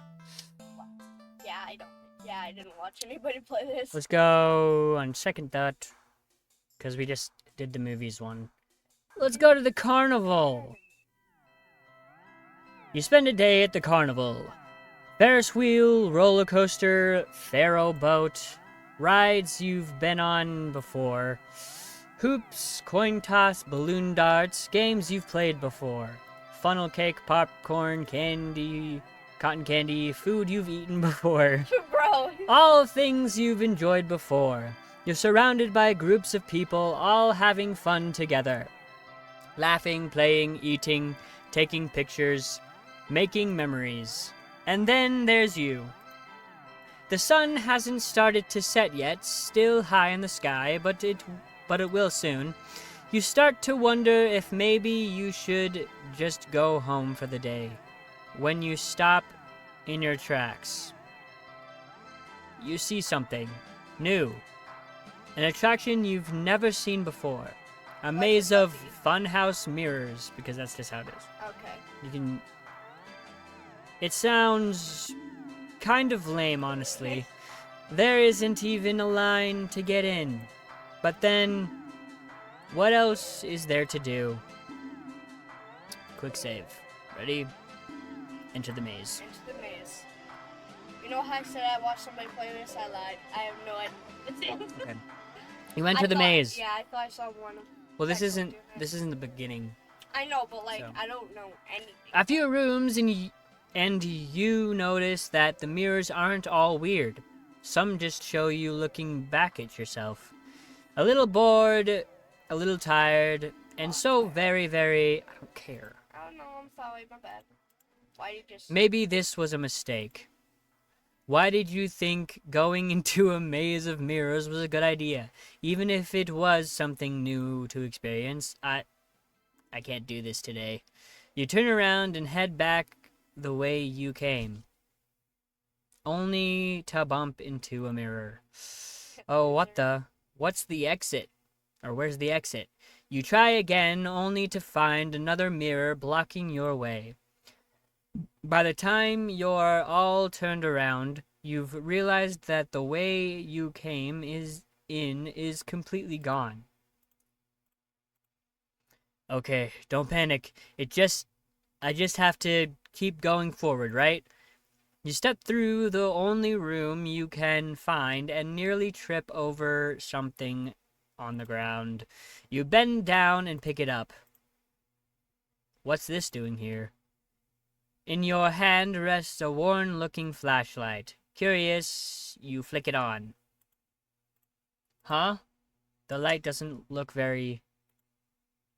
I didn't watch anybody play this. let's go on second thought, because we just did the movies one. Let's go to the carnival. You spend a day at the carnival. Ferris wheel, roller coaster, faro boat, rides you've been on before, hoops, coin toss, balloon darts, games you've played before, funnel cake, popcorn, candy, cotton candy, food you've eaten before. Bro. All things you've enjoyed before. You're surrounded by groups of people all having fun together. Laughing, playing, eating, taking pictures, making memories. And then there's you. The sun hasn't started to set yet, still high in the sky, but it will soon. You start to wonder if maybe you should just go home for the day. When you stop in your tracks, you see something new. An attraction you've never seen before. A maze of funhouse mirrors, because that's just how it is. Okay. It sounds kind of lame, honestly. There isn't even a line to get in. But then, what else is there to do? Quick save. Ready? Enter the maze. Into the maze. You know how I said I watched somebody play this? I lied. I have no idea. Okay. You enter the maze. Yeah, I thought I saw one. Well, this isn't the beginning. I know, but like, So. I don't know anything. A few rooms and you notice that the mirrors aren't all weird. Some just show you looking back at yourself. A little bored, a little tired, and so very, very, I don't care. I don't know, I'm sorry, my bad. Why you just... Maybe this was a mistake. Why did you think going into a maze of mirrors was a good idea? Even if it was something new to experience, I can't do this today. You turn around and head back the way you came, only to bump into a mirror. Oh, what's the exit? Or where's the exit? You try again, only to find another mirror blocking your way. By the time you're all turned around, you've realized that the way you came is completely gone. Okay, don't panic. It just I just have to keep going forward, right? You step through the only room you can find and nearly trip over something on the ground. You bend down and pick it up. What's this doing here? In your hand rests a worn-looking flashlight. Curious, you flick it on. Huh? The light doesn't look very...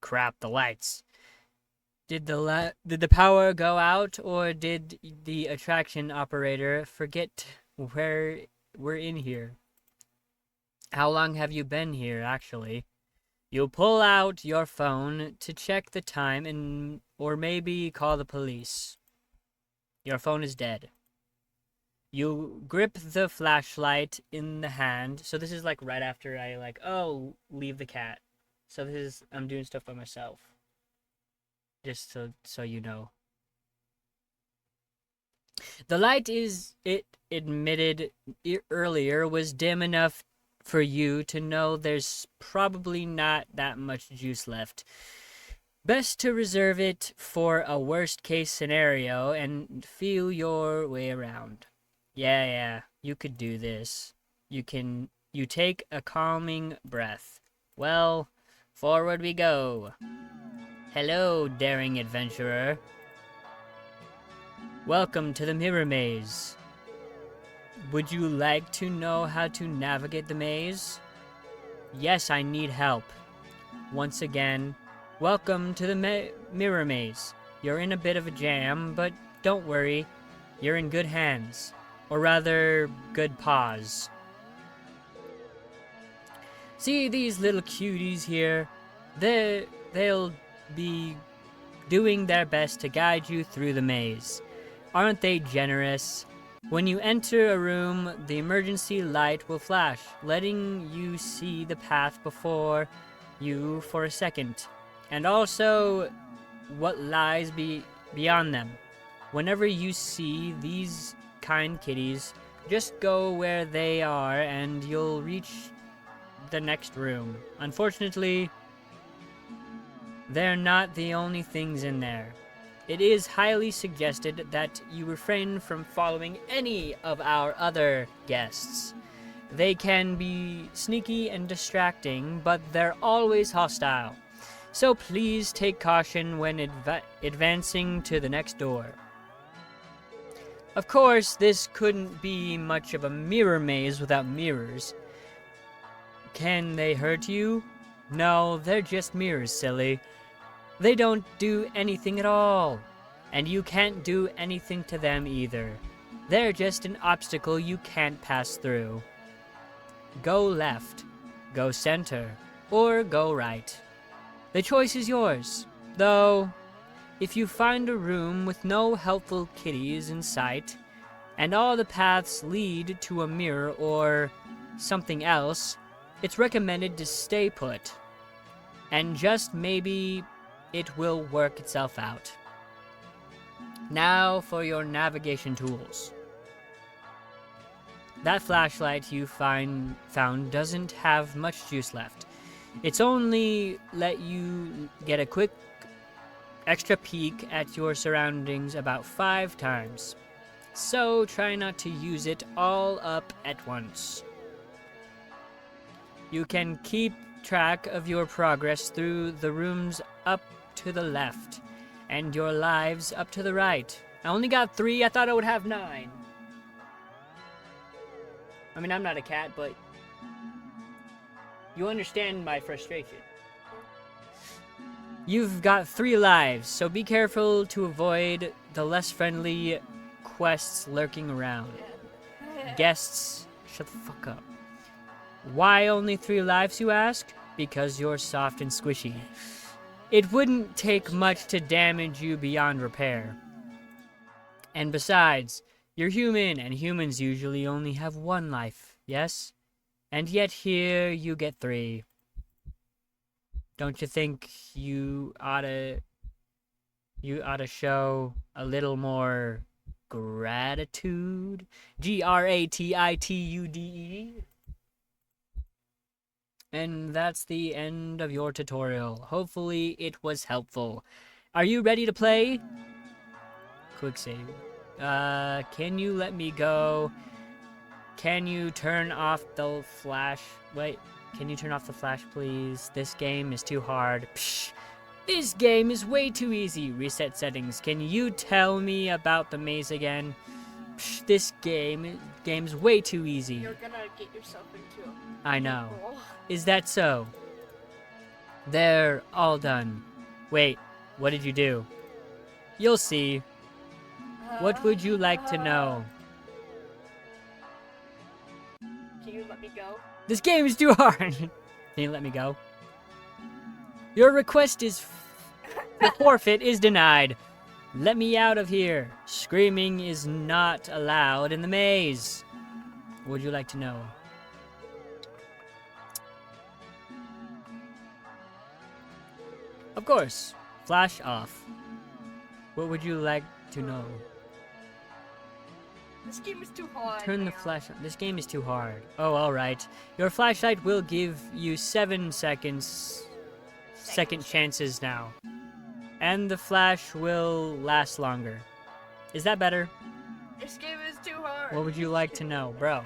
Crap, the lights. Did the power go out, or did the attraction operator forget where we're in here? How long have you been here, actually? You pull out your phone to check the time and or maybe call the police. Your phone is dead. You grip the flashlight in the hand. So this is like right after I leave the cat. So this is I'm doing stuff by myself. Just so you know. The light it admitted earlier was dim enough for you to know there's probably not that much juice left. Best to reserve it for a worst case scenario and feel your way around. Yeah, you could do this. You take a calming breath. Well, forward we go. Hello, daring adventurer. Welcome to the Mirror Maze. Would you like to know how to navigate the maze? Yes, I need help. Once again, welcome to the Mirror Maze. You're in a bit of a jam, but don't worry. You're in good hands. Or rather, good paws. See these little cuties here? They'll be doing their best to guide you through the maze. Aren't they generous? When you enter a room, the emergency light will flash, letting you see the path before you for a second, and also what lies beyond them. Whenever you see these kind kitties, just go where they are and you'll reach the next room. Unfortunately, they're not the only things in there. It is highly suggested that you refrain from following any of our other guests. They can be sneaky and distracting, but they're always hostile. So please take caution when advancing to the next door. Of course, this couldn't be much of a mirror maze without mirrors. Can they hurt you? No, they're just mirrors, silly. They don't do anything at all. And you can't do anything to them either. They're just an obstacle you can't pass through. Go left, go center, or go right. The choice is yours. Though, if you find a room with no helpful kitties in sight, and all the paths lead to a mirror or something else, it's recommended to stay put. And just maybe it will work itself out. Now for your navigation tools. That flashlight you found doesn't have much juice left. It's only let you get a quick extra peek at your surroundings about 5 times. So try not to use it all up at once. You can keep track of your progress through the rooms up to the left, and your lives up to the right. I only got 3, I thought I would have 9. I mean, I'm not a cat, but you understand my frustration. You've got 3 lives, so be careful to avoid the less friendly quests lurking around. Guests, shut the fuck up. Why only 3 lives, you ask? Because you're soft and squishy. It wouldn't take much to damage you beyond repair. And besides, you're human, and humans usually only have 1 life, yes? And yet here you get 3. Don't you think you ought to show a little more gratitude? Gratitude. And that's the end of your tutorial. Hopefully it was helpful. Are you ready to play? quick save. Can you let me go? Can you turn off the flash? Wait, can you turn off the flash, please? This game is too hard. Psh, this game is way too easy. Reset settings. Can you tell me about the maze again? Psh, this game's way too easy. You're gonna get yourself into a I know. hole. Is that so? They're all done. Wait, what did you do? You'll see. What would you like to know? Can you let me go? This game is too hard. Can you let me go? Your request is the forfeit is denied. Let me out of here. Screaming is not allowed in the maze. What would you like to know? Of course. Flash off. What would you like to know? This game is too hard. Turn the flash on. This game is too hard. Oh, alright. Your flashlight will give you 7 seconds. Second chances now. And the flash will last longer. Is that better? This game is too hard. What would you like to know, bro?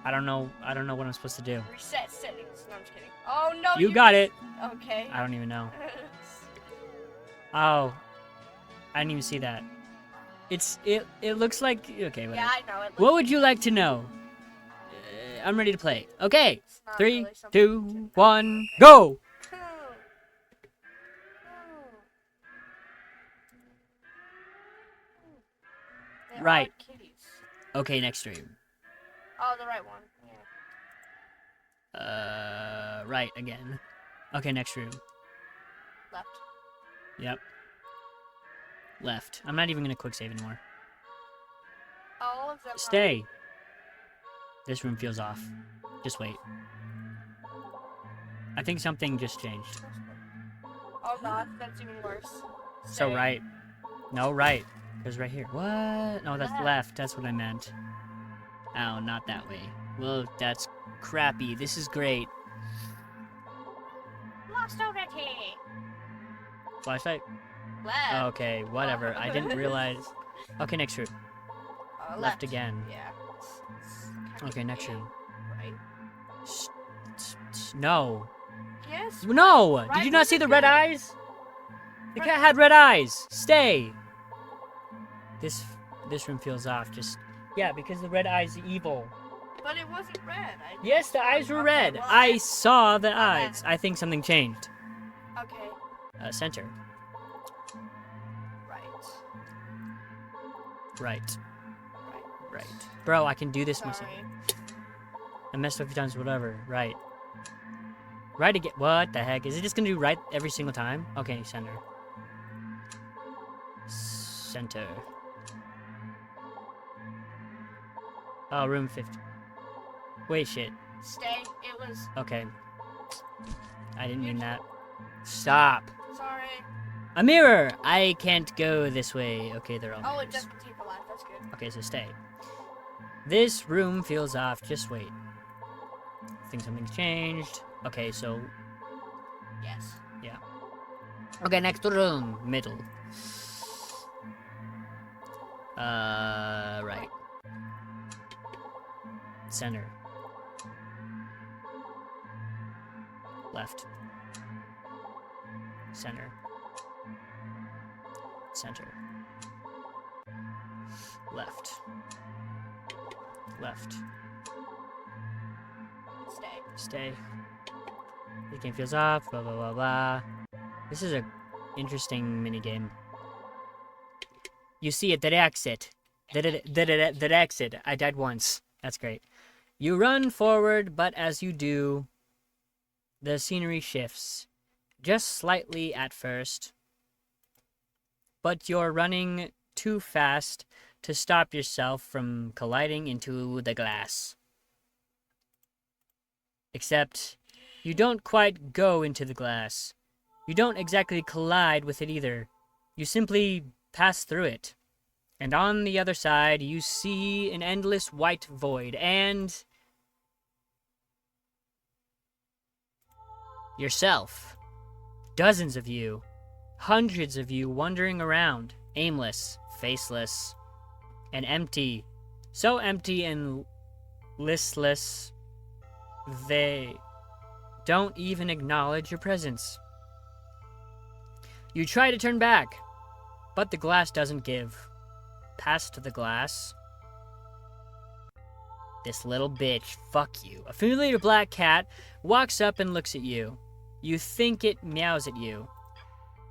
I don't know what I'm supposed to do. Reset settings. No, I'm just kidding. Oh no. You got it. Okay. I don't even know. Oh. I didn't even see that. It looks like okay, whatever. Yeah, I know it. What would you like to know? I'm ready to play. Okay. It's not 3, really something 2, 1, go! They're Right. odd kitties. Okay, next stream. Oh, the right one. Yeah. Right again. Okay, next room. Left. Yep. Left. I'm not even gonna quick save anymore. All of them. Stay. This room feels off. Just wait. I think something just changed. Oh god, that's even worse. So Stay. right. No, right. Because right here. What? No, that's Left. left. That's what I meant. Oh, not that way. Well, that's crappy. This is great. Lost already. Flashlight? Left. Okay, whatever. I didn't realize. Okay, next room. Left again. Yeah. Okay, next room. Right. No. Yes. No! Right Did you not see the red again. eyes? The cat had red eyes. Stay. This room feels off. Just yeah, because the red eyes are evil. But it wasn't red. Yes, the eyes were Okay, red. well, I saw the Okay. eyes. I think something changed. Okay. Center. Right. Right. Right. Right. Bro, I can do this myself. Sorry. I messed up a few times. Whatever. Right. Right again. What the heck? Is it just gonna do right every single time? Okay, center. Center. Oh, room 50. Wait, shit. Stay. It was. Okay. I didn't mean that. Stop. Sorry. A mirror! I can't go this way. Okay, they're all Oh, it mirrors. doesn't take a life. That's good. Okay, so stay. This room feels off. Just wait. I think something's changed. Okay, so... Yes. Okay, next room. Middle. Right. Center. Left. Center. Center. Left. Left. Stay. Stay. The game feels off. Blah blah blah blah. This is a interesting mini game. You see it. That exit. That exit. I died once. That's great. You run forward, but as you do, the scenery shifts. Just slightly at first. But you're running too fast to stop yourself from colliding into the glass. Except, you don't quite go into the glass. You don't exactly collide with it either. You simply pass through it. And on the other side, you see an endless white void and... yourself. Dozens of you. Hundreds of you wandering around. aimless, faceless, and empty. So empty and listless, they don't even acknowledge your presence. You try to turn back, but the glass doesn't give. Past the glass. This little bitch, fuck you. A familiar black cat walks up and looks at you. You think it meows at you,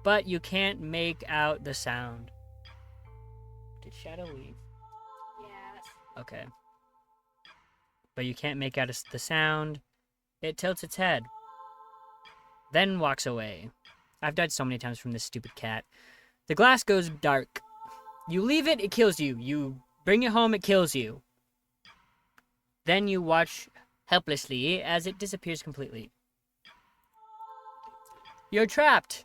but you can't make out the sound. Did Shadow leave? Yeah. Okay. But you can't make out the sound. It tilts its head, then walks away. I've died so many times from this stupid cat. The glass goes dark. You leave it, it kills you. You bring it home, it kills you. Then you watch helplessly as it disappears completely. You're trapped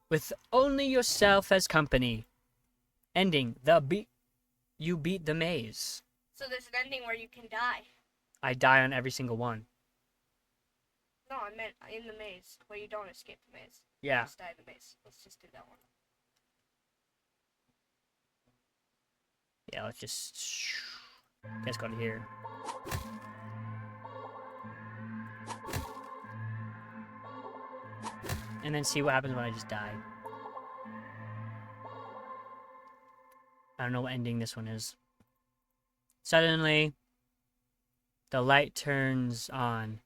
with only yourself as company. Ending. You beat the maze. So there's an ending where you can die. I die on every single one. No, I meant in the maze, where you don't escape the maze. Yeah. You just die in the maze. Let's just do that one. Yeah, let's just... Let's go to here. And then see what happens when I just die. I don't know what ending this one is. Suddenly, the light turns on.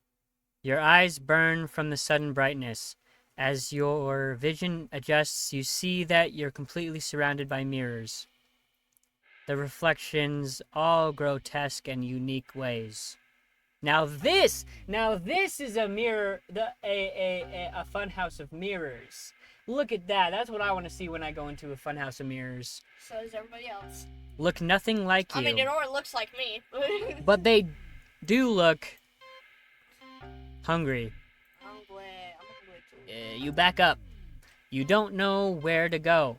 Your eyes burn from the sudden brightness. As your vision adjusts, you see that you're completely surrounded by mirrors. The reflections all grotesque and unique ways. Now this is a mirror, a funhouse of mirrors. Look at that. That's what I want to see when I go into a funhouse of mirrors. So does everybody else. Look nothing like you. I mean, it all looks like me. But they do look hungry. I'm hungry too. You back up. You don't know where to go.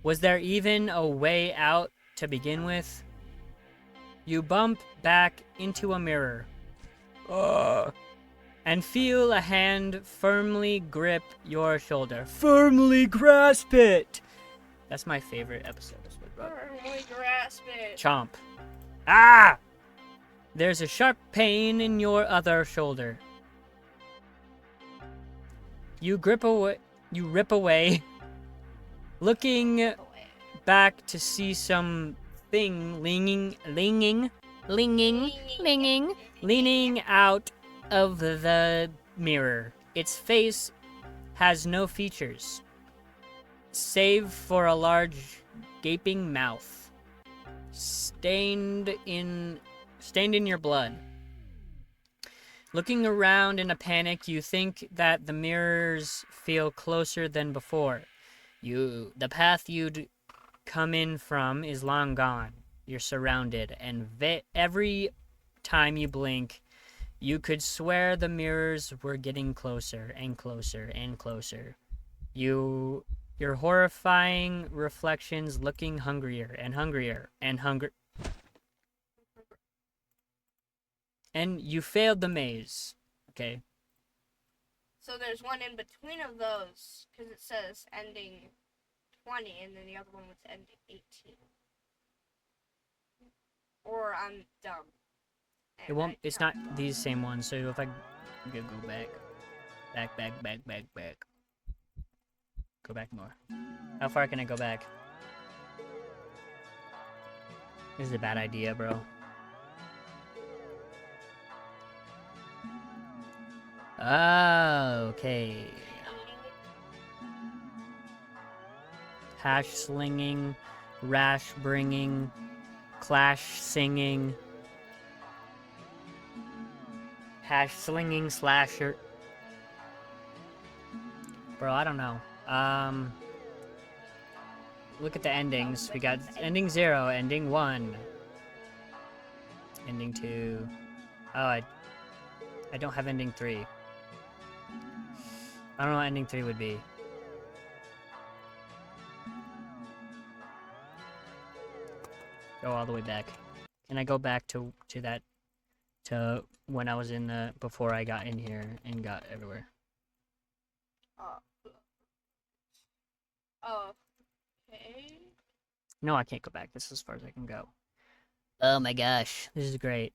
Was there even a way out to begin with? You bump back into a mirror. And feel a hand firmly grip your shoulder. Firmly grasp it! That's my favorite episode. Firmly grasp it. Chomp. Ah! There's a sharp pain in your other shoulder. You rip away, looking back to see something leaning out of the mirror. Its face has no features, save for a large gaping mouth, stained in your blood. Looking around in a panic, you think that the mirrors feel closer than before. The path you'd come in from is long gone. You're surrounded, and every time you blink, you could swear the mirrors were getting closer and closer and closer. Your horrifying reflections looking hungrier and hungrier and hungry. And you failed the maze. Okay. So there's one in between of those, because it says ending 20, and then the other one was ending 18. Or I'm dumb. It won't. It's not these same ones. So if I go back, go back more. How far can I go back? This is a bad idea, bro. Oh, okay. Hash slinging, rash bringing, clash singing, hash slinging slasher. Bro, I don't know. Look at the endings. We got ending 0, ending 1, ending 2. Oh, I don't have ending 3. I don't know what ending 3 would be. Go all the way back. Can I go back to when I was in before I got in here and got everywhere? Oh. Okay. No, I can't go back. This is as far as I can go. Oh my gosh. This is great.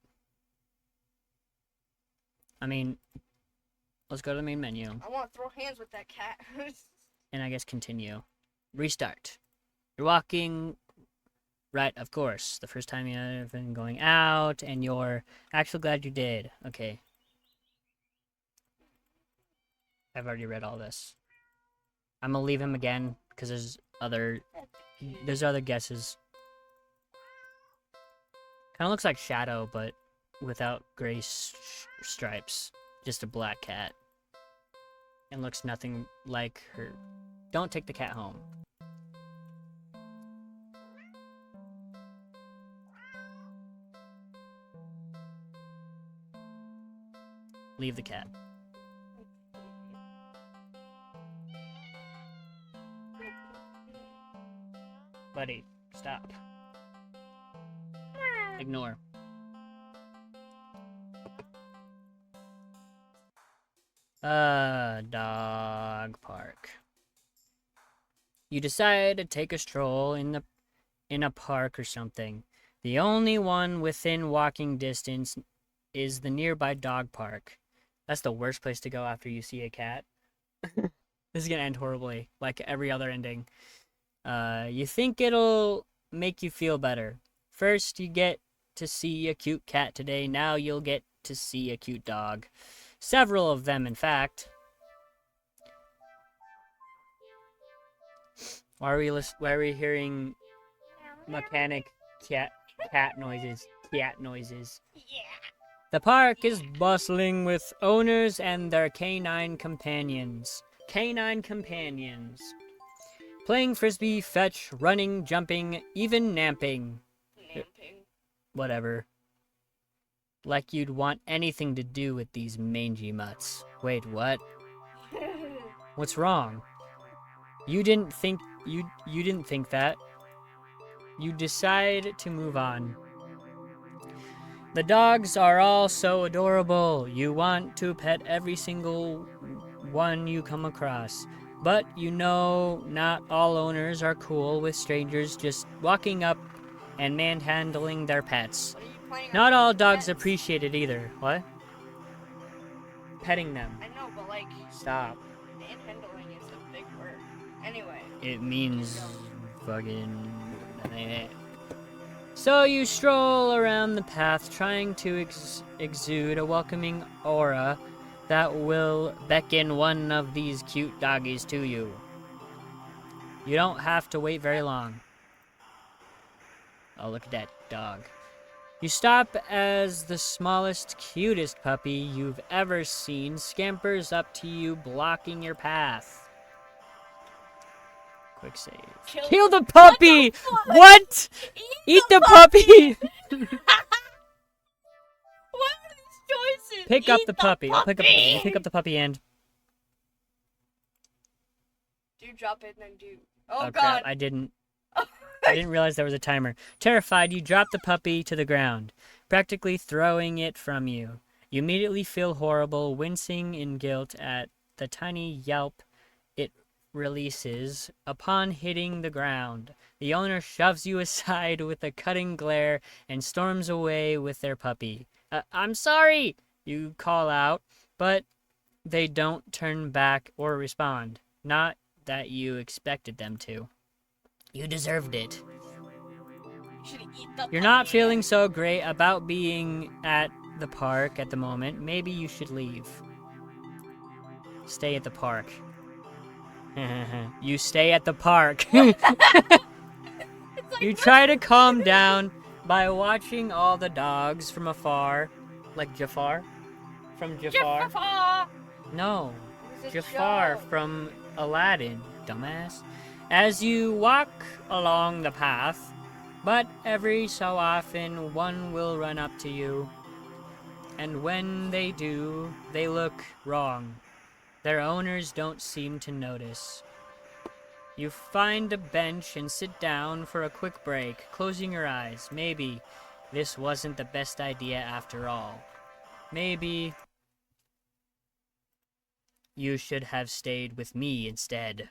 I mean, let's go to the main menu. I want to throw hands with that cat. And I guess continue. Restart. You're walking right, of course. The first time you've been going out, and you're actually glad you did. Okay. I've already read all this. I'm gonna leave him again because there's other guesses. Kind of looks like Shadow, but without gray stripes. Just a black cat. And looks nothing like her. Don't take the cat home. Leave the cat. Buddy, stop. Ignore. Dog park. You decide to take a stroll in a park or something. The only one within walking distance is the nearby dog park. That's the worst place to go after you see a cat. This is gonna end horribly, like every other ending. You think it'll make you feel better. First, you get to see a cute cat today. Now you'll get to see a cute dog. Several of them, in fact. Why are we hearing mechanic cat noises? Cat noises. Yeah. The park is bustling with owners and their canine companions. Canine companions. Playing frisbee, fetch, running, jumping, even napping. Namping. Whatever. Like you'd want anything to do with these mangy mutts. Wait, what? What's wrong? You didn't think that. You decide to move on. The dogs are all so adorable. You want to pet every single one you come across. But you know not all owners are cool with strangers just walking up and manhandling their pets. What are you planning on Not doing all with the dogs pets? appreciate it either. What? Petting them. I know, but like, Stop. manhandling is a big word. Anyway. It means fucking... So you stroll around the path trying to exude a welcoming aura that will beckon one of these cute doggies to you. You don't have to wait very long. Oh, look at that dog. You stop as the smallest, cutest puppy you've ever seen scampers up to you, blocking your path. Quick save. Kill the puppy! What? Eat the puppy! What are these choices? Pick up the puppy. I'll pick up the puppy. You pick up the puppy and... Do drop it and then do... Oh, God. Crap, I didn't realize there was a timer. Terrified, you drop the puppy to the ground, practically throwing it from you. You immediately feel horrible, wincing in guilt at the tiny yelp it releases upon hitting the ground. The owner shoves you aside with a cutting glare and storms away with their puppy. I'm sorry, you call out, but they don't turn back or respond. Not that you expected them to. You deserved it. You're not feeling so great about being at the park at the moment. Maybe you should leave. Stay at the park. You stay at the park. You try to calm down by watching all the dogs from afar. Like Jafar? From Jafar? No. Jafar from Aladdin, dumbass. As you walk along the path, but every so often one will run up to you. And when they do, they look wrong. Their owners don't seem to notice. You find a bench and sit down for a quick break, closing your eyes. Maybe this wasn't the best idea after all. Maybe you should have stayed with me instead.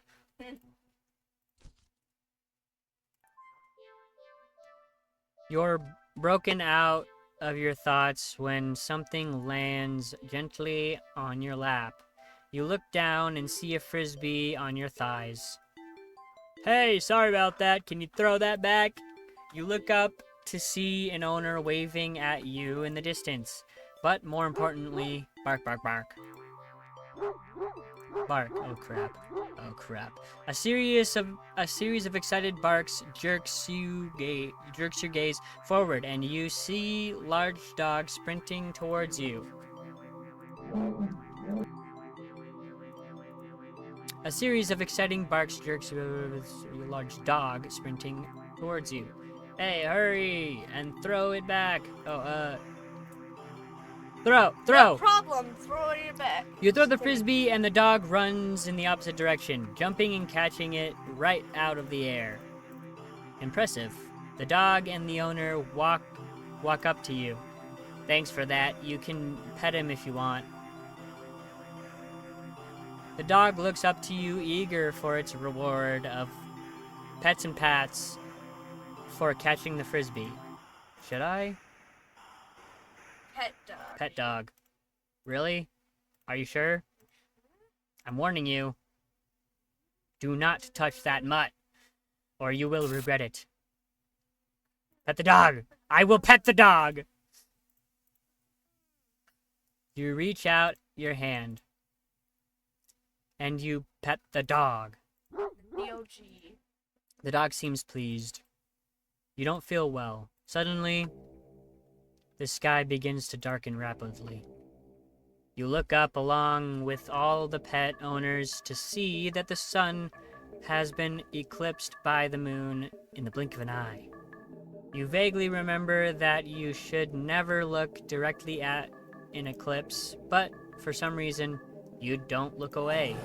You're broken out of your thoughts when something lands gently on your lap. You look down and see a frisbee on your thighs. Hey, sorry about that. Can you throw that back? You look up to see an owner waving at you in the distance. But more importantly, bark, bark, bark. Bark. Oh crap. Oh crap. A series of excited barks jerks your gaze forward, and you see large dogs sprinting towards you. A series of exciting barks jerks a large dog sprinting towards you. Hey, hurry and throw it back. Throw, No throw. problem. Throw it back. You throw the Just kidding. frisbee and the dog runs in the opposite direction, jumping and catching it right out of the air. Impressive. The dog and the owner walk up to you. Thanks for that. You can pet him if you want. The dog looks up to you, eager for its reward of pets and pats for catching the frisbee. Should I? Pet dog. Pet dog. Really? Are you sure? I'm warning you. Do not touch that mutt, or you will regret it. Pet the dog! I will pet the dog! You reach out your hand, and you pet the dog. The OG. The dog seems pleased. You don't feel well. Suddenly, the sky begins to darken rapidly. You look up along with all the pet owners to see that the sun has been eclipsed by the moon in the blink of an eye. You vaguely remember that you should never look directly at an eclipse, but for some reason, you don't look away.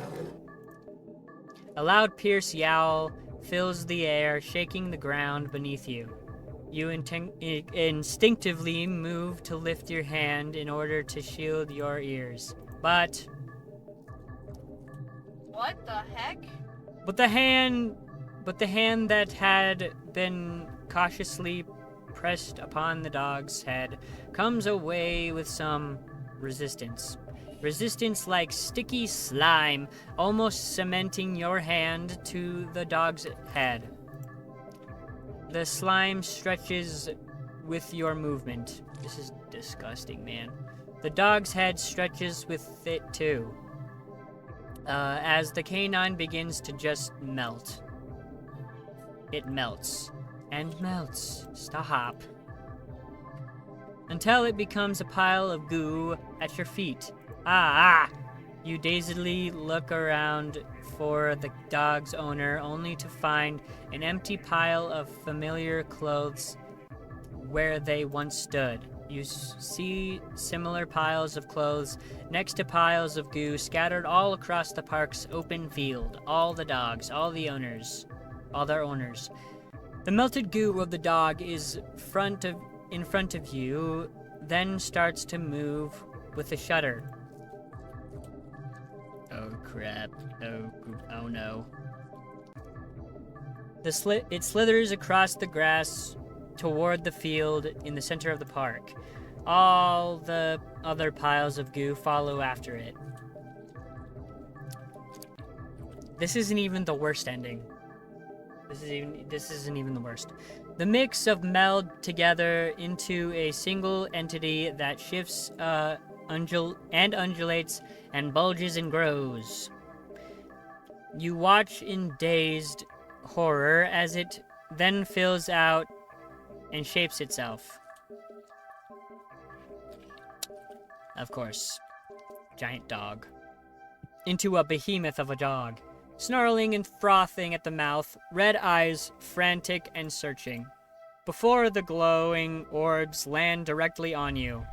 A loud Pierce yowl fills the air, shaking the ground beneath you. You instinctively move to lift your hand in order to shield your ears. But What the heck? the hand that had been cautiously pressed upon the dog's head comes away with some resistance. Resistance like sticky slime, almost cementing your hand to the dog's head. The slime stretches with your movement. This is disgusting, man. The dog's head stretches with it too. As the canine begins to just melt. It melts and melts. Stop. Until it becomes a pile of goo at your feet. Ah! You dazedly look around for the dog's owner, only to find an empty pile of familiar clothes where they once stood. You see similar piles of clothes next to piles of goo scattered all across the park's open field. All the dogs, all their owners. The melted goo of the dog is in front of you, then starts to move with a shudder. Oh crap. Oh no. It slithers across the grass toward the field in the center of the park. All the other piles of goo follow after it. This isn't even the worst ending. This isn't even the worst. The mix of meld together into a single entity that shifts undulates and bulges and grows. You watch in dazed horror as it then fills out and shapes itself. Of course, giant dog. Into a behemoth of a dog, snarling and frothing at the mouth, red eyes frantic and searching. Before the glowing orbs land directly on you,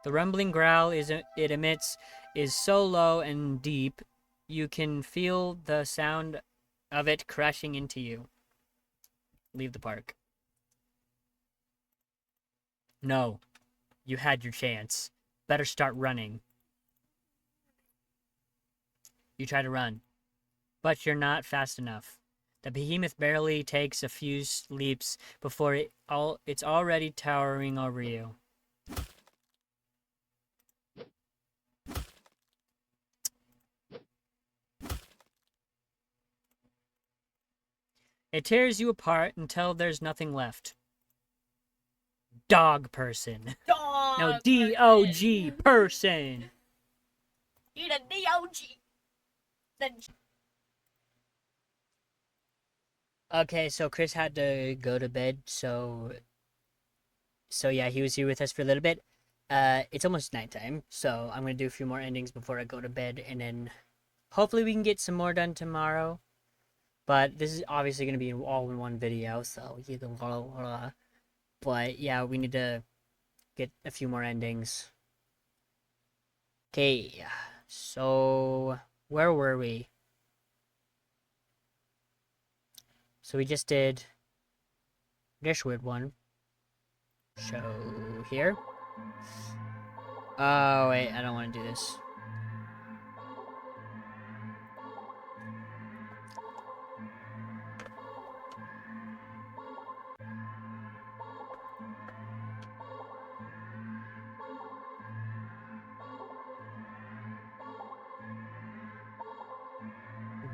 the rumbling growl it emits is so low and deep, you can feel the sound of it crashing into you. Leave the park. No, you had your chance. Better start running. You try to run, but you're not fast enough. The behemoth barely takes a few leaps before it's already towering over you. It tears you apart until there's nothing left. Dog person. Dog. No, D-O-G person. You're the D-O-G. Okay, so Chris had to go to bed, so yeah, he was here with us for a little bit. It's almost nighttime, so I'm gonna do a few more endings before I go to bed, and then hopefully we can get some more done tomorrow. But this is obviously gonna be all in one video, so you can but yeah, we need to get a few more endings. Okay, so where were we? So we just did this weird one. Show here. Oh wait, I don't want to do this.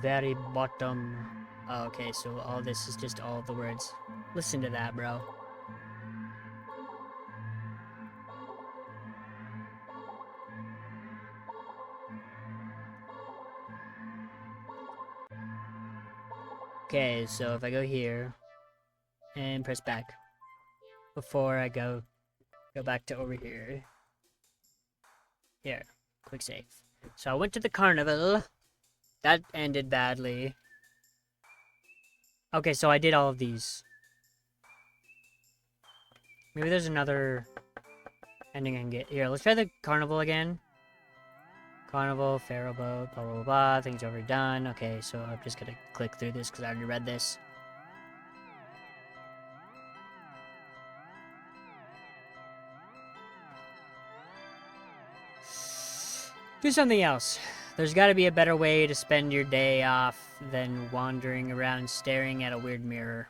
Very bottom. Oh, okay, so all this is just all the words. Listen to that, bro. Okay, so if I go here and press back before I go back to over here. Here, quick save. So I went to the carnival. That ended badly. Okay, so I did all of these. Maybe there's another ending I can get. Here, let's try the carnival again. Carnival, Pharaoh boat, blah, blah, blah, blah. Things already done. Okay, so I'm just gonna click through this because I already read this. Do something else. There's gotta be a better way to spend your day off than wandering around staring at a weird mirror.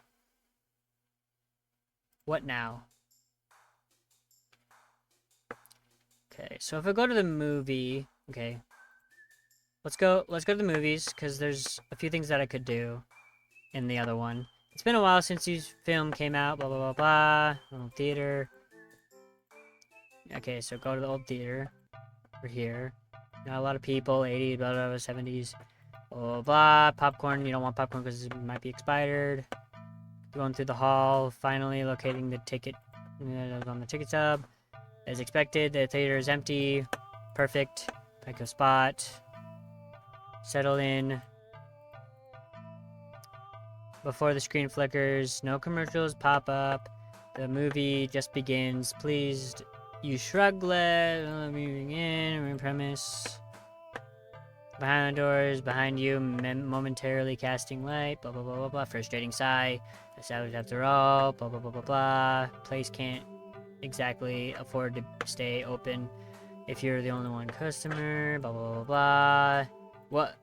What now? Okay, so if I go to the movie, okay. Let's go to the movies, because there's a few things that I could do in the other one. It's been a while since this film came out, blah, blah, blah, blah. Old theater. Okay, so go to the old theater. We're here. Not a lot of people, 80s, blah, blah, blah, 70s. Blah, blah, blah. Popcorn, you don't want popcorn because it might be expired. Going through the hall, finally locating the ticket on the ticket stub. As expected, the theater is empty. Perfect. Pick a spot. Settle in. Before the screen flickers, no commercials pop up. The movie just begins. Please use shrug let. Moving in. Main premise. Behind the doors, behind you, momentarily casting light. Blah blah blah blah blah. Frustrating sigh. The savage after all. Blah blah blah blah blah. Place can't exactly afford to stay open if you're the only one customer. Blah blah blah blah. What?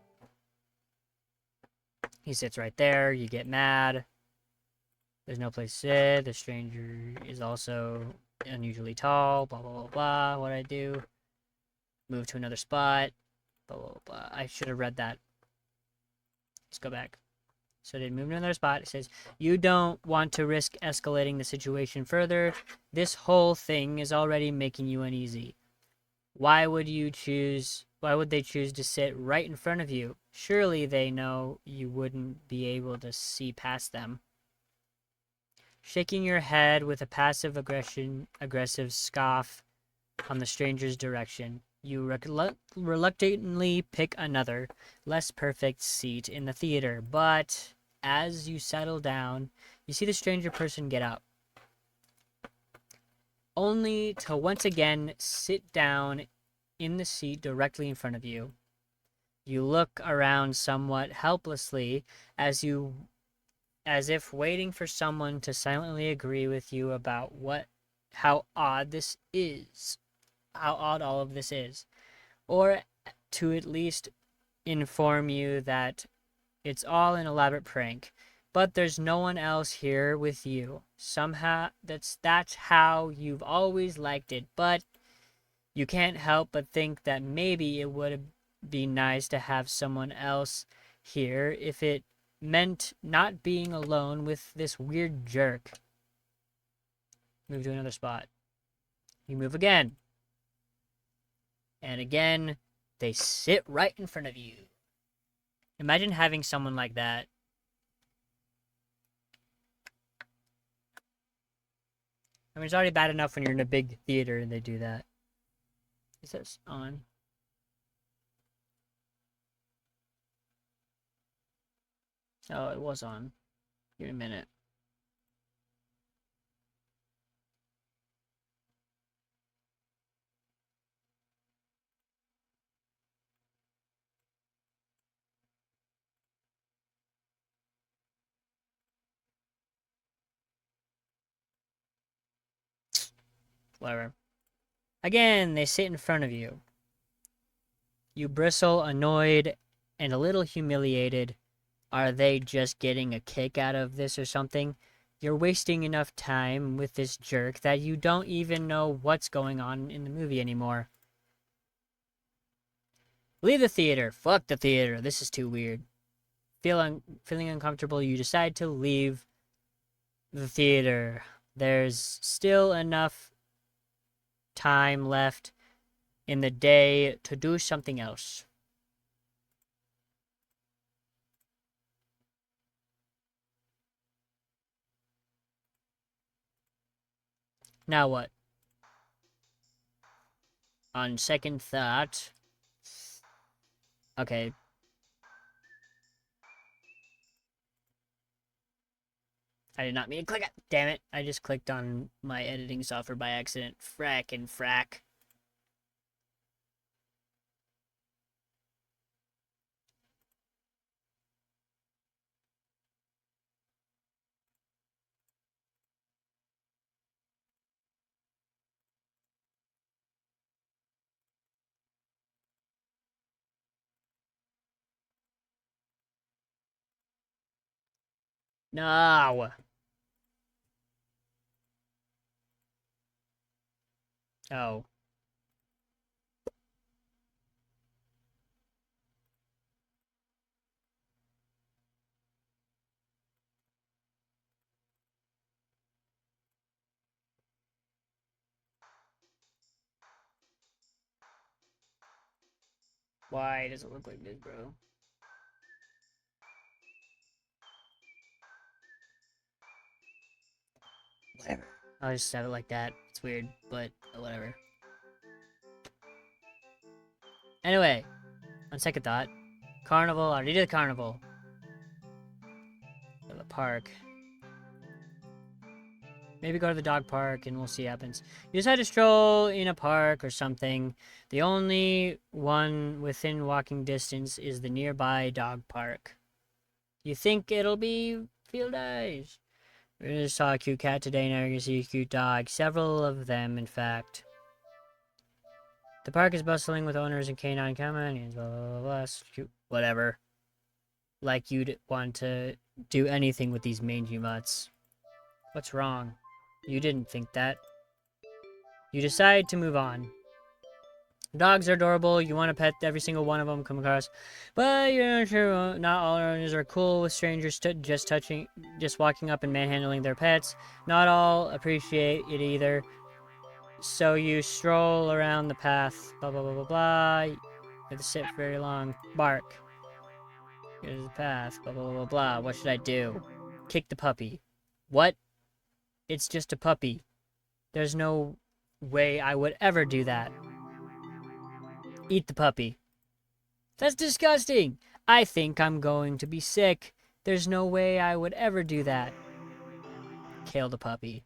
He sits right there. You get mad. There's no place to sit. The stranger is also unusually tall. Blah, blah, blah, blah. What I do? Move to another spot. Blah, blah, blah. I should have read that. Let's go back. So they move to another spot. It says, you don't want to risk escalating the situation further. This whole thing is already making you uneasy. Why would they choose to sit right in front of you? Surely they know you wouldn't be able to see past them. Shaking your head with a aggressive scoff on the stranger's direction, you reluctantly pick another, less perfect seat in the theater. But as you settle down, you see the stranger person get up, only to once again sit down in the seat directly in front of you. You look around somewhat helplessly as if waiting for someone to silently agree with you about how odd all of this is, or to at least inform you that It's all an elaborate prank. But there's no one else here with you. Somehow that's how you've always liked it. But you can't help but think that maybe it would be nice to have someone else here if it meant not being alone with this weird jerk. Move to another spot. You move again. And again, they sit right in front of you. Imagine having someone like that. I mean, it's already bad enough when you're in a big theater and they do that. Is this on? Oh, it was on. Give me a minute. Whatever. Again, they sit in front of you. You bristle, annoyed, and a little humiliated. Are they just getting a kick out of this or something? You're wasting enough time with this jerk that you don't even know what's going on in the movie anymore. Leave the theater. Fuck the theater. This is too weird. Feeling uncomfortable, you decide to leave the theater. There's still enough time left in the day to do something else. Now what? On second thought... Okay. I did not mean to click it. Damn it. I just clicked on my editing software by accident. Frackin' frack. No. Oh. Why does it look like this, bro? Whatever. I'll just have it like that. It's weird, but whatever. Anyway, on second thought, carnival. I already did the carnival. Go to the park. Maybe go to the dog park and we'll see what happens. You decide to stroll in a park or something. The only one within walking distance is the nearby dog park. You think it'll be field days. We just saw a cute cat today, now you're gonna see a cute dog. Several of them, in fact. The park is bustling with owners and canine companions, blah, blah, blah, blah. Cute. Whatever. Like you'd want to do anything with these mangy mutts. What's wrong? You didn't think that. You decide to move on. Dogs are adorable. You want to pet every single one of them come across. But you're not sure not all owners are cool with strangers just walking up and manhandling their pets. Not all appreciate it either. So you stroll around the path, blah, blah, blah, blah, blah. You have to sit for very long. Bark. Here's the path, blah, blah, blah, blah, blah. What should I do? Kick the puppy. What? It's just a puppy. There's no way I would ever do that. Eat the puppy. That's disgusting. I think I'm going to be sick. There's no way I would ever do that. Kill the puppy.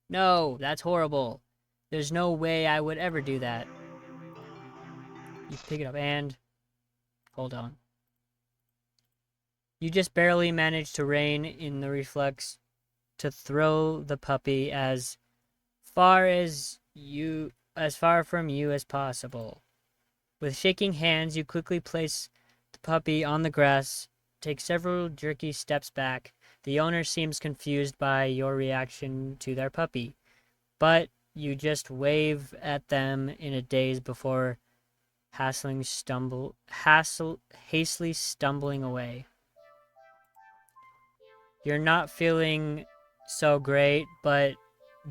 No, that's horrible. There's no way I would ever do that. You pick it up and... Hold on. You just barely manage to rein in the reflex to throw the puppy as far from you as possible. With shaking hands, you quickly place the puppy on the grass take several jerky steps back. The owner seems confused by your reaction to their puppy, but you just wave at them in a daze before hastily stumbling away. You're not feeling so great, but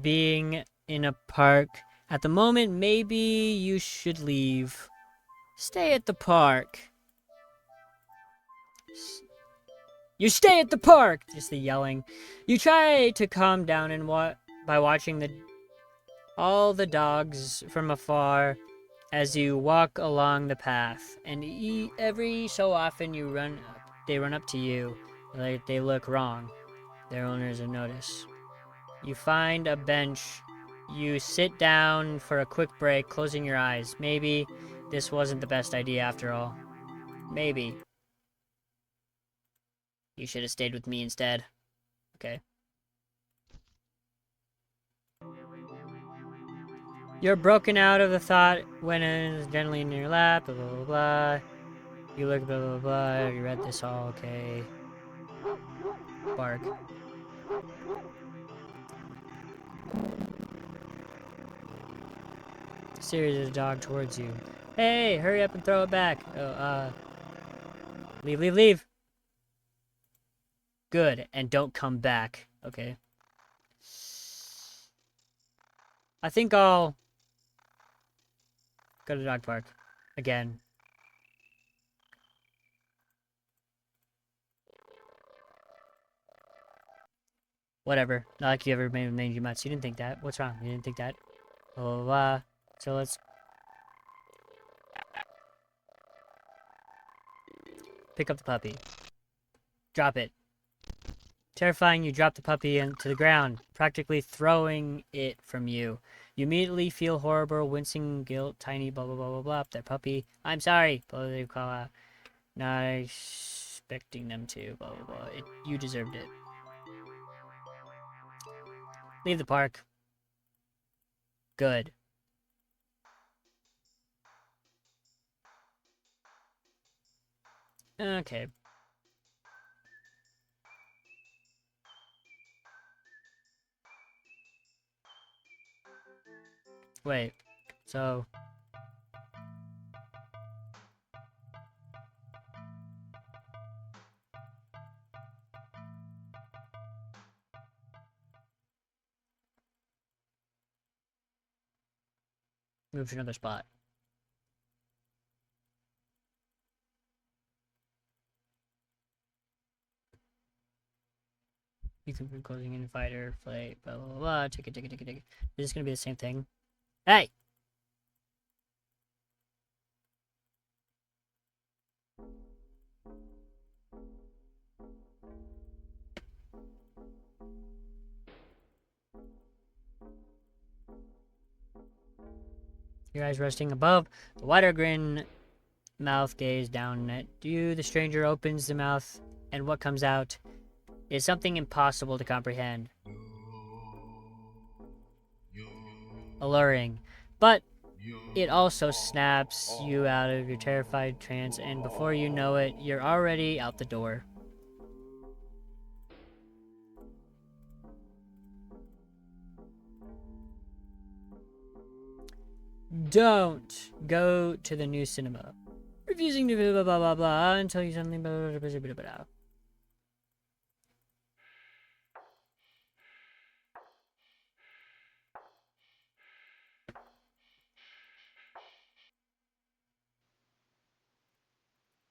being in a park at the moment, maybe you should leave. Stay at the park. You stay at the park! Just the yelling. You try to calm down and by watching all the dogs from afar as you walk along the path, and every so often they run up to you, like they look wrong. Their owners have noticed. You find a bench. You sit down for a quick break, closing your eyes. Maybe this wasn't the best idea after all. Maybe. You should have stayed with me instead. Okay. You're broken out of the thought when it is gently in your lap, blah, blah, blah, blah. You look, blah, blah, blah. You read this all, okay. Bark. Series of dog towards you. Hey, hurry up and throw it back. Oh, leave, leave, leave. Good, and don't come back. Okay. I think I'll go to the dog park. Again. Whatever. Not like you ever made you much. You didn't think that. What's wrong? You didn't think that? Blah, blah, blah. So let's pick up the puppy. Drop it. Terrifying, you drop the puppy into the ground, practically throwing it from you. You immediately feel horrible, wincing, guilt, tiny, blah, blah, blah, blah, blah. Their puppy. I'm sorry. Blah, blah, they call out. Not expecting them to, blah, blah, blah. You deserved it. Leave the park. Good. Okay. Wait. So, move to another spot. You can be closing in fighter, play, blah, blah, blah, blah. Take it, take it, take it, take it. Is this gonna be the same thing? Hey! Your eyes resting above, the wider grin, mouth gaze down at you. The stranger opens the mouth, and what comes out is something impossible to comprehend. Alluring. But it also snaps you out of your terrified trance, and before you know it, you're already out the door. Don't go to the new cinema. Refusing to blah blah blah blah until you suddenly blah blah blah blah blah.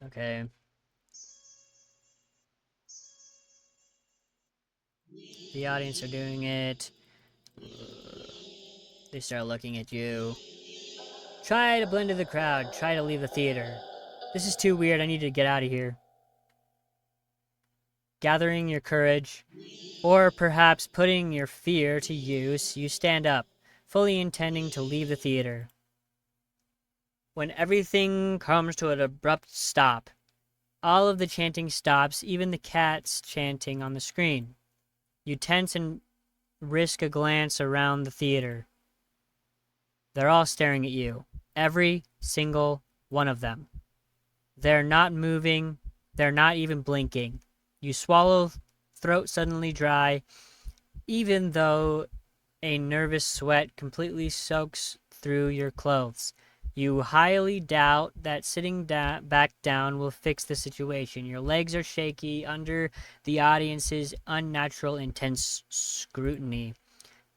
Okay. The audience are doing it. They start looking at you. Try to blend into the crowd. Try to leave the theater. This is too weird. I need to get out of here. Gathering your courage, or perhaps putting your fear to use, you stand up, fully intending to leave the theater. When everything comes to an abrupt stop, all of the chanting stops, even the cats chanting on the screen. You tense and risk a glance around the theater. They're all staring at you. Every single one of them. They're not moving. They're not even blinking. You swallow, throat suddenly dry, even though a nervous sweat completely soaks through your clothes. You highly doubt that sitting back down will fix the situation. Your legs are shaky under the audience's unnatural intense scrutiny.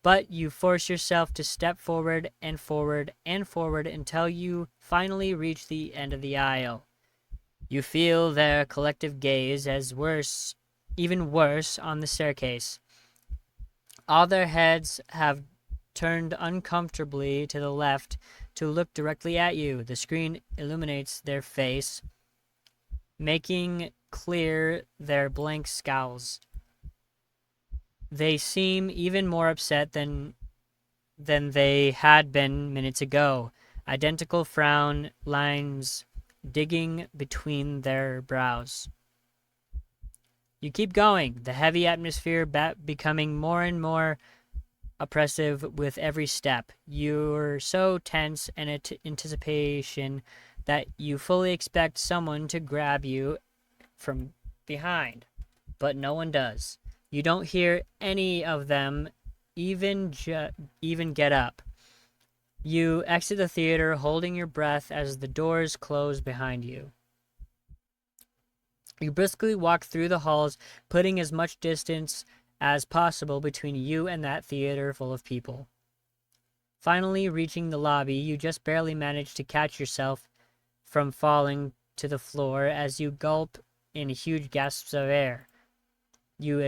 But you force yourself to step forward and forward and forward until you finally reach the end of the aisle. You feel their collective gaze as worse, even worse, on the staircase. All their heads have turned uncomfortably to the left to look directly at you. The screen illuminates their face, making clear their blank scowls. They seem even more upset than they had been minutes ago. Identical frown lines digging between their brows. You keep going, the heavy atmosphere becoming more and more oppressive with every step. You're so tense and anticipation that you fully expect someone to grab you from behind, but no one does. You don't hear any of them even get up. You exit the theater holding your breath as the doors close behind you. You briskly walk through the halls, putting as much distance as possible between you and that theater full of people. Finally, reaching the lobby, you just barely manage to catch yourself from falling to the floor as you gulp in huge gasps of air. You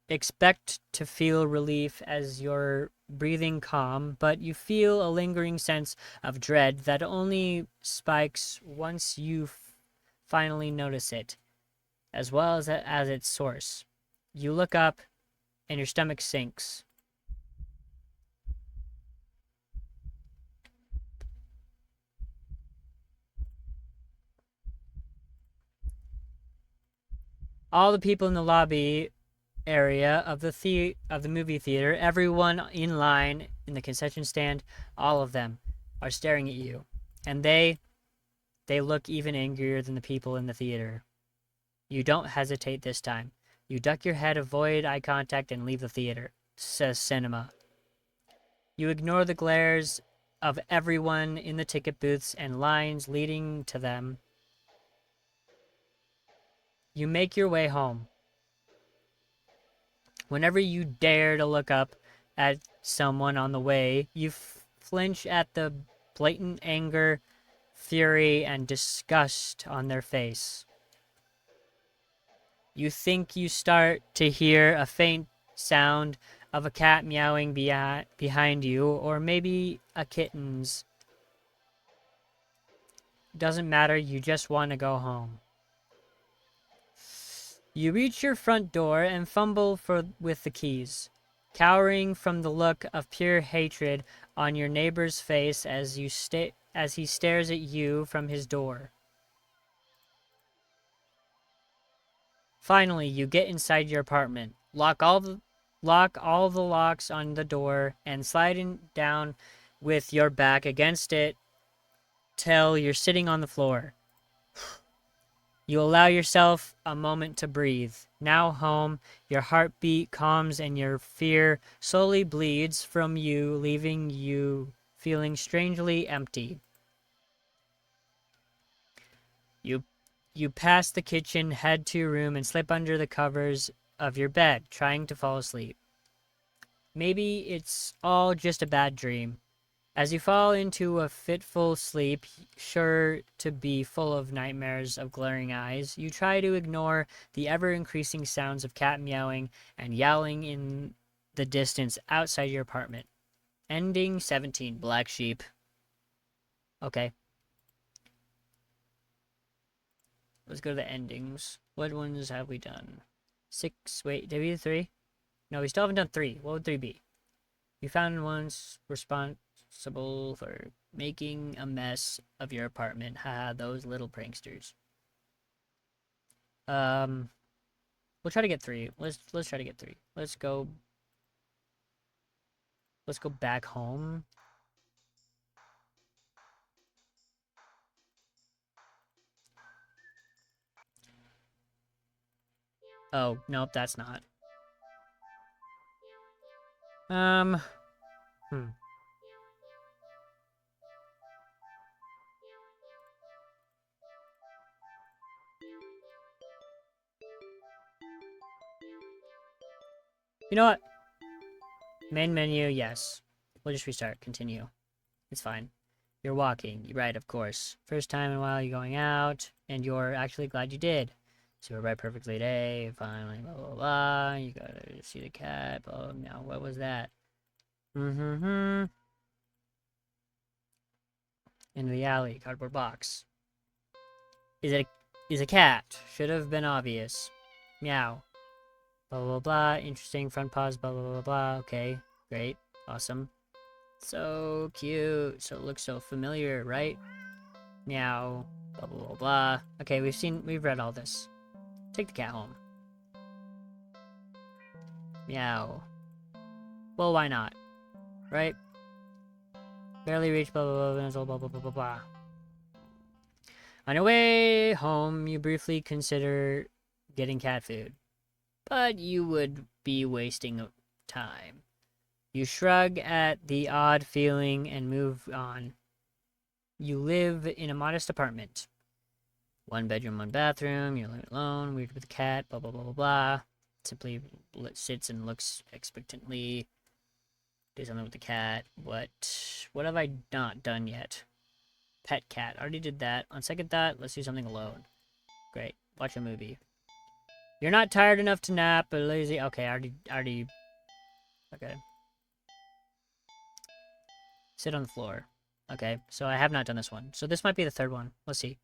expect to feel relief as you're breathing calm, but you feel a lingering sense of dread that only spikes once you finally notice it, as well as its source. You look up and your stomach sinks. All the people in the lobby area of the movie theater, everyone in line in the concession stand, all of them are staring at you, and they look even angrier than the people in the theater. You don't hesitate this time. You duck your head, avoid eye contact, and leave the theater, says Cinema. You ignore the glares of everyone in the ticket booths and lines leading to them. You make your way home. Whenever you dare to look up at someone on the way, you flinch at the blatant anger, fury, and disgust on their face. You think you start to hear a faint sound of a cat meowing behind you, or maybe a kitten's. Doesn't matter, you just want to go home. You reach your front door and fumble with the keys, cowering from the look of pure hatred on your neighbor's face as he stares at you from his door. Finally, you get inside your apartment, lock all the locks on the door, and sliding down with your back against it till you're sitting on the floor. You allow yourself a moment to breathe. Now home, your heartbeat calms and your fear slowly bleeds from you, leaving you feeling strangely empty. You you pass the kitchen, head to your room, and slip under the covers of your bed, trying to fall asleep. Maybe it's all just a bad dream. As you fall into a fitful sleep, sure to be full of nightmares of glaring eyes, you try to ignore the ever-increasing sounds of cat meowing and yowling in the distance outside your apartment. Ending 17, Black Sheep. Okay, let's go to the endings. What ones have we done? 6, wait, did we do 3? No, we still haven't done 3. What would 3 be? You found one's responsible for making a mess of your apartment. Haha, those little pranksters. Um, we'll try to get 3. Let's try to get 3. Let's go back home. Oh, nope, that's not. Um, hmm. You know what? Main menu, yes. We'll just restart. Continue. It's fine. You're walking. Right, of course. First time in a while you're going out, and you're actually glad you did. So we're right perfectly today. Finally, blah, blah, blah. You gotta see the cat. Oh, now, what was that? Mm-hmm. Into the alley. Cardboard box. Is a cat. Should have been obvious. Meow. Blah, blah, blah. Interesting. Front paws. Blah, blah, blah, blah. Okay. Great. Awesome. So cute. So it looks so familiar, right? Meow. Blah, blah, blah, blah. Okay, we've read all this. Take the cat home. Meow. Well, why not? Right? Barely reach, blah, blah, blah, blah, blah, blah, blah, blah. On your way home, you briefly consider getting cat food. But you would be wasting time. You shrug at the odd feeling and move on. You live in a modest apartment. 1 bedroom, 1 bathroom, you're alone, weird with the cat, blah, blah, blah, blah, blah. Simply sits and looks expectantly. Do something with the cat. What have I not done yet? Pet cat. Already did that. On second thought, let's do something alone. Great. Watch a movie. You're not tired enough to nap, but lazy. Okay, already. Okay. Sit on the floor. Okay, so I have not done this one. So this might be the third one. Let's see.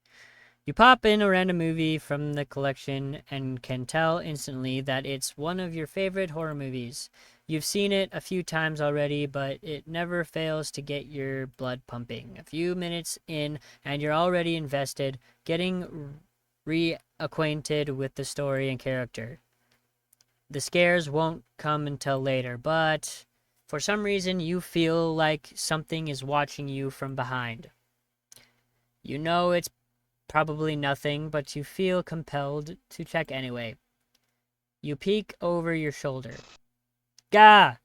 You pop in a random movie from the collection and can tell instantly that it's one of your favorite horror movies. You've seen it a few times already, but it never fails to get your blood pumping. A few minutes in, and you're already invested, getting reacquainted with the story and character. The scares won't come until later, but for some reason you feel like something is watching you from behind. You know it's probably nothing, but you feel compelled to check anyway. You peek over your shoulder. Gah!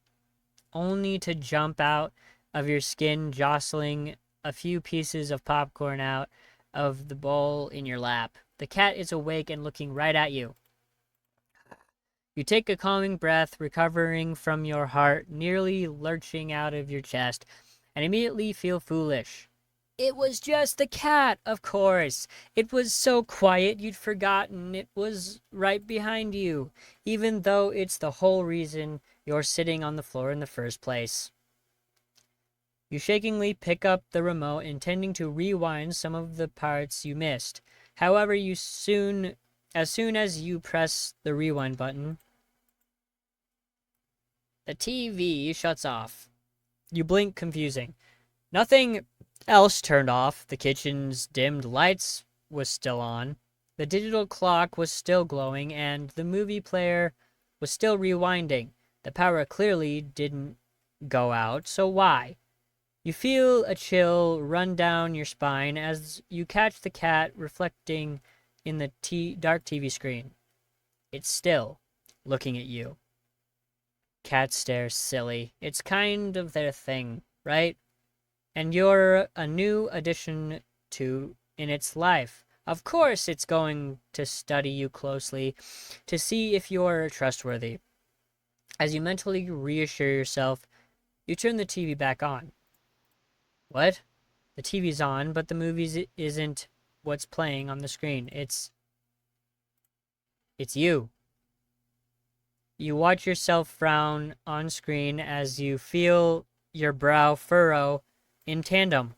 Only to jump out of your skin, jostling a few pieces of popcorn out of the bowl in your lap. The cat is awake and looking right at you. You take a calming breath, recovering from your heart nearly lurching out of your chest, and immediately feel foolish. It was just the cat, of course. It was so quiet you'd forgotten it was right behind you, even though it's the whole reason you're sitting on the floor in the first place. You shakingly pick up the remote, intending to rewind some of the parts you missed. However, as soon as you press the rewind button, the TV shuts off. You blink, confusing. Nothing else turned off. The kitchen's dimmed lights was still on. The digital clock was still glowing, and the movie player was still rewinding. The power clearly didn't go out, so why? You feel a chill run down your spine as you catch the cat reflecting in the dark TV screen. It's still looking at you. Cat stares silly. It's kind of their thing, right? And you're a new addition to in its life. Of course it's going to study you closely to see if you're trustworthy. As you mentally reassure yourself, you turn the TV back on. What? The TV's on, but the movie isn't what's playing on the screen. It's you. You watch yourself frown on screen as you feel your brow furrow in tandem.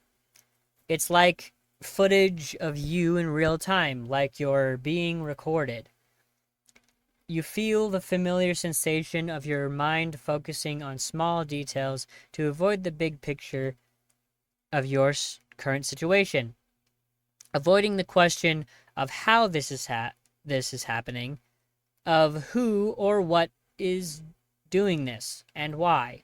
It's like footage of you in real time, like you're being recorded. You feel the familiar sensation of your mind focusing on small details to avoid the big picture of your current situation. Avoiding the question of how this is happening, of who or what is doing this and why.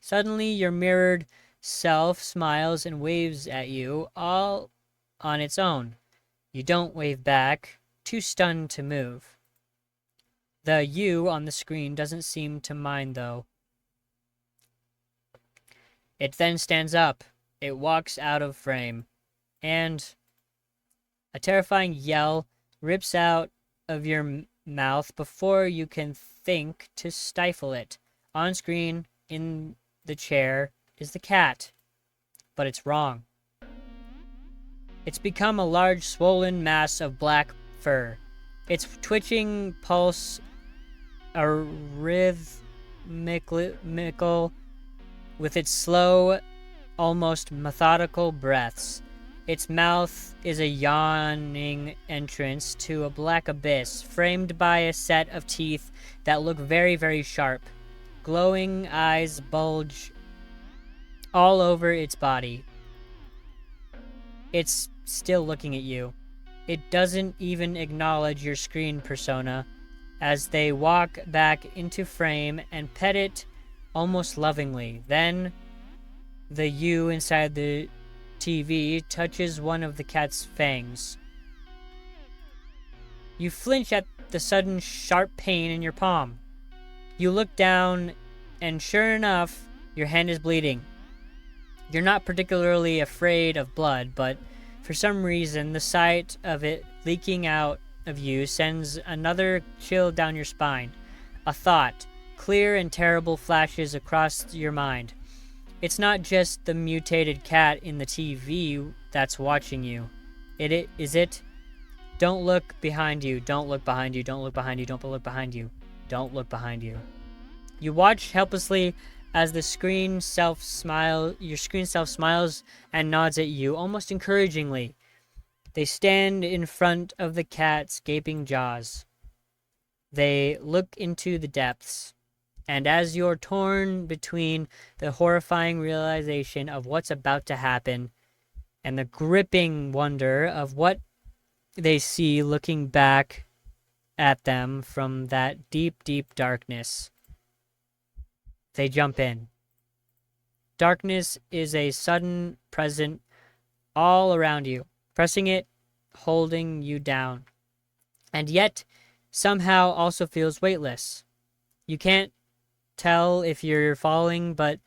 Suddenly, your mirrored self smiles and waves at you, all on its own. You don't wave back, too stunned to move. The you on the screen doesn't seem to mind, though. It then stands up. It walks out of frame. And a terrifying yell rips out of your mouth before you can think to stifle it. On screen, in the chair, is the cat. But it's wrong. It's become a large, swollen mass of black fur. Its twitching pulse a rhythmical with its slow, almost methodical breaths. Its mouth is a yawning entrance to a black abyss, framed by a set of teeth that look very, very sharp. Glowing eyes bulge all over its body. It's still looking at you. It doesn't even acknowledge your screen persona as they walk back into frame and pet it almost lovingly. Then, the you inside the TV touches one of the cat's fangs. You flinch at the sudden sharp pain in your palm. You look down, and sure enough, your hand is bleeding. You're not particularly afraid of blood, but for some reason, the sight of it leaking out of you sends another chill down your spine. A thought, clear and terrible, flashes across your mind. It's not just the mutated cat in the TV that's watching you. Is it? Don't look behind you. Don't look behind you. Don't look behind you. Don't look behind you. Don't look behind you. You watch helplessly as your screen self smiles and nods at you, almost encouragingly. They stand in front of the cat's gaping jaws. They look into the depths, and as you're torn between the horrifying realization of what's about to happen and the gripping wonder of what they see looking back at them from that deep, deep darkness, they jump in. Darkness is a sudden present all around you, pressing it, holding you down, and yet somehow also feels weightless. You can't tell if you're falling, but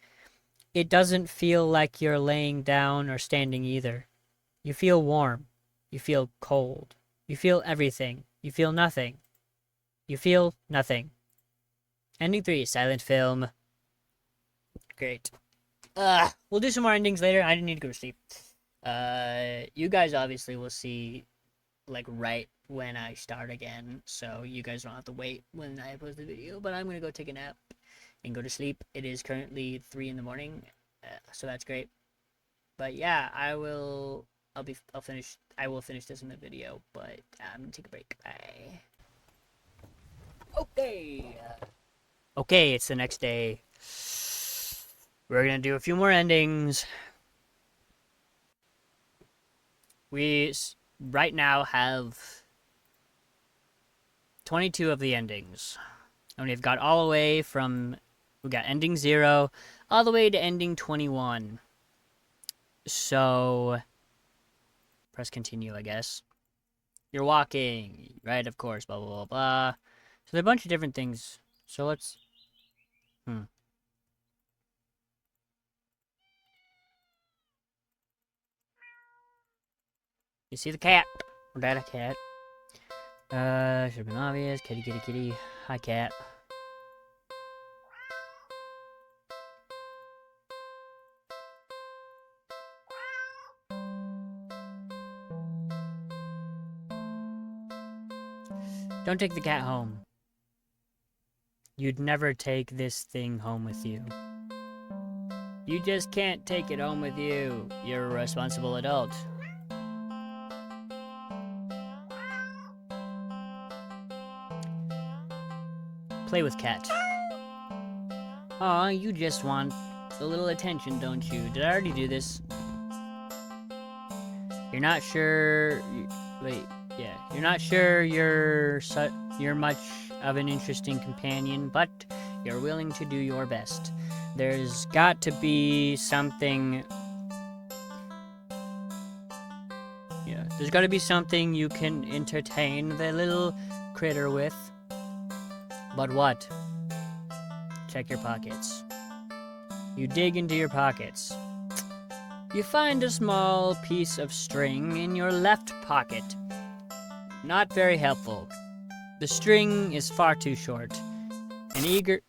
it doesn't feel like you're laying down or standing either. You feel warm. You feel cold. You feel everything. You feel nothing. You feel nothing. Ending 3, silent film. Great. We'll do some more endings later. I didn't need to go to sleep. You guys obviously will see, like, right when I start again, so you guys don't have to wait when I post the video, but I'm gonna go take a nap and go to sleep. It is currently 3 in the morning, so that's great. But yeah, I will finish this in the video, but I'm gonna take a break. Bye. Okay, it's the next day. We're gonna do a few more endings. We right now have 22 of the endings. And we've got all the way from, we got ending 0 all the way to ending 21. So, press continue, I guess. You're walking, right? Of course, blah, blah, blah, blah. So there are a bunch of different things. So let's, You see the cat? Or that a cat? Should have been obvious. Kitty, kitty, kitty. Hi, cat. Don't take the cat home. You'd never take this thing home with you. You just can't take it home with you. You're a responsible adult. Play with cat. Aw, you just want a little attention, don't you? Did I already do this? You're not sure... Wait, yeah. You're not sure you're much of an interesting companion, but you're willing to do your best. There's got to be something... Yeah, there's got to be something you can entertain the little critter with. But what? Check your pockets. You dig into your pockets. You find a small piece of string in your left pocket. Not very helpful. The string is far too short. An eager...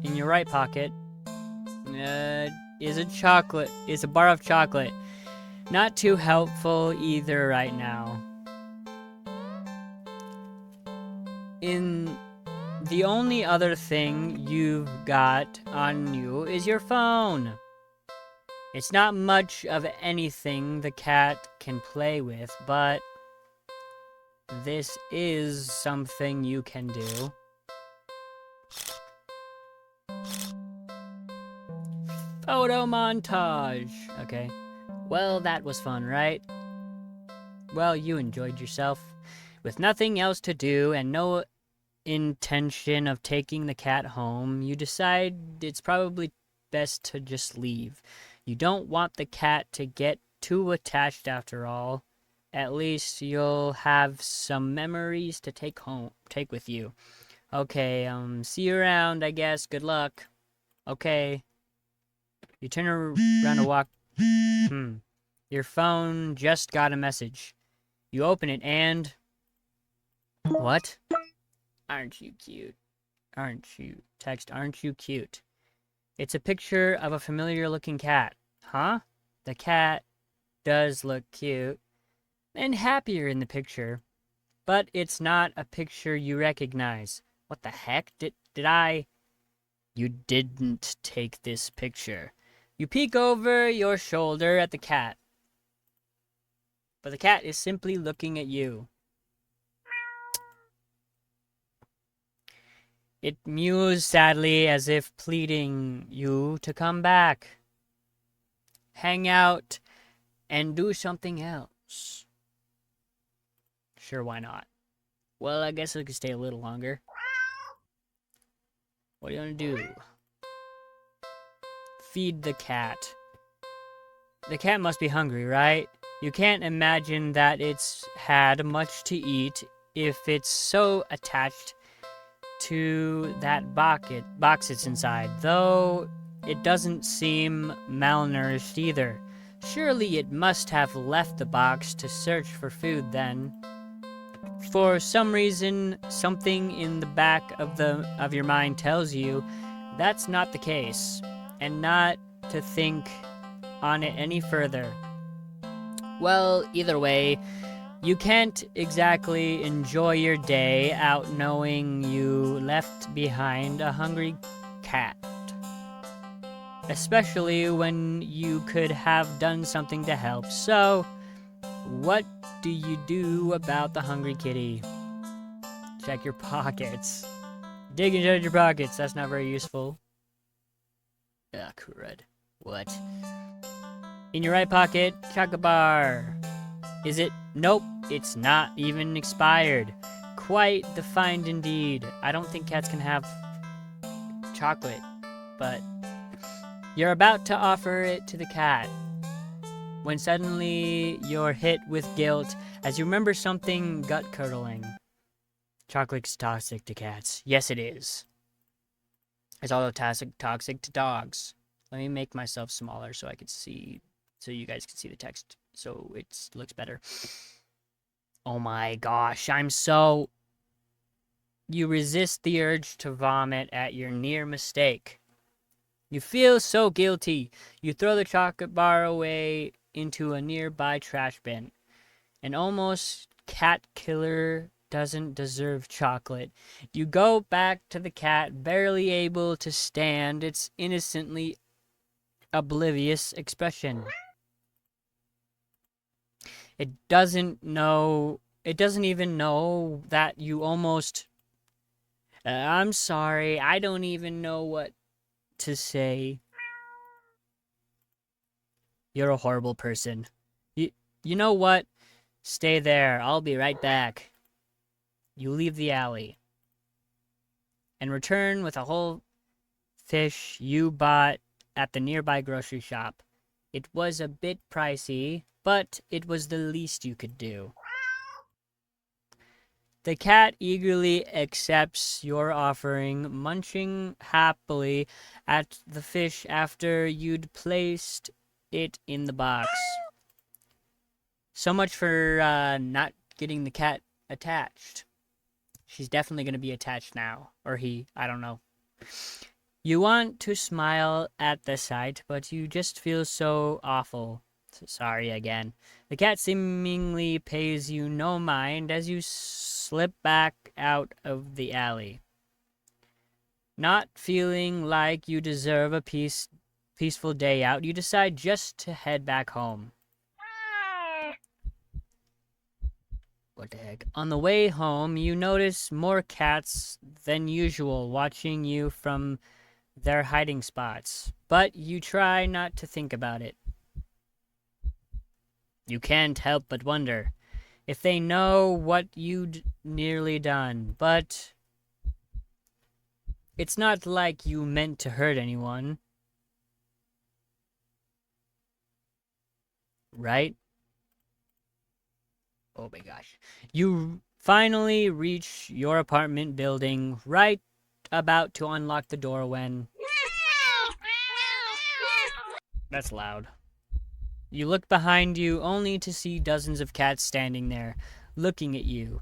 In your right pocket is a bar of chocolate. Not too helpful either right now. The only other thing you've got on you is your phone. It's not much of anything the cat can play with, but this is something you can do. Photo montage. Okay. Well, that was fun, right? Well, you enjoyed yourself. With nothing else to do and no intention of taking the cat home, you decide it's probably best to just leave. You don't want the cat to get too attached after all. At least you'll have some memories to take with you. Okay, see you around, I guess. Good luck. Okay. You turn around to walk. Your phone just got a message. You open it and... What? Aren't you cute? Aren't you? Text, aren't you cute? It's a picture of a familiar looking cat. Huh? The cat does look cute and happier in the picture, but it's not a picture you recognize. What the heck? Did I? You didn't take this picture. You peek over your shoulder at the cat, but the cat is simply looking at you. It mews sadly as if pleading you to come back, hang out, and do something else. Sure, why not? Well, I guess I could stay a little longer. What do you want to do? Feed the cat. The cat must be hungry, right? You can't imagine that it's had much to eat if it's so attached to that box it's inside, though it doesn't seem malnourished either. Surely it must have left the box to search for food then. For some reason, something in the back of your mind tells you that's not the case, and not to think on it any further. Well, either way, you can't exactly enjoy your day out knowing you left behind a hungry cat. Especially when you could have done something to help. So, what do you do about the hungry kitty? Check your pockets. Dig into your pockets. That's not very useful. Ugh, crud. What? In your right pocket, chocolate bar. Is it? Nope, it's not even expired. Quite the find indeed. I don't think cats can have chocolate, but you're about to offer it to the cat when suddenly you're hit with guilt as you remember something gut-curdling. Chocolate's toxic to cats. Yes, it is. It's also toxic to dogs. Let me make myself smaller so I can see, so you guys can see the text, so it looks better. Oh my gosh, You resist the urge to vomit at your near mistake. You feel so guilty. You throw the chocolate bar away into a nearby trash bin. An almost cat killer doesn't deserve chocolate. You go back to the cat, barely able to stand its innocently oblivious expression. It doesn't even know that you almost... I'm sorry, I don't even know what to say. You're a horrible person. You know what? Stay there, I'll be right back. You leave the alley and return with a whole fish you bought at the nearby grocery shop. It was a bit pricey, but it was the least you could do. The cat eagerly accepts your offering, munching happily at the fish after you'd placed it in the box. So much for not getting the cat attached. She's definitely going to be attached now. Or he, I don't know. You want to smile at the sight, but you just feel so awful. Sorry again. The cat seemingly pays you no mind as you slip back out of the alley. Not feeling like you deserve a peaceful day out, you decide just to head back home. What the heck? On the way home, you notice more cats than usual watching you from their hiding spots, but you try not to think about it. You can't help but wonder if they know what you'd nearly done, but it's not like you meant to hurt anyone, right? Oh my gosh. You finally reach your apartment building, right about to unlock the door when... That's loud. You look behind you only to see dozens of cats standing there, looking at you.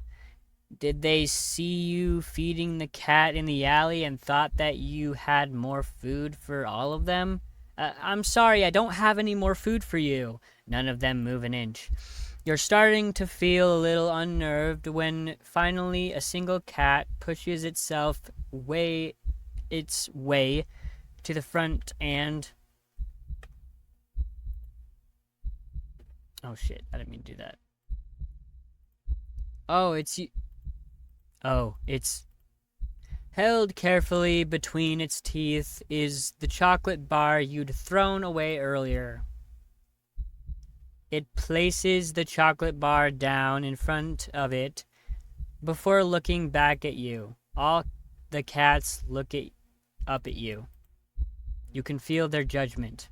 Did they see you feeding the cat in the alley and thought that you had more food for all of them? I'm sorry, I don't have any more food for you. None of them move an inch. You're starting to feel a little unnerved when finally a single cat pushes its way to the front and... Oh shit, I didn't mean to do that. Oh, it's you. Oh, it's held carefully between its teeth is the chocolate bar you'd thrown away earlier. It places the chocolate bar down in front of it before looking back at you. All the cats up at you. You can feel their judgment.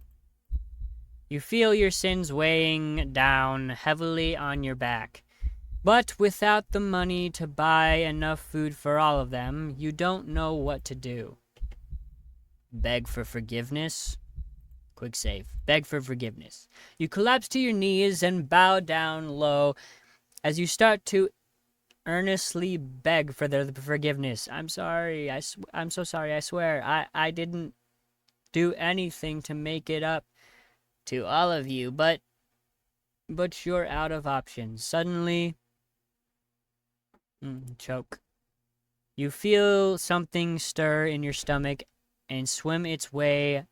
You feel your sins weighing down heavily on your back. But without the money to buy enough food for all of them, you don't know what to do. Beg for forgiveness? Quick save. Beg for forgiveness. You collapse to your knees and bow down low as you start to earnestly beg for their forgiveness. I'm sorry. I'm so sorry. I swear. I didn't do anything to make it up to all of you, but you're out of options. Suddenly, choke. You feel something stir in your stomach and swim its way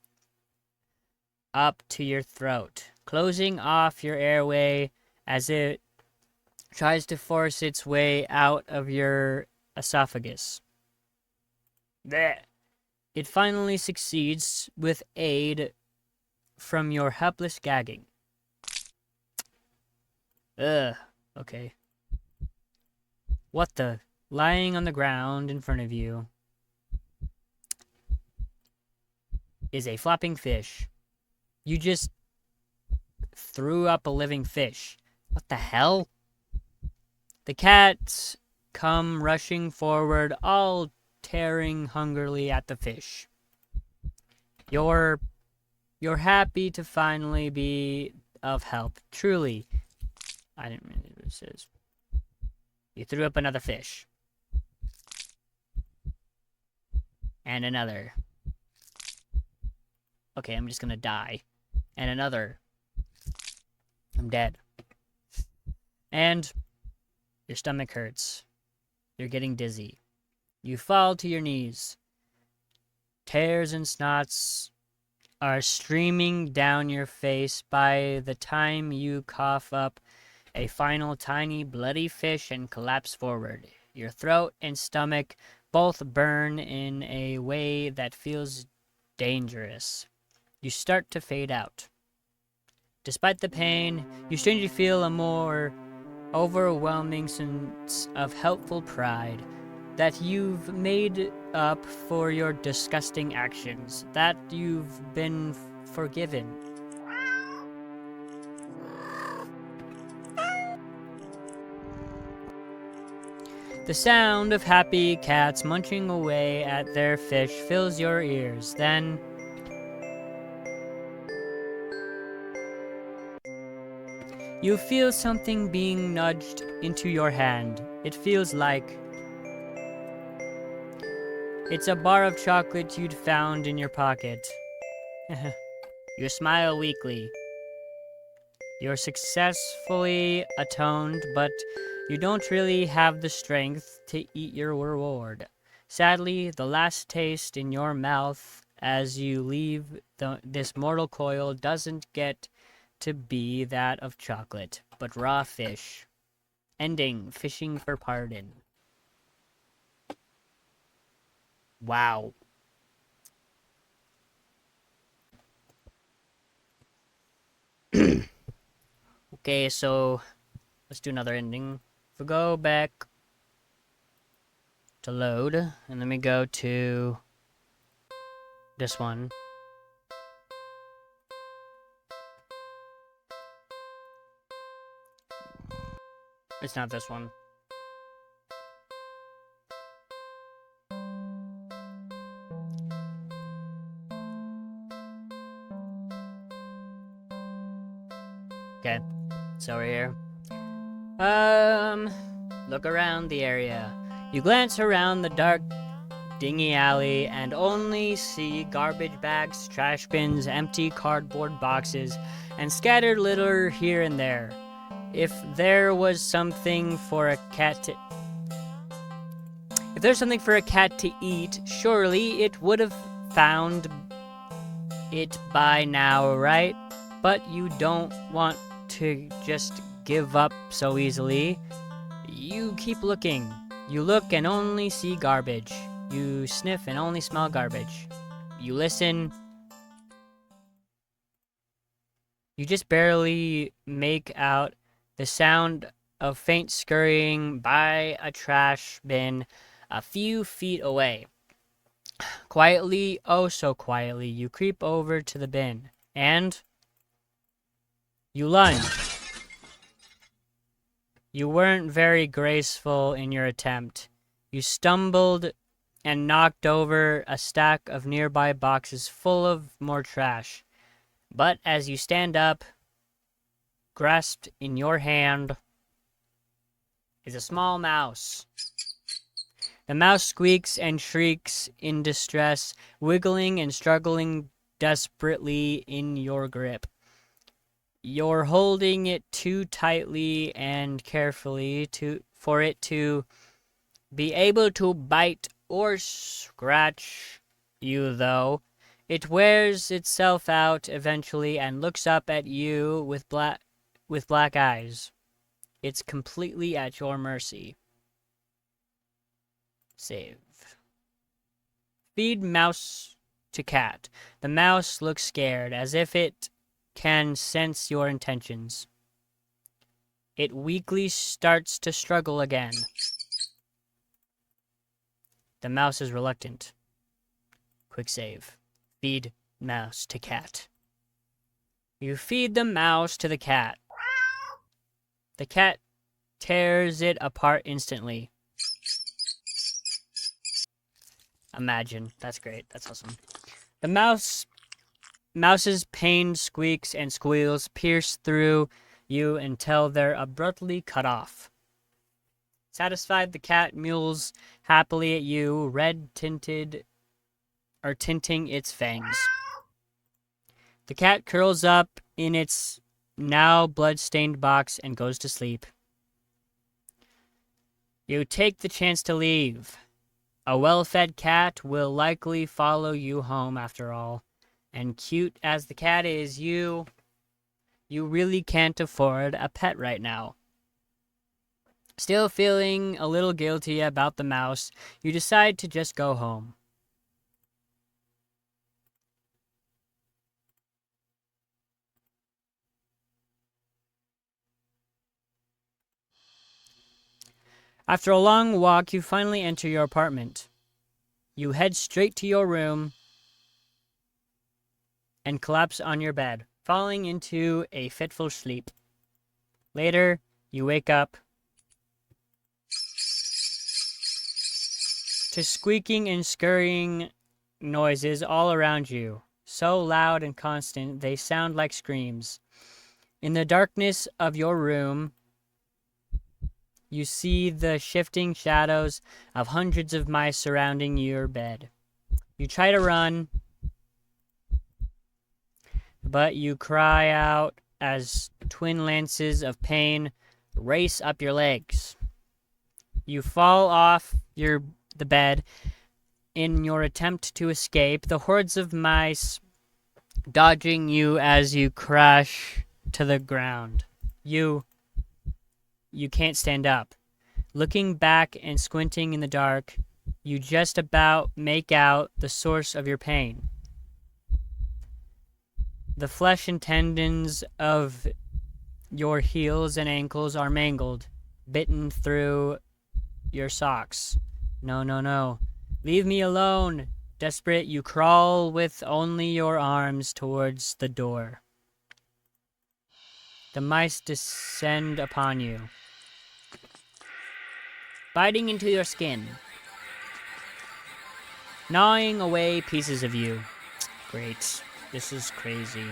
up to your throat, closing off your airway as it tries to force its way out of your esophagus. Blech. It finally succeeds with aid from your helpless gagging. Ugh, okay. What the? Lying on the ground in front of you is a flopping fish. You just threw up a living fish. What the hell? The cats come rushing forward, all tearing hungrily at the fish. You're happy to finally be of help. Truly. I didn't read what it says. You threw up another fish. And another. Okay, I'm just gonna die. And another. I'm dead. And your stomach hurts. You're getting dizzy. You fall to your knees. Tears and snots are streaming down your face by the time you cough up a final tiny bloody fish and collapse forward. Your throat and stomach both burn in a way that feels dangerous. You start to fade out. Despite the pain, you strangely feel a more overwhelming sense of helpful pride that you've made up for your disgusting actions, that you've been forgiven. The sound of happy cats munching away at their fish fills your ears. Then you feel something being nudged into your hand. It feels like it's a bar of chocolate you'd found in your pocket. You smile weakly. You're successfully atoned, but you don't really have the strength to eat your reward. Sadly, the last taste in your mouth as you leave this mortal coil doesn't get to be that of chocolate, but raw fish. Ending, fishing for pardon. Wow. Okay, so let's do another ending. If we go back to load, and let me go to this one. It's not this one. Okay, so we're here. Look around the area. You glance around the dark, dingy alley and only see garbage bags, trash bins, empty cardboard boxes, and scattered litter here and there. If there was something for a cat to... If there's something for a cat to eat, surely it would have found it by now, right? But you don't want to just give up so easily. You keep looking. You look and only see garbage. You sniff and only smell garbage. You listen. You just barely make out the sound of faint scurrying by a trash bin a few feet away. Quietly, oh so quietly, you creep over to the bin and you lunge. You weren't very graceful in your attempt. You stumbled and knocked over a stack of nearby boxes full of more trash. But as you stand up, grasped in your hand is a small mouse. The mouse squeaks and shrieks in distress, wiggling and struggling desperately in your grip. You're holding it too tightly and carefully for it to be able to bite or scratch you, though. It wears itself out eventually and looks up at you with black eyes. It's completely at your mercy. Save. Feed mouse to cat. The mouse looks scared, as if it can sense your intentions. It weakly starts to struggle again. The mouse is reluctant. Quick save. Feed mouse to cat. You feed the mouse to the cat. The cat tears it apart instantly. Imagine. That's great. That's awesome. The mouse's pained squeaks and squeals pierce through you until they're abruptly cut off. Satisfied, the cat mews happily at you, tinting its fangs. The cat curls up in its now blood-stained box and goes to sleep. You take the chance to leave. A well-fed cat will likely follow you home after all. And cute as the cat is, you really can't afford a pet right now. Still feeling a little guilty about the mouse, you decide to just go home. After a long walk, you finally enter your apartment. You head straight to your room and collapse on your bed, falling into a fitful sleep. Later, you wake up to squeaking and scurrying noises all around you, so loud and constant they sound like screams. In the darkness of your room, you see the shifting shadows of hundreds of mice surrounding your bed. You try to run, but you cry out as twin lances of pain race up your legs. You fall off the bed in your attempt to escape, the hordes of mice dodging you as you crash to the ground. You can't stand up. Looking back and squinting in the dark, you just about make out the source of your pain. The flesh and tendons of your heels and ankles are mangled, bitten through your socks. No, no, no. Leave me alone. Desperate, you crawl with only your arms towards the door. The mice descend upon you, biting into your skin, gnawing away pieces of you. Great. This is crazy.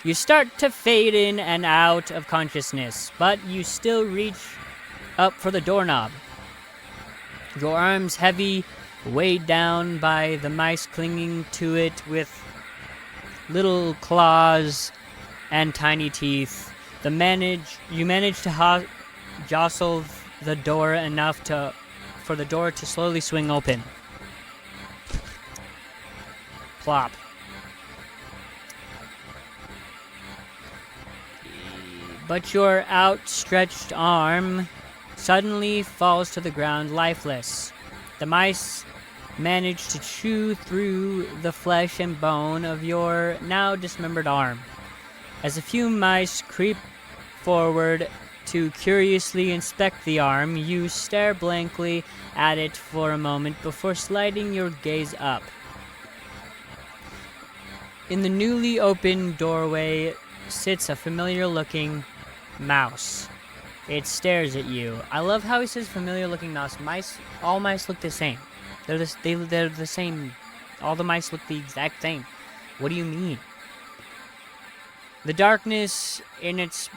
You start to fade in and out of consciousness, but you still reach up for the doorknob. Your arms heavy, weighed down by the mice clinging to it with little claws and tiny teeth. You manage to jostle the door enough for the door to slowly swing open. Plop. But your outstretched arm suddenly falls to the ground lifeless. The mice manage to chew through the flesh and bone of your now dismembered arm. As a few mice creep forward to curiously inspect the arm, you stare blankly at it for a moment before sliding your gaze up. In the newly opened doorway sits a familiar-looking mouse. It stares at you. I love how he says familiar-looking mouse. All mice look the same. They're the same. All the mice look the exact same. What do you mean? The darkness in its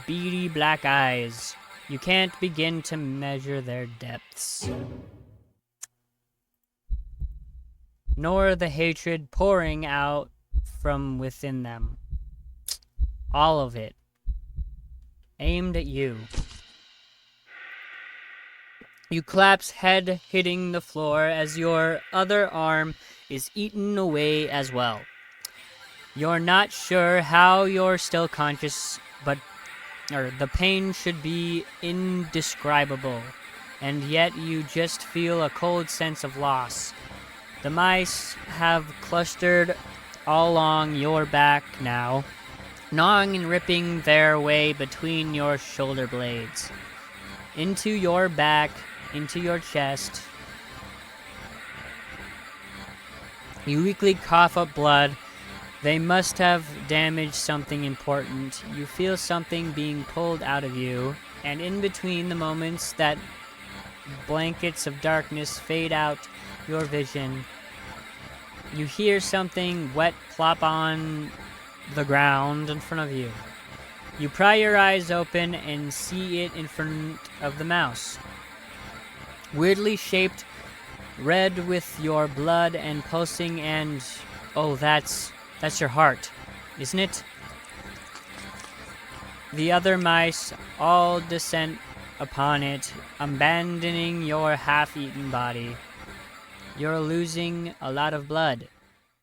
beady black eyes. You can't begin to measure their depths. Nor the hatred pouring out from within them. All of it. Aimed at you. You collapse, head hitting the floor as your other arm is eaten away as well. You're not sure how you're still conscious, but the pain should be indescribable, and yet you just feel a cold sense of loss. The mice have clustered all along your back now, gnawing and ripping their way between your shoulder blades, into your back, into your chest. You weakly cough up blood. They must have damaged something important. You feel something being pulled out of you, and in between the moments that blankets of darkness fade out your vision, you hear something wet plop on the ground in front of you. You pry your eyes open and see it in front of the mouse. Weirdly shaped, red with your blood and pulsing, and oh, that's your heart, isn't it? The other mice all descend upon it, abandoning your half-eaten body. You're losing a lot of blood.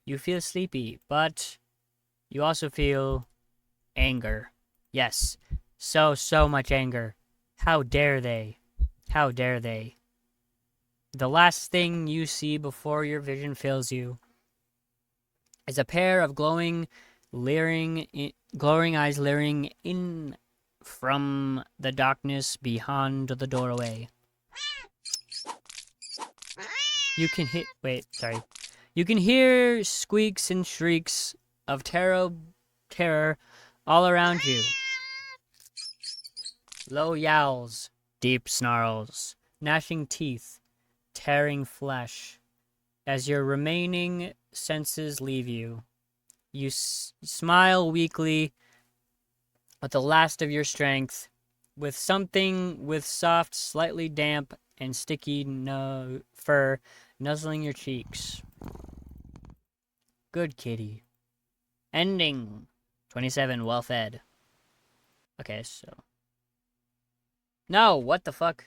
You feel sleepy, but you also feel anger. Yes, so much anger. How dare they? How dare they? The last thing you see before your vision fails you is a pair of glowing eyes leering in from the darkness beyond the doorway. You can hear squeaks and shrieks of terror all around you. Low yowls, deep snarls, gnashing teeth, tearing flesh. As your remaining senses leave you, you smile weakly with the last of your strength, with something with soft, slightly damp, and sticky fur nuzzling your cheeks. Good kitty. Ending. 27, well fed. Okay, so. No, what the fuck?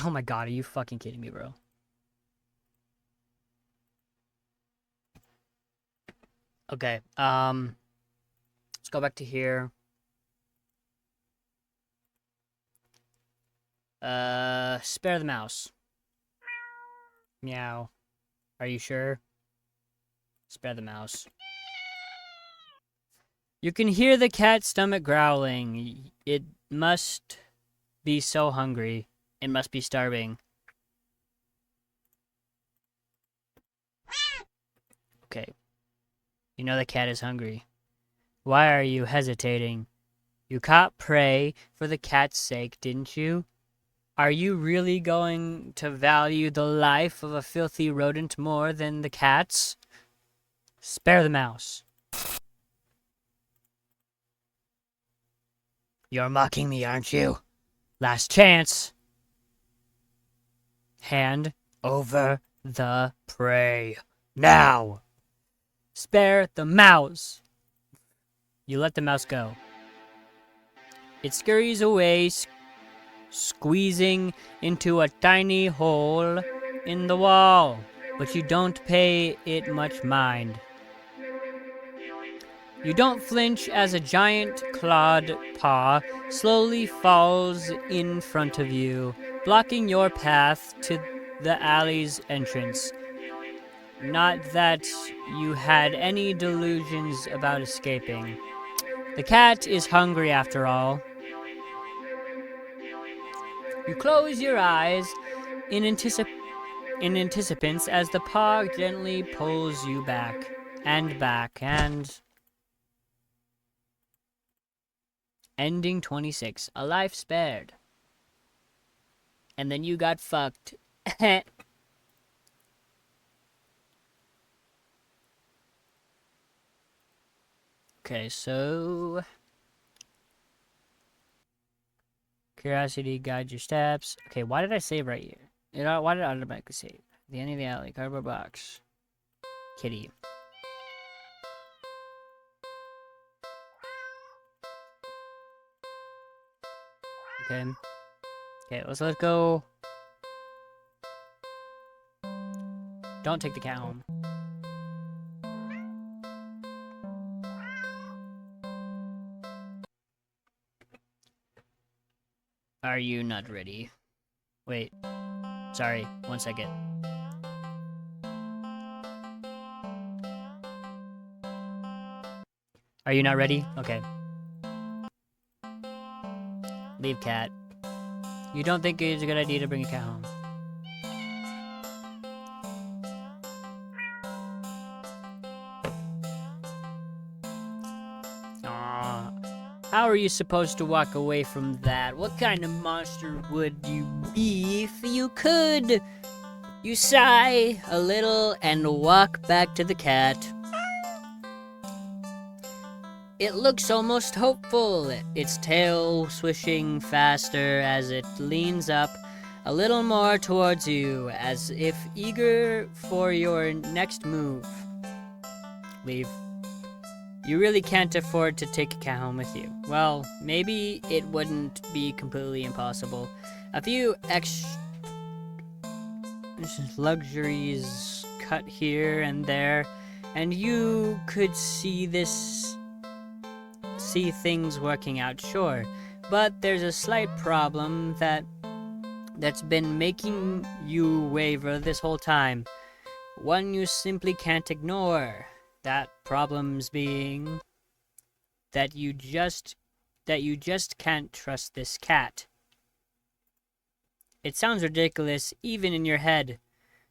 Oh my god, are you fucking kidding me, bro? Okay, let's go back to here. Spare the mouse. Meow. Are you sure? Spare the mouse. You can hear the cat's stomach growling. It must be so hungry. It must be starving. Okay. You know the cat is hungry. Why are you hesitating? You caught prey for the cat's sake, didn't you? Are you really going to value the life of a filthy rodent more than the cat's? Spare the mouse. You're mocking me, aren't you? Last chance. Hand over the prey. Now! Spare the mouse! You let the mouse go. It scurries away, squeezing into a tiny hole in the wall, but you don't pay it much mind. You don't flinch as a giant clawed paw slowly falls in front of you, blocking your path to the alley's entrance. Not that you had any delusions about escaping. The cat is hungry after all. You close your eyes in anticipance as the paw gently pulls you back and back and... Ending 26. A life spared. And then you got fucked. Okay, so... Curiosity guides your steps. Okay, why did I save right here? Why did I automatically save? The end of the alley. Cardboard box. Kitty. Okay. Okay, let's go. Don't take the cat home. Are you not ready? Wait. Sorry, 1 second. Are you not ready? Okay. Leave cat. You don't think it's a good idea to bring a cat home? Aww. How are you supposed to walk away from that? What kind of monster would you be if you could? You sigh a little and walk back to the cat. It looks almost hopeful, its tail swishing faster as it leans up a little more towards you, as if eager for your next move. Leave. You really can't afford to take a cat home with you. Well, maybe it wouldn't be completely impossible. A few extra luxuries cut here and there, and you could see things working out, sure. But there's a slight problem that's been making you waver this whole time. One you simply can't ignore. That problem's being that you just can't trust this cat. It sounds ridiculous even in your head,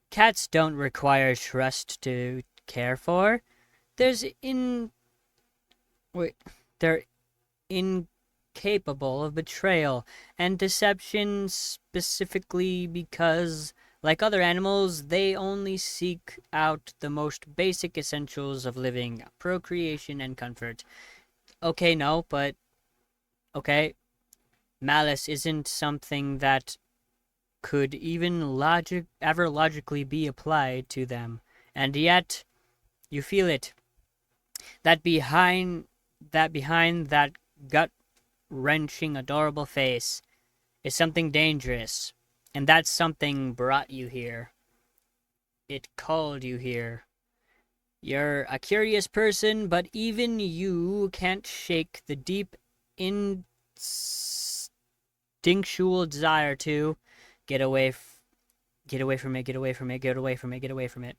Cats don't require trust to care for. There's in wait, they're incapable of betrayal and deception specifically because, like other animals, they only seek out the most basic essentials of living, procreation and comfort. Okay, no, but okay. Malice isn't something that could even ever logically be applied to them. And yet, you feel it. That behind that gut wrenching adorable face is something dangerous. And that something brought you here. It called you here. You're a curious person, but even you can't shake the deep instinctual desire to get away get away from it, get away from it, get away from it, get away from it.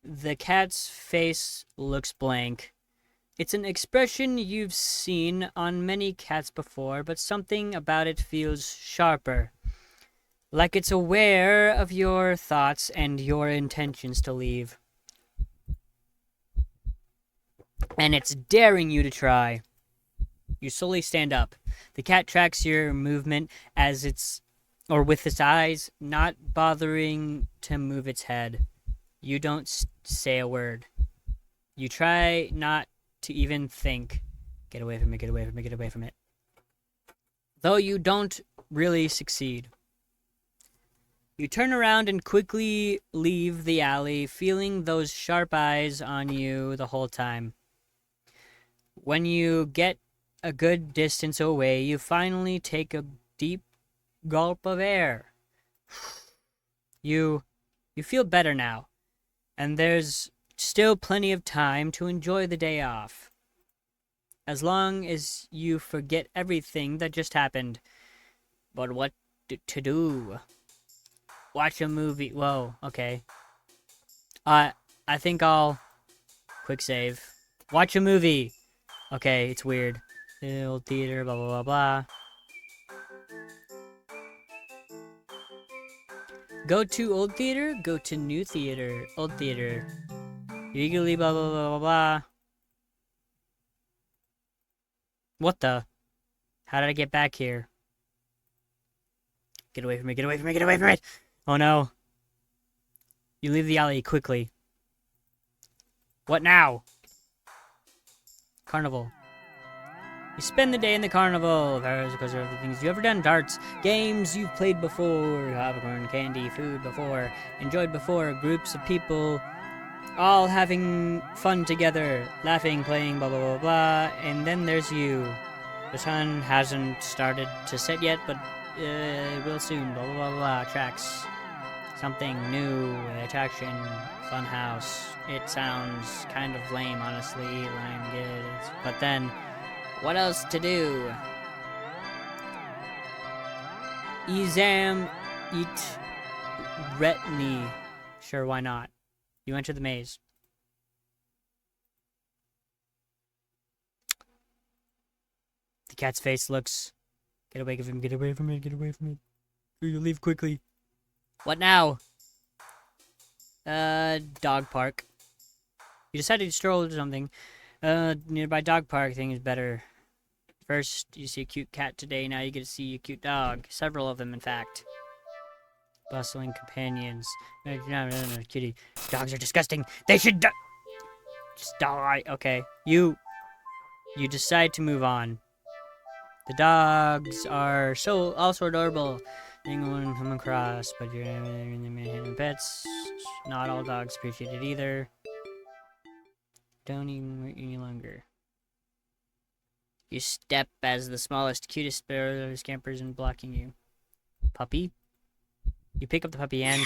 The cat's face looks blank. It's an expression you've seen on many cats before, but something about it feels sharper. Like it's aware of your thoughts and your intentions to leave. And it's daring you to try. You slowly stand up. The cat tracks your movement with its eyes, not bothering to move its head. You don't say a word. You try not to even think. Get away from it, get away from it, get away from it. Though you don't really succeed. You turn around and quickly leave the alley, feeling those sharp eyes on you the whole time. When you get a good distance away, you finally take a deep gulp of air. You feel better now, and there's still plenty of time to enjoy the day off. As long as you forget everything that just happened. But what to do? Watch a movie. Whoa, okay. I think I'll quick save. Watch a movie. Okay, it's weird. Old theater, blah, blah, blah, blah. Go to old theater, go to new theater, old theater. Legally, blah, blah, blah, blah, blah. What the? How did I get back here? Get away from me, get away from me, get away from it! Oh no. You leave the alley quickly. What now? Carnival. You spend the day in the carnival. Because of the things you ever done. Darts, games you've played before, popcorn, candy, food before, enjoyed before, groups of people all having fun together, laughing, playing, blah, blah, blah, blah. And then there's you. The sun hasn't started to set yet, but it will soon, blah, blah, blah, blah. Tracks. Something new, attraction, fun house. It sounds kind of lame, honestly. Lame, good. But then, what else to do? Izam eat retni. Sure, why not? You enter the maze. The cat's face looks. Get away from him, get away from it, get away from it. You leave quickly. What now? Dog park. You decided to stroll to something. Nearby dog park thing is better. First, you see a cute cat today, now you get to see a cute dog. Several of them, in fact. Bustling companions. Kitty. Dogs are disgusting. They should just die. Okay. You decide to move on. The dogs are also adorable. Anyone come across, but you're in the Manhattan pets. Not all dogs appreciate it either. Don't even wait any longer. You step as the smallest, cutest sparrow scampers and blocking you. Puppy? You pick up the puppy and...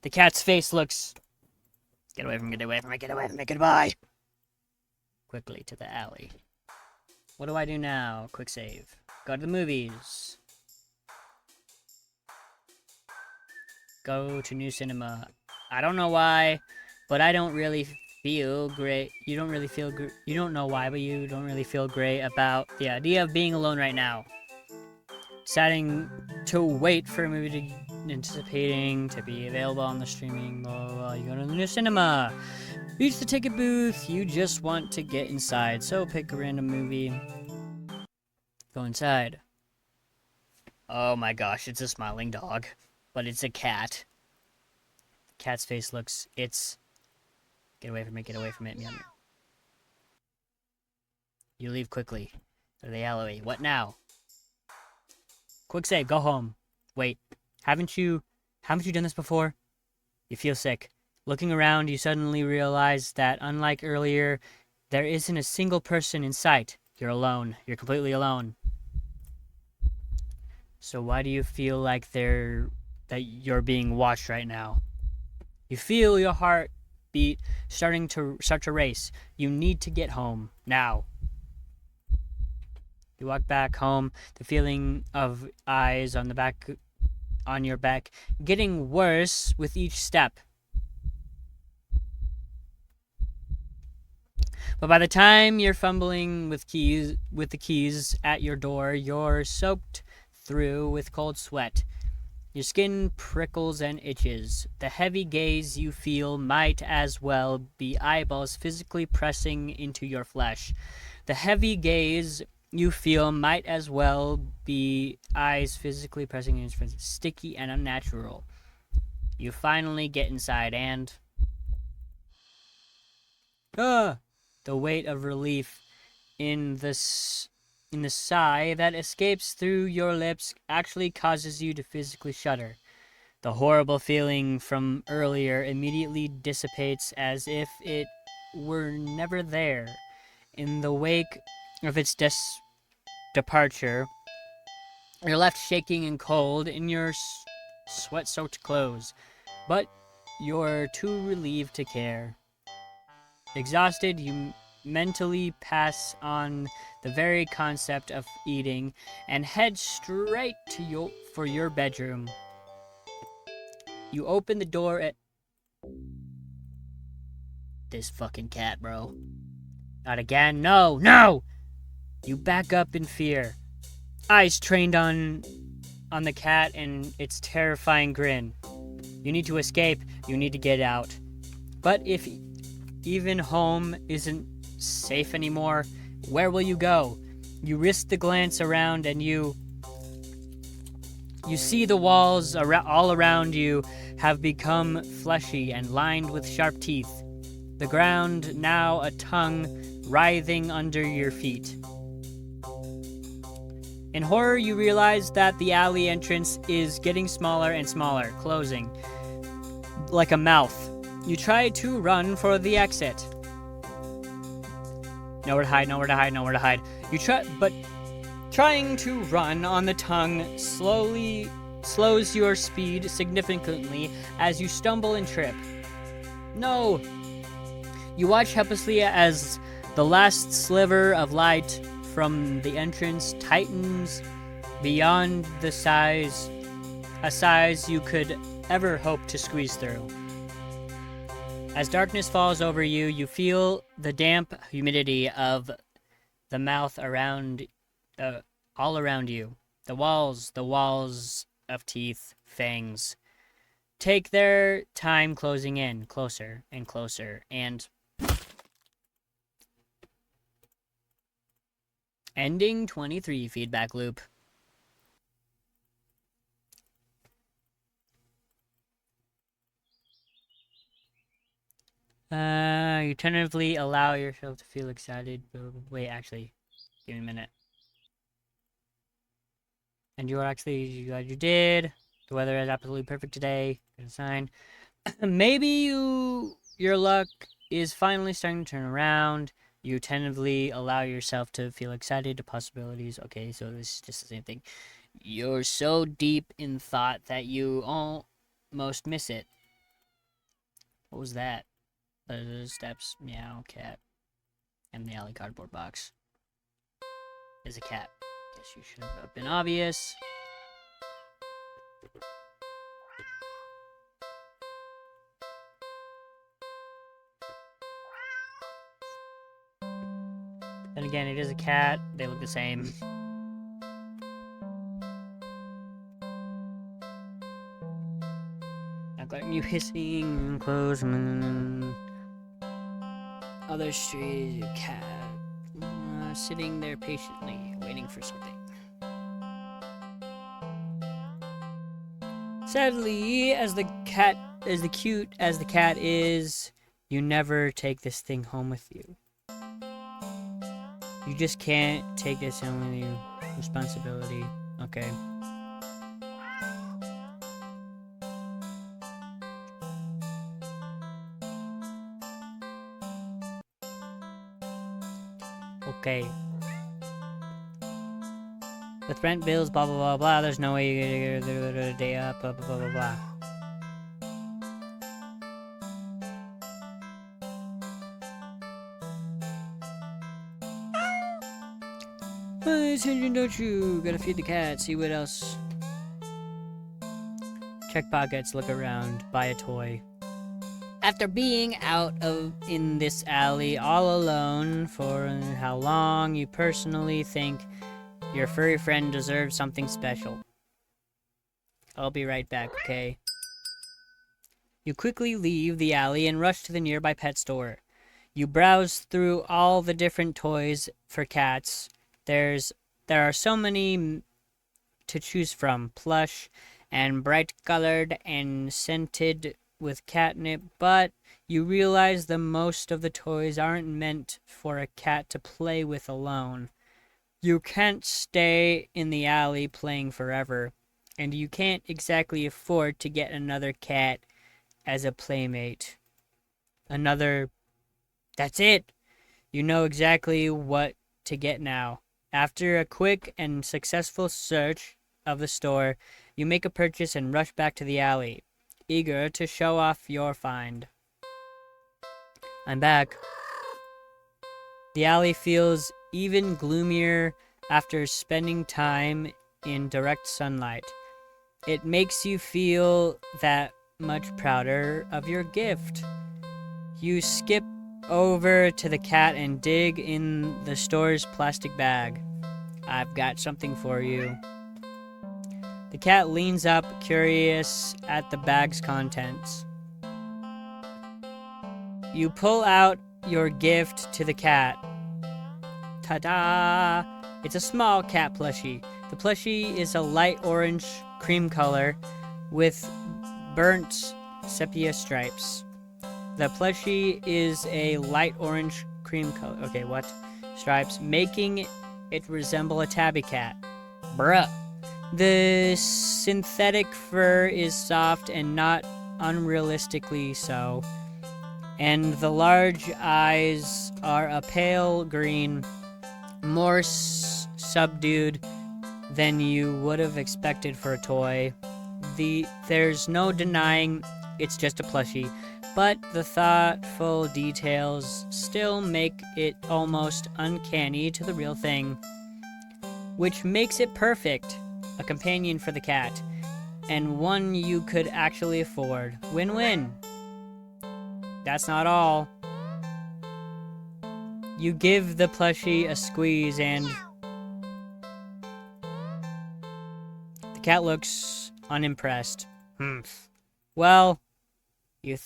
The cat's face looks... Get away from me, get away from me, get away from me, goodbye! Quickly to the alley. What do I do now? Quick save. Go to the movies. Go to new cinema. I don't know why, but I don't really feel great. You don't know why, but you don't really feel great about the idea of being alone right now. setting to wait for a movie to anticipating to be available on the streaming. Blah, blah, blah. You go to the new cinema. Reach the ticket booth. You just want to get inside, so pick a random movie. Go inside. Oh my gosh, it's a smiling dog, but it's a cat. The cat's face looks. It's. Get away from it. Get away from it. Meow. You leave quickly. Go to the alleyway. What now? Quick save. Go home. Wait. Haven't you done this before? You feel sick. Looking around, you suddenly realize that unlike earlier, there isn't a single person in sight. You're alone. You're completely alone. So why do you feel like that you're being watched right now? You feel your heart beat start to race. You need to get home now. You walk back home, the feeling of eyes on your back getting worse with each step. But by the time you're fumbling with the keys at your door, you're soaked through with cold sweat. Your skin prickles and itches. The heavy gaze you feel might as well be eyeballs physically pressing into your flesh. The heavy gaze you feel might as well be eyes physically pressing into your flesh. Sticky and unnatural. You finally get inside and... The weight of relief in the sigh that escapes through your lips actually causes you to physically shudder. The horrible feeling from earlier immediately dissipates as if it were never there. In the wake of its departure, you're left shaking and cold in your sweat-soaked clothes, but you're too relieved to care. Exhausted, you mentally pass on the very concept of eating and head straight for your bedroom. You open the door at... This fucking cat, bro. Not again. No, no! You back up in fear. Eyes trained on the cat and its terrifying grin. You need to escape. You need to get out. But if even home isn't safe anymore, where will you go? You risk the glance around and you see the walls all around you have become fleshy and lined with sharp teeth. The ground now a tongue writhing under your feet. In horror, you realize that the alley entrance is getting smaller and smaller, closing like a mouth. You try to run for the exit. Nowhere to hide, nowhere to hide, nowhere to hide. Trying to run on the tongue slowly slows your speed significantly as you stumble and trip. No! You watch helplessly as the last sliver of light from the entrance tightens beyond a size you could ever hope to squeeze through. As darkness falls over you, you feel the damp humidity of the mouth all around you. The walls of teeth, fangs, take their time closing in, closer and closer, and ending 23 feedback loop. You tentatively allow yourself to feel excited. Wait, actually, give me a minute. And you are actually glad you did. The weather is absolutely perfect today. Good sign. Maybe your luck is finally starting to turn around. You tentatively allow yourself to feel excited to possibilities. Okay, so this is just the same thing. You're so deep in thought that you almost miss it. What was that? Steps, meow, cat, and the alley cardboard box. Is a cat. Guess you should have been obvious. Then again, it is a cat. They look the same. you hissing, close, other street cat sitting there patiently, waiting for something. Sadly, as cute as the cat is, you never take this thing home with you. You just can't take this home with you. Responsibility. Okay. Okay. With rent bills, blah blah blah blah, there's no way you're gonna get a day up, blah blah blah blah blah. Pay attention, don't you? Gotta feed the cat, see what else. Check pockets, look around, buy a toy. After being in this alley all alone for how long, you personally think your furry friend deserves something special. I'll be right back, okay? You quickly leave the alley and rush to the nearby pet store. You browse through all the different toys for cats. There are so many to choose from, plush and bright colored and scented with catnip, but you realize the most of the toys aren't meant for a cat to play with alone. You can't stay in the alley playing forever, and you can't exactly afford to get another cat as a playmate. That's it! You know exactly what to get now. After a quick and successful search of the store, you make a purchase and rush back to the alley, eager to show off your find. I'm back. The alley feels even gloomier after spending time in direct sunlight. It makes you feel that much prouder of your gift. You skip over to the cat and dig in the store's plastic bag. I've got something for you. The cat leans up, curious at the bag's contents. You pull out your gift to the cat. Ta-da! It's a small cat plushie. The plushie is a light orange cream color with burnt sepia stripes. The plushie is a light orange cream color. Okay, what? Stripes, making it resemble a tabby cat. Bruh. The synthetic fur is soft and not unrealistically so. And the large eyes are a pale green, more subdued than you would have expected for a toy. There's no denying it's just a plushie, but the thoughtful details still make it almost uncanny to the real thing, which makes it perfect. A companion for the cat, and one you could actually afford. Win-win. That's not all. You give the plushie a squeeze and the cat looks unimpressed. Well, you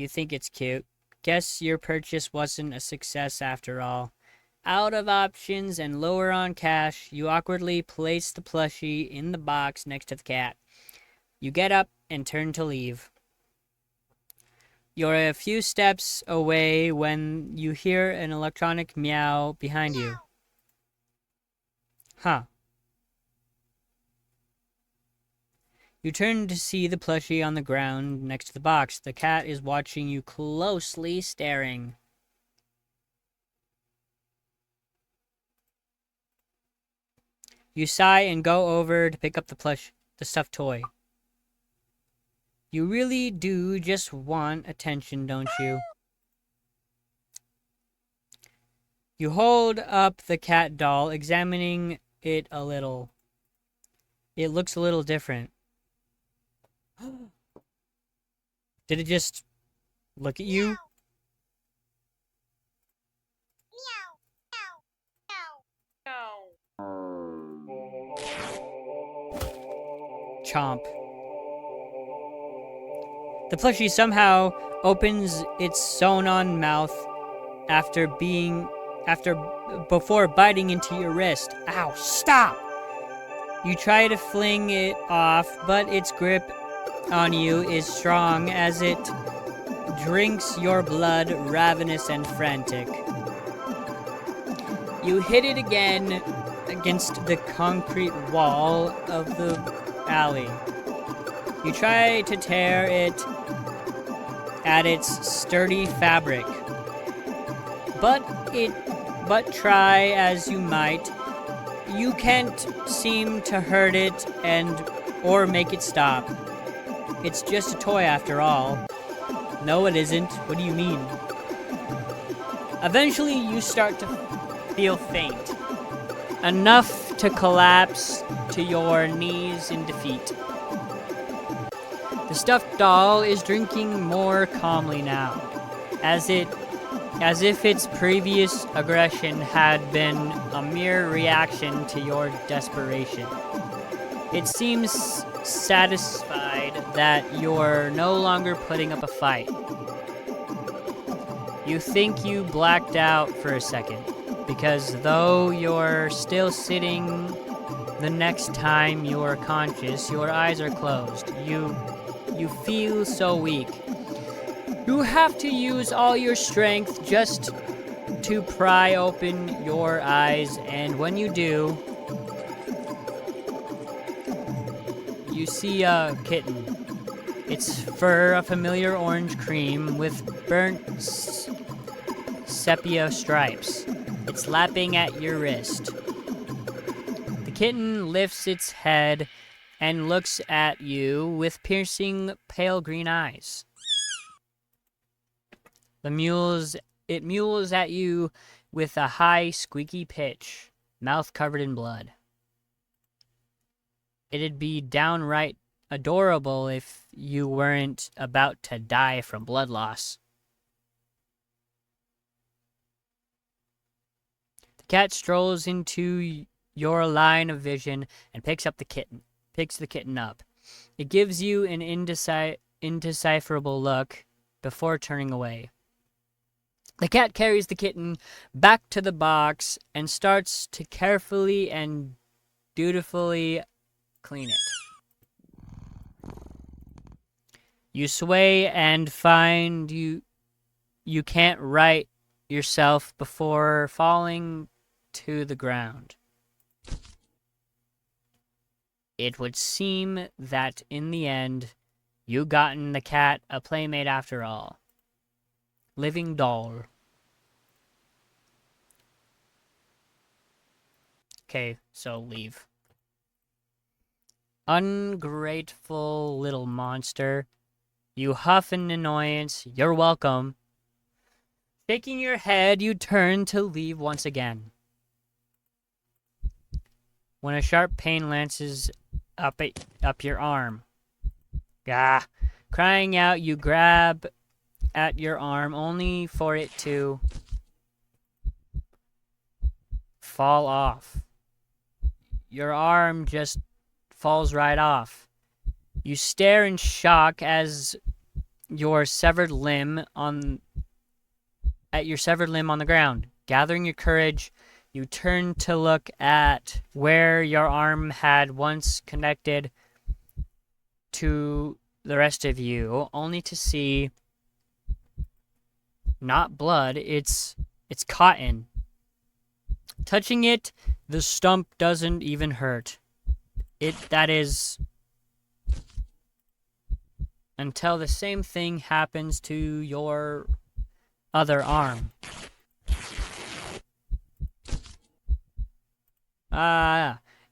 think it's cute. Guess your purchase wasn't a success after all. Out of options and lower on cash, you awkwardly place the plushie in the box next to the cat. You get up and turn to leave. You're a few steps away when you hear an electronic meow behind you. Huh. You turn to see the plushie on the ground next to the box. The cat is watching you closely, staring. You sigh and go over to pick up the stuffed toy. You really do just want attention, don't you? You hold up the cat doll, examining it a little. It looks a little different. Did it just look at you? Chomp. The plushie somehow opens its sewn-on mouth before biting into your wrist. Ow, stop! You try to fling it off, but its grip on you is strong as it drinks your blood, ravenous and frantic. You hit it again against the concrete wall of the alley. You try to tear it at its sturdy fabric, but try as you might, you can't seem to hurt it or make it stop. It's just a toy after all. No, it isn't. What do you mean? Eventually, you start to feel faint, enough to collapse to your knees in defeat. The stuffed doll is drinking more calmly now, as if its previous aggression had been a mere reaction to your desperation. It seems satisfied that you're no longer putting up a fight. You think you blacked out for a second, because though you're still sitting, the next time you are conscious, your eyes are closed. You feel so weak. You have to use all your strength just to pry open your eyes, and when you do, you see a kitten. Its fur a familiar orange cream with burnt sepia stripes. It's lapping at your wrist. The kitten lifts its head and looks at you with piercing pale green eyes. It mules at you with a high, squeaky pitch, mouth covered in blood. It'd be downright adorable if you weren't about to die from blood loss. The cat strolls into your line of vision and picks the kitten up. It gives you an indecipherable look before turning away. The cat carries the kitten back to the box and starts to carefully and dutifully clean it. You sway and find you can't right yourself before falling to the ground. It would seem that in the end, you gotten the cat a playmate after all. Living doll. Okay, so leave. Ungrateful little monster. You huff in annoyance. You're welcome. Shaking your head, you turn to leave once again. When a sharp pain lances up your arm. Gah. Crying out, you grab at your arm only for it to fall off. Your arm just falls right off. You stare in shock as your severed limb on the ground. Gathering your courage, you turn to look at where your arm had once connected to the rest of you, only to see not blood, it's cotton. Touching it, the stump doesn't even hurt. That is, until the same thing happens to your other arm.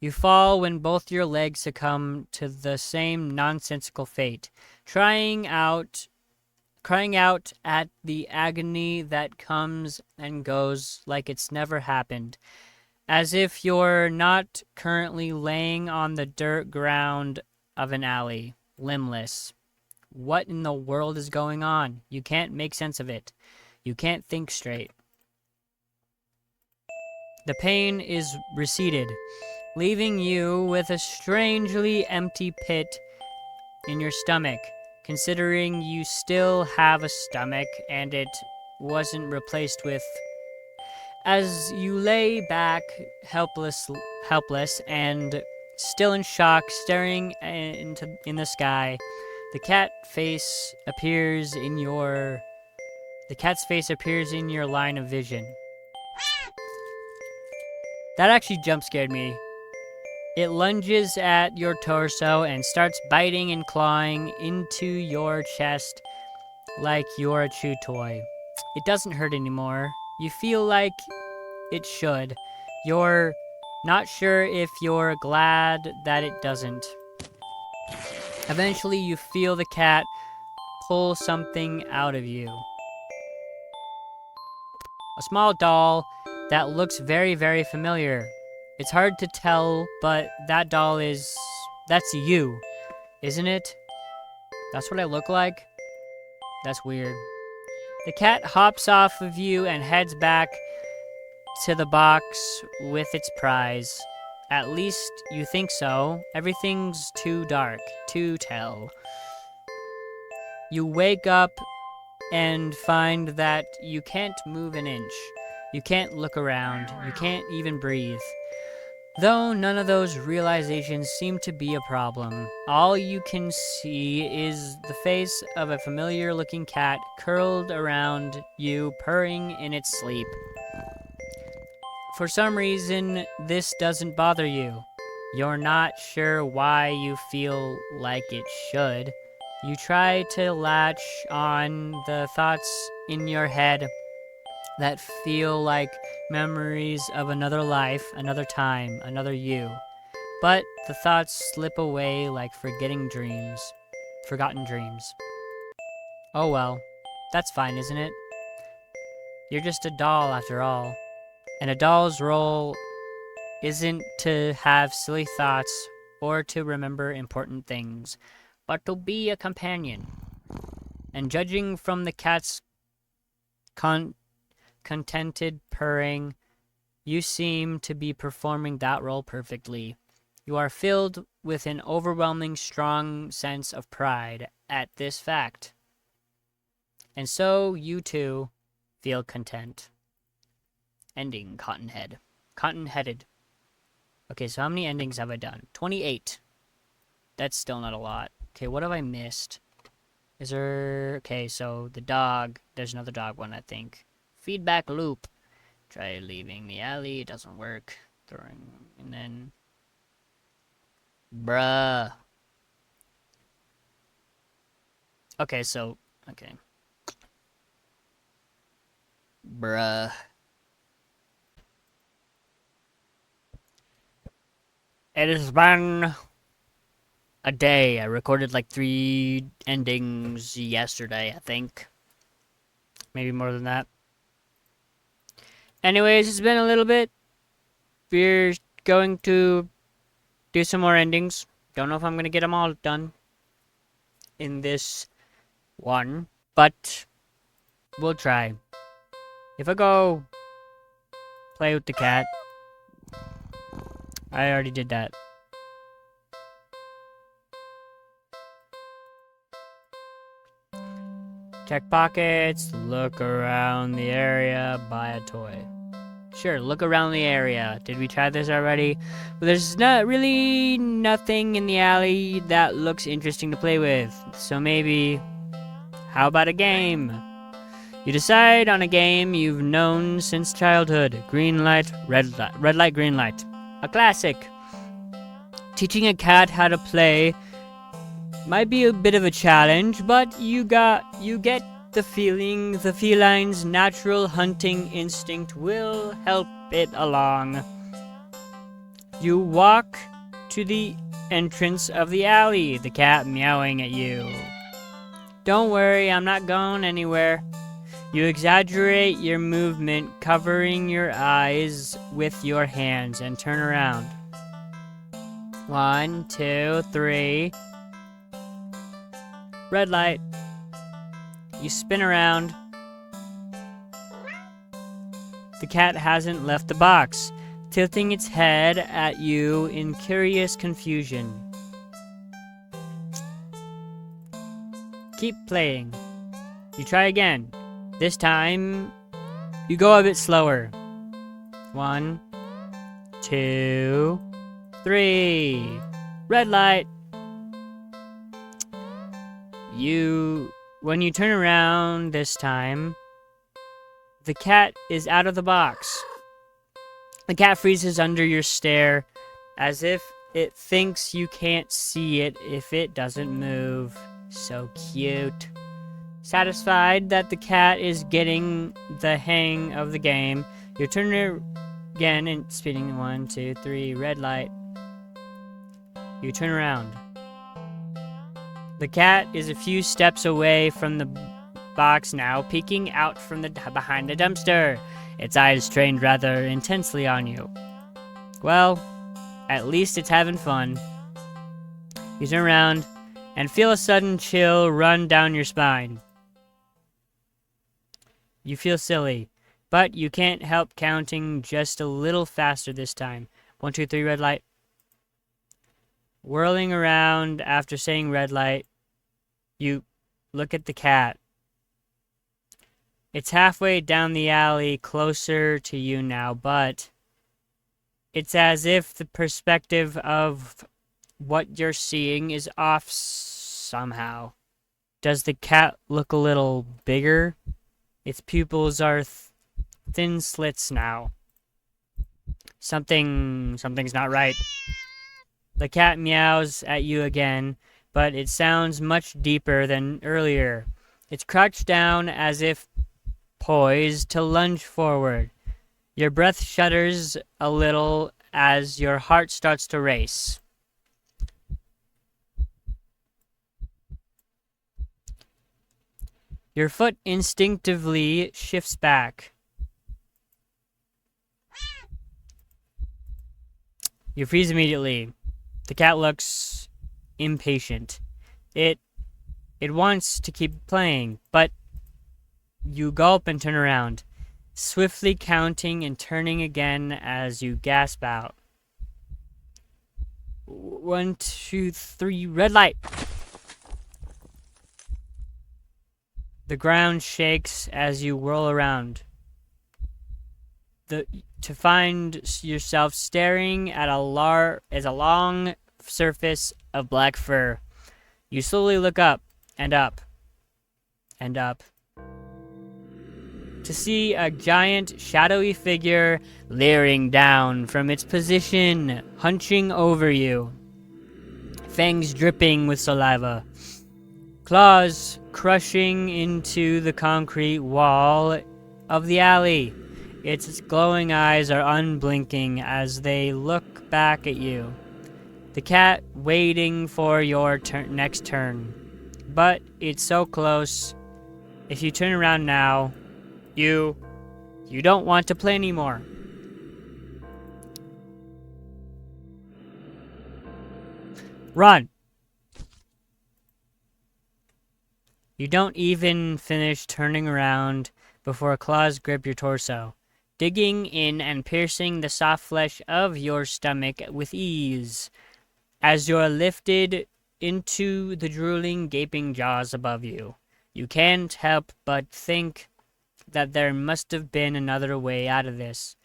You fall when both your legs succumb to the same nonsensical fate, crying out at the agony that comes and goes like it's never happened, as if you're not currently laying on the dirt ground of an alley, limbless. What in the world is going on? You can't make sense of it. You can't think straight. The pain is receded, leaving you with a strangely empty pit in your stomach. considering you still have a stomach and it wasn't replaced with. As you lay back, helpless and still in shock, staring in the sky, the cat's face appears in your line of vision. That actually jump scared me. It lunges at your torso and starts biting and clawing into your chest like you're a chew toy. It doesn't hurt anymore. You feel like it should. You're not sure if you're glad that it doesn't. Eventually, you feel the cat pull something out of you. A small doll that looks very, very familiar. It's hard to tell, but that's you, isn't it? That's what I look like? That's weird. The cat hops off of you and heads back to the box with its prize. At least you think so. Everything's too dark to tell. You wake up and find that you can't move an inch. You can't look around. You can't even breathe. Though none of those realizations seem to be a problem. All you can see is the face of a familiar-looking cat curled around you, purring in its sleep. For some reason, this doesn't bother you. You're not sure why you feel like it should. You try to latch on the thoughts in your head that feel like memories of another life, another time, another you. But the thoughts slip away like forgotten dreams. Oh well, that's fine, isn't it? You're just a doll after all. And a doll's role isn't to have silly thoughts or to remember important things, but to be a companion. And judging from the cat's contented purring, you seem to be performing that role perfectly. You are filled with an overwhelming strong sense of pride at this fact. And so you too feel content. Ending Cotton-headed. Okay, so how many endings have I done? 28. That's still not a lot. Okay, what have I missed? Is there... Okay, so the dog. There's another dog one, I think. Feedback loop. Try leaving the alley. It doesn't work. And then... Bruh. Okay, so... Okay. Bruh. It has been a day. I recorded like 3 endings yesterday, I think. Maybe more than that. Anyways, it's been a little bit. We're going to do some more endings. Don't know if I'm going to get them all done in this one, but we'll try. If I go play with the cat, I already did that. Check pockets, look around the area, buy a toy. Sure, look around the area. Did we try this already? But there's not really nothing in the alley that looks interesting to play with. So maybe, how about a game? You decide on a game you've known since childhood. Green light, red light, green light. A classic. Teaching a cat how to play might be a bit of a challenge, but you get the feeling the feline's natural hunting instinct will help it along. You walk to the entrance of the alley, the cat meowing at you. Don't worry, I'm not going anywhere. You exaggerate your movement, covering your eyes with your hands, and turn around. 1, 2, 3. Red light. You spin around. The cat hasn't left the box, tilting its head at you in curious confusion. keep playing. You try again. This time, you go a bit slower. 1, 2, 3. Red light. When you turn around this time, the cat is out of the box. The cat freezes under your stare as if it thinks you can't see it if it doesn't move. So cute. Satisfied that the cat is getting the hang of the game, you turn it again and spinning 1, 2, 3, red light. You turn around. The cat is a few steps away from the box now, peeking out from behind the dumpster. Its eyes trained rather intensely on you. Well, at least it's having fun. You turn around and feel a sudden chill run down your spine. You feel silly, but you can't help counting just a little faster this time. 1, 2, 3, red light. Whirling around after saying red light, you look at the cat. It's halfway down the alley, closer to you now, but it's as if the perspective of what you're seeing is off somehow. Does the cat look a little bigger? Its pupils are thin slits now. Something's not right. The cat meows at you again, but it sounds much deeper than earlier. It's crouched down as if poised to lunge forward. Your breath shudders a little as your heart starts to race. Your foot instinctively shifts back. You freeze immediately. The cat looks impatient. It wants to keep playing, but you gulp and turn around, swiftly counting and turning again as you gasp out. 1, 2, 3, red light. The ground shakes as you whirl around, to find yourself staring at a long surface of black fur. You slowly look up and up and up to see a giant shadowy figure leering down from its position, hunching over you, fangs dripping with saliva, claws crushing into the concrete wall of the alley. Its glowing eyes are unblinking as they look back at you. The cat waiting for your next turn. But it's so close. If you turn around now, you don't want to play anymore. Run! You don't even finish turning around before claws grip your torso, digging in and piercing the soft flesh of your stomach with ease as you're lifted into the drooling, gaping jaws above you. You can't help but think that there must have been another way out of this.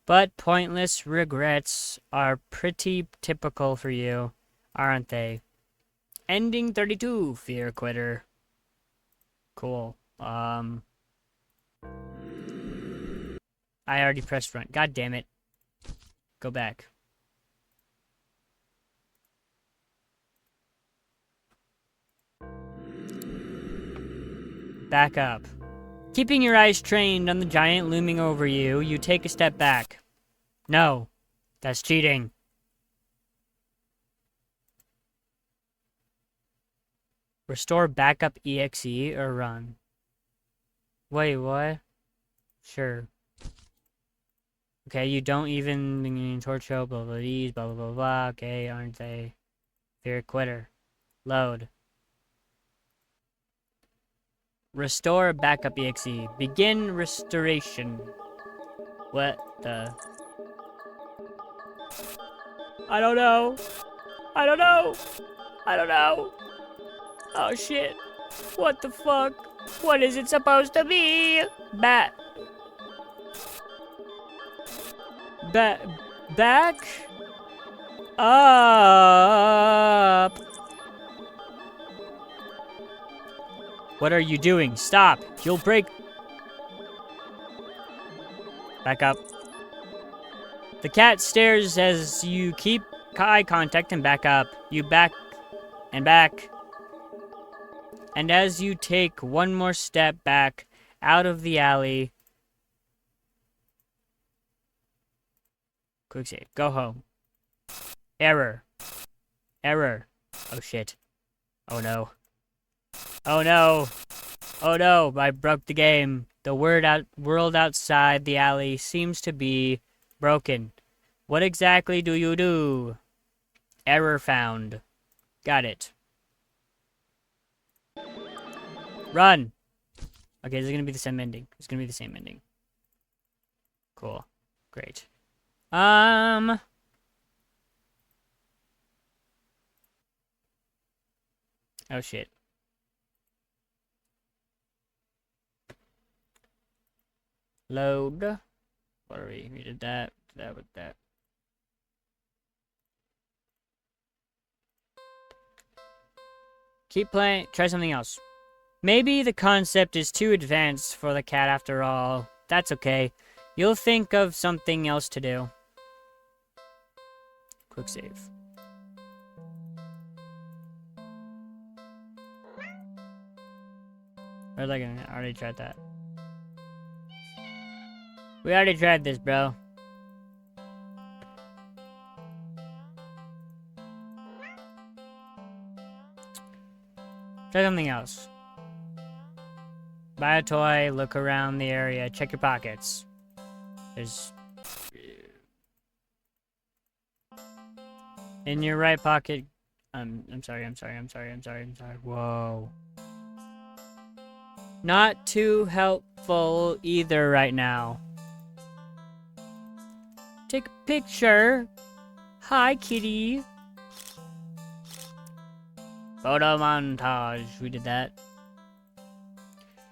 But pointless regrets are pretty typical for you, aren't they? Ending 32, Fear Quitter. Cool. I already pressed front. God damn it. Go back. Back up. Keeping your eyes trained on the giant looming over you, you take a step back. No, that's cheating. Restore backup EXE or run. Wait, what? Sure. Okay, you don't even torch show, blah blah these, blah blah blah blah. Okay, aren't they? Fear Quitter. Load. Restore backup EXE. Begin restoration. What the? I don't know. I don't know. I don't know. Oh shit. What the fuck? What is it supposed to be? Back. Up. What are you doing? Stop. You'll break. Back up. The cat stares as you keep eye contact and back up. You back and back. And as you take one more step back out of the alley. Quick save. Go home. Error. Error. Oh shit. Oh no. Oh no. Oh no, I broke the game. The world outside the alley seems to be broken. What exactly do you do? Error found. Got it. Run! Okay, this is gonna be the same ending. It's gonna be the same ending. Cool. Great. Oh shit. Load. What are we? We did that. That with that. Keep playing. Try something else. Maybe the concept is too advanced for the cat after all. That's okay. You'll think of something else to do. Quick save. Where's that going? I already tried that. We already tried this, bro. Try something else. Buy a toy, look around the area, check your pockets. There's... In your right pocket... I'm sorry. Whoa. Not too helpful either right now. Take a picture. Hi, kitty. Photo montage. We did that.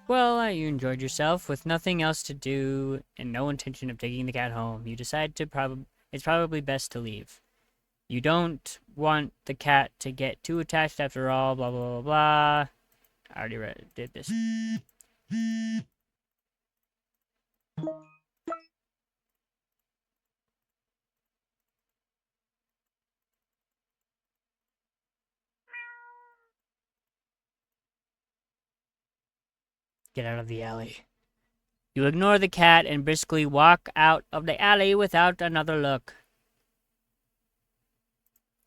Well, you enjoyed yourself with nothing else to do and no intention of taking the cat home. You decide to it's probably best to leave. You don't want the cat to get too attached after all, blah, blah, blah, blah. I already did this. Get out of the alley. You ignore the cat and briskly walk out of the alley without another look.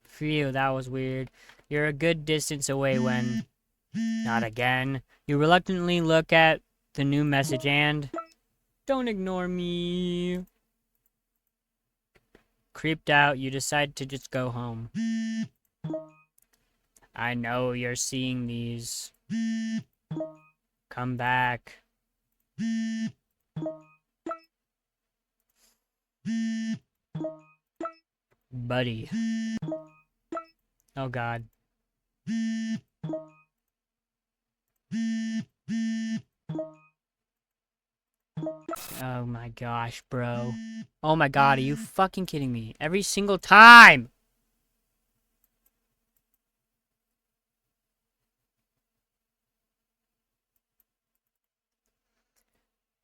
Phew, that was weird. You're a good distance away when... Not again. You reluctantly look at the new message and... Don't ignore me. Creeped out, you decide to just go home. I know you're seeing these. Come back. Buddy. Oh god. Oh my gosh, bro. Oh my god, are you fucking kidding me? Every single time!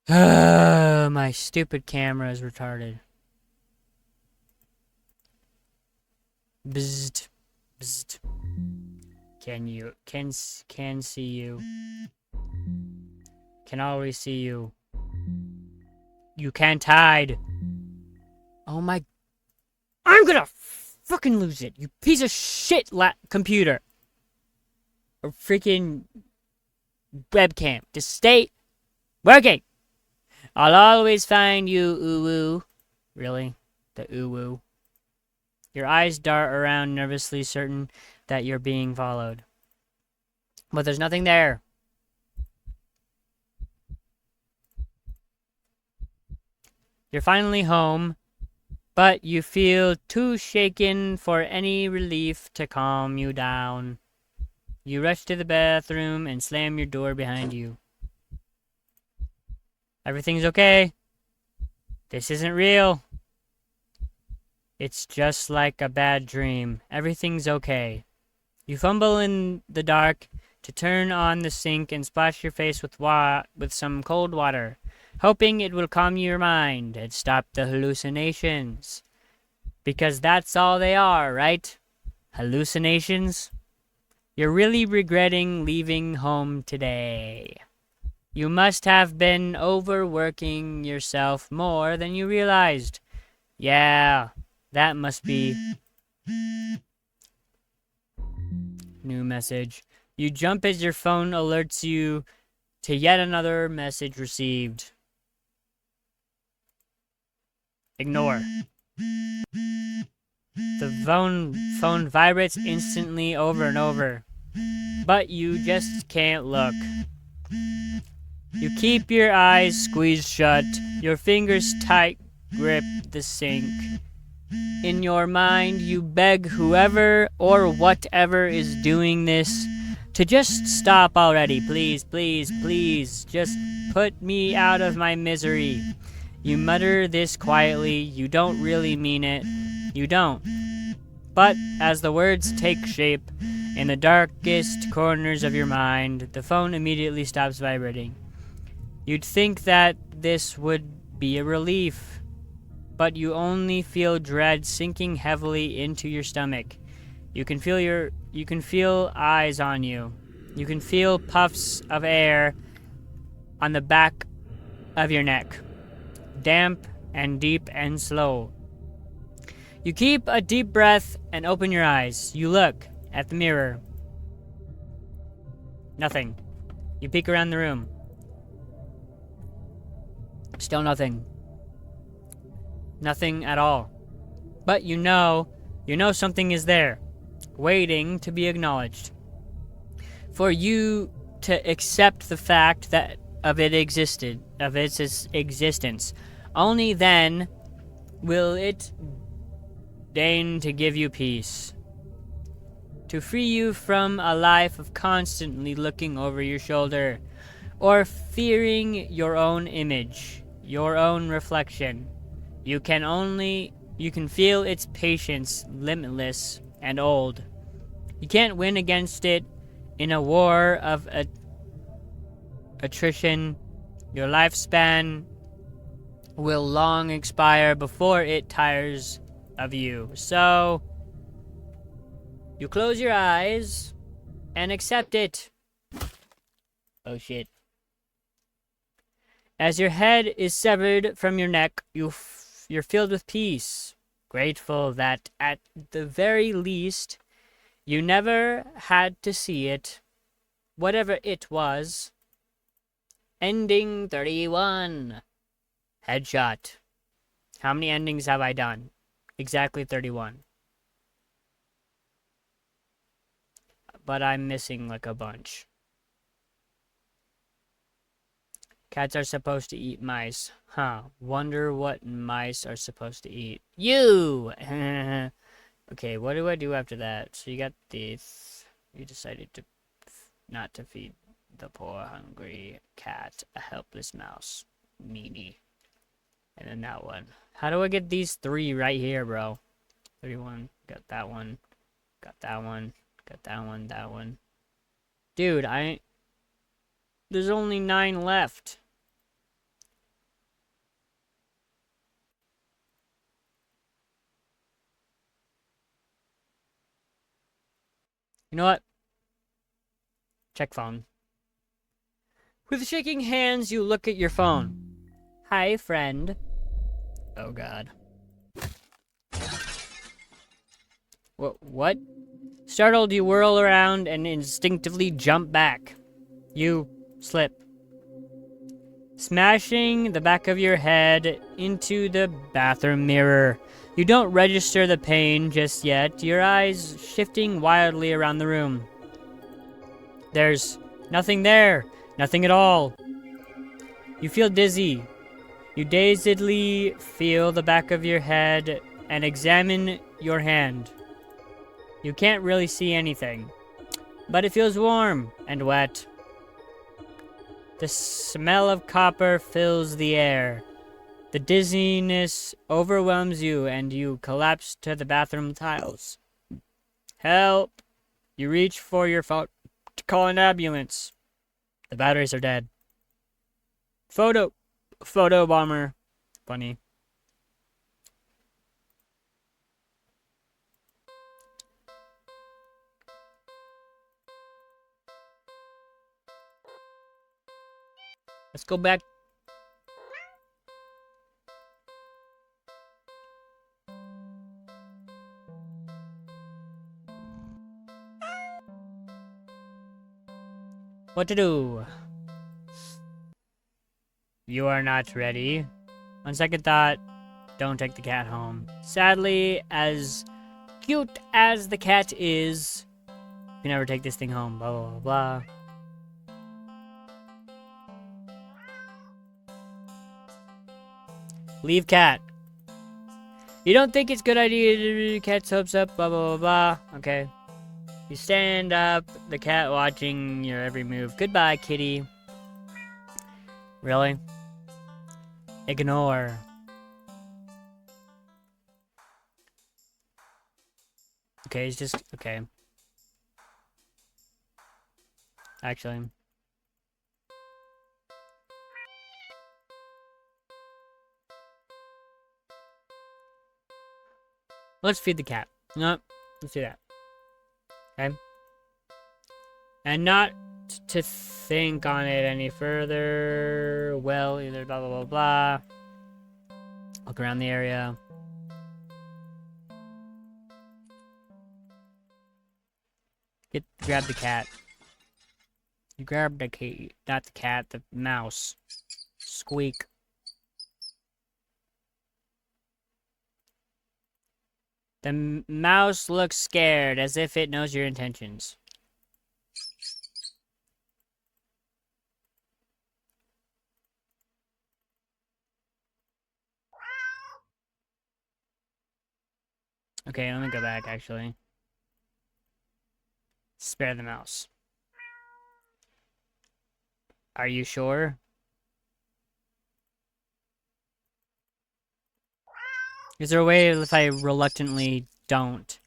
My stupid camera is retarded. Bzzzt. Bzzzt. Can see you. Can always see you. You can't hide. Oh my... I'm gonna fucking lose it, you piece of shit computer. Or freaking webcam. Just stay working. I'll always find you, ooh-woo. Really? The ooh-woo. Your eyes dart around nervously, certain that you're being followed. But there's nothing there. You're finally home, but you feel too shaken for any relief to calm you down. You rush to the bathroom and slam your door behind you. Everything's okay. This isn't real. It's just like a bad dream. Everything's okay. You fumble in the dark to turn on the sink and splash your face with some cold water, hoping it will calm your mind and stop the hallucinations. Because that's all they are, right? Hallucinations? You're really regretting leaving home today. You must have been overworking yourself more than you realized. Yeah, that must be... New message. You jump as your phone alerts you to yet another message received. Ignore. The phone vibrates instantly over and over, but you just can't look. You keep your eyes squeezed shut, your fingers tight grip the sink. In your mind, you beg whoever or whatever is doing this to just stop already. Please, please, please, just put me out of my misery. You mutter this quietly. You don't really mean it. You don't. But as the words take shape in the darkest corners of your mind, the phone immediately stops vibrating. You'd think that this would be a relief, but you only feel dread sinking heavily into your stomach. You can feel eyes on you. You can feel puffs of air on the back of your neck, damp and deep and slow. You keep a deep breath and open your eyes. You look at the mirror. Nothing. You peek around the room. Still nothing. Nothing at all. But you know something is there, waiting to be acknowledged. For you to accept the fact that of its existence. Only then will it deign to give you peace, to free you from a life of constantly looking over your shoulder, or fearing your own image, your own reflection. You can feel its patience, limitless and old. You can't win against it in a war of attrition. Your lifespan will long expire before it tires of you. So, you close your eyes and accept it. Oh shit. As your head is severed from your neck, you're filled with peace, grateful that at the very least you never had to see it, whatever it was. Ending 31. Headshot. How many endings have I done? Exactly 31. But I'm missing like a bunch. Cats are supposed to eat mice. Huh. Wonder what mice are supposed to eat. You! Okay, what do I do after that? So you got this. You decided to not to feed the poor hungry cat a helpless mouse. Meanie. And then that one. How do I get these 3 right here, bro? 31. Got that one. Got that one. Got that one. That one. Dude, there's only 9 left. You know what? Check phone. With shaking hands, you look at your phone. Hi, friend. Oh, God. What? Startled, you whirl around and instinctively jump back. You slip, smashing the back of your head into the bathroom mirror. You don't register the pain just yet, your eyes shifting wildly around the room. There's nothing there, nothing at all. You feel dizzy. You dazedly feel the back of your head and examine your hand. You can't really see anything. but it feels warm and wet. The smell of copper fills the air. The dizziness overwhelms you and you collapse to the bathroom tiles. Help! You reach for your phone to call an ambulance. The batteries are dead. Photo bomber. Funny. Let's go back. What to do? You are not ready. On second thought, don't take the cat home. Sadly, as cute as the cat is, you can never take this thing home. Blah, blah, blah, blah. Leave cat. You don't think it's a good idea to cat's hopes up, blah, blah, blah, blah. Okay. You stand up, the cat watching your every move. Goodbye, kitty. Really? Ignore. Okay, he's just... Okay. Actually. Let's feed the cat. No, let's do that. Okay? And not to think on it any further. Well, either blah, blah, blah, blah. Look around the area. Grab the cat. You grab the cat, not the cat, the mouse. Squeak. The mouse looks scared, as if it knows your intentions. Okay, let me go back, actually. Spare the mouse. Are you sure? Is there a way if I reluctantly don't?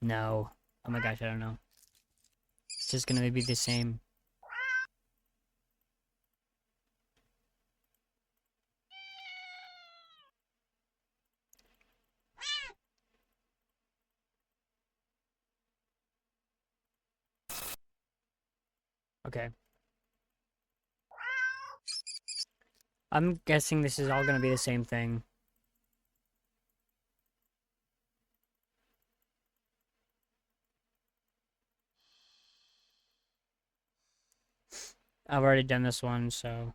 No. Oh my gosh, I don't know. It's just gonna be the same. Okay. I'm guessing this is all gonna be the same thing. I've already done this one, so...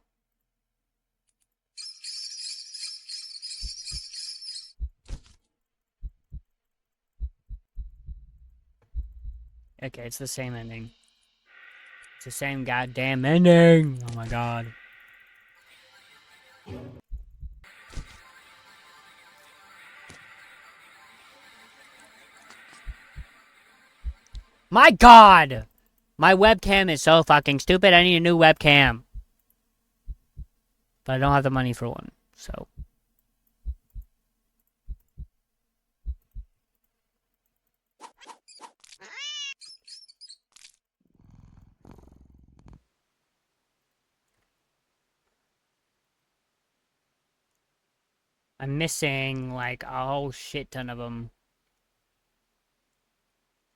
Okay, it's the same ending. It's the same goddamn ending! Oh my god. My god! My webcam is so fucking stupid, I need a new webcam. But I don't have the money for one, so... I'm missing, like, a whole shit ton of them.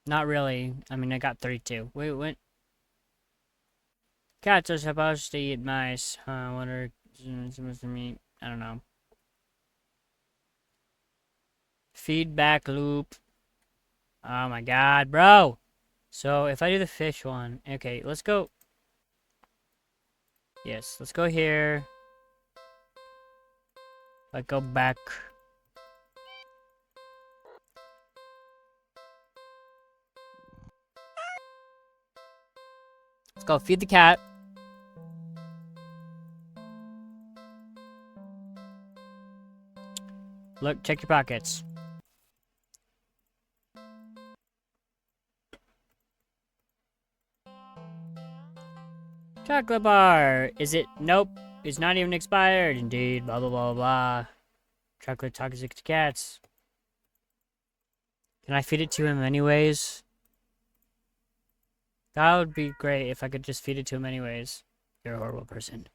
Not really. I mean, I got 32. Wait, what? Cats are supposed to eat mice. Huh, what are supposed to eat? I don't know. Feedback loop. Oh my god, bro! So, if I do the fish one... Okay, let's go... Yes, let's go here. Like, go back... Let's go feed the cat. Look, check your pockets. Chocolate bar. Is it? Nope. It's not even expired. Indeed. Blah, blah, blah, blah. Chocolate toxic to cats. Can I feed it to him anyways? That would be great if I could just feed it to him anyways. You're a horrible person.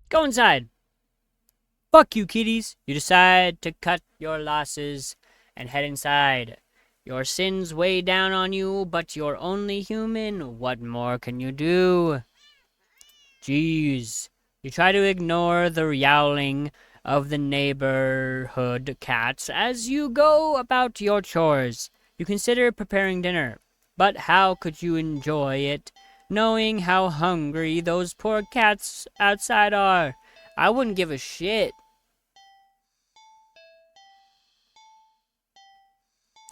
Go inside. Fuck you, kitties. You decide to cut your losses and head inside. Your sins weigh down on you, but you're only human. What more can you do? Jeez. You try to ignore the yowling of the neighborhood cats as you go about your chores. You consider preparing dinner, but how could you enjoy it, knowing how hungry those poor cats outside are? I wouldn't give a shit.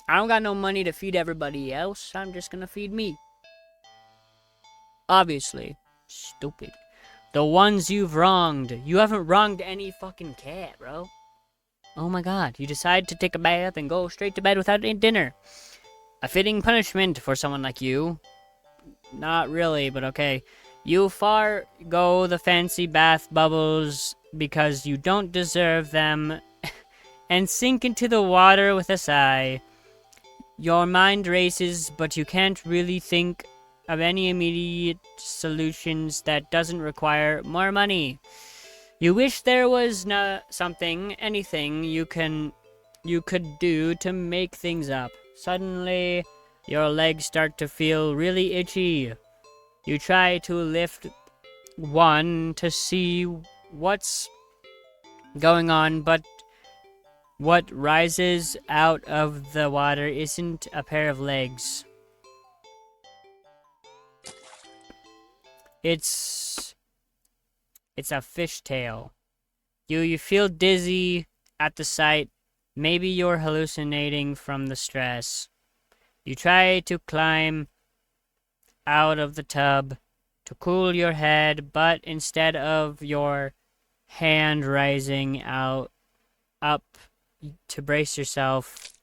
I don't got no money to feed everybody else. I'm just gonna feed me. Obviously. Stupid. The ones you've wronged. You haven't wronged any fucking cat, bro. Oh my god. You decide to take a bath and go straight to bed without any dinner. A fitting punishment for someone like you. Not really, but okay. You forgo the fancy bath bubbles because you don't deserve them and sink into the water with a sigh. Your mind races, but you can't really think of any immediate solutions that doesn't require more money. You wish there was anything you could do to make things up. Suddenly, your legs start to feel really itchy. You try to lift one to see what's going on, but what rises out of the water isn't a pair of legs. It's a fishtail. You feel dizzy at the sight. Maybe you're hallucinating from the stress. You try to climb out of the tub to cool your head, but instead of your hand rising up to brace yourself,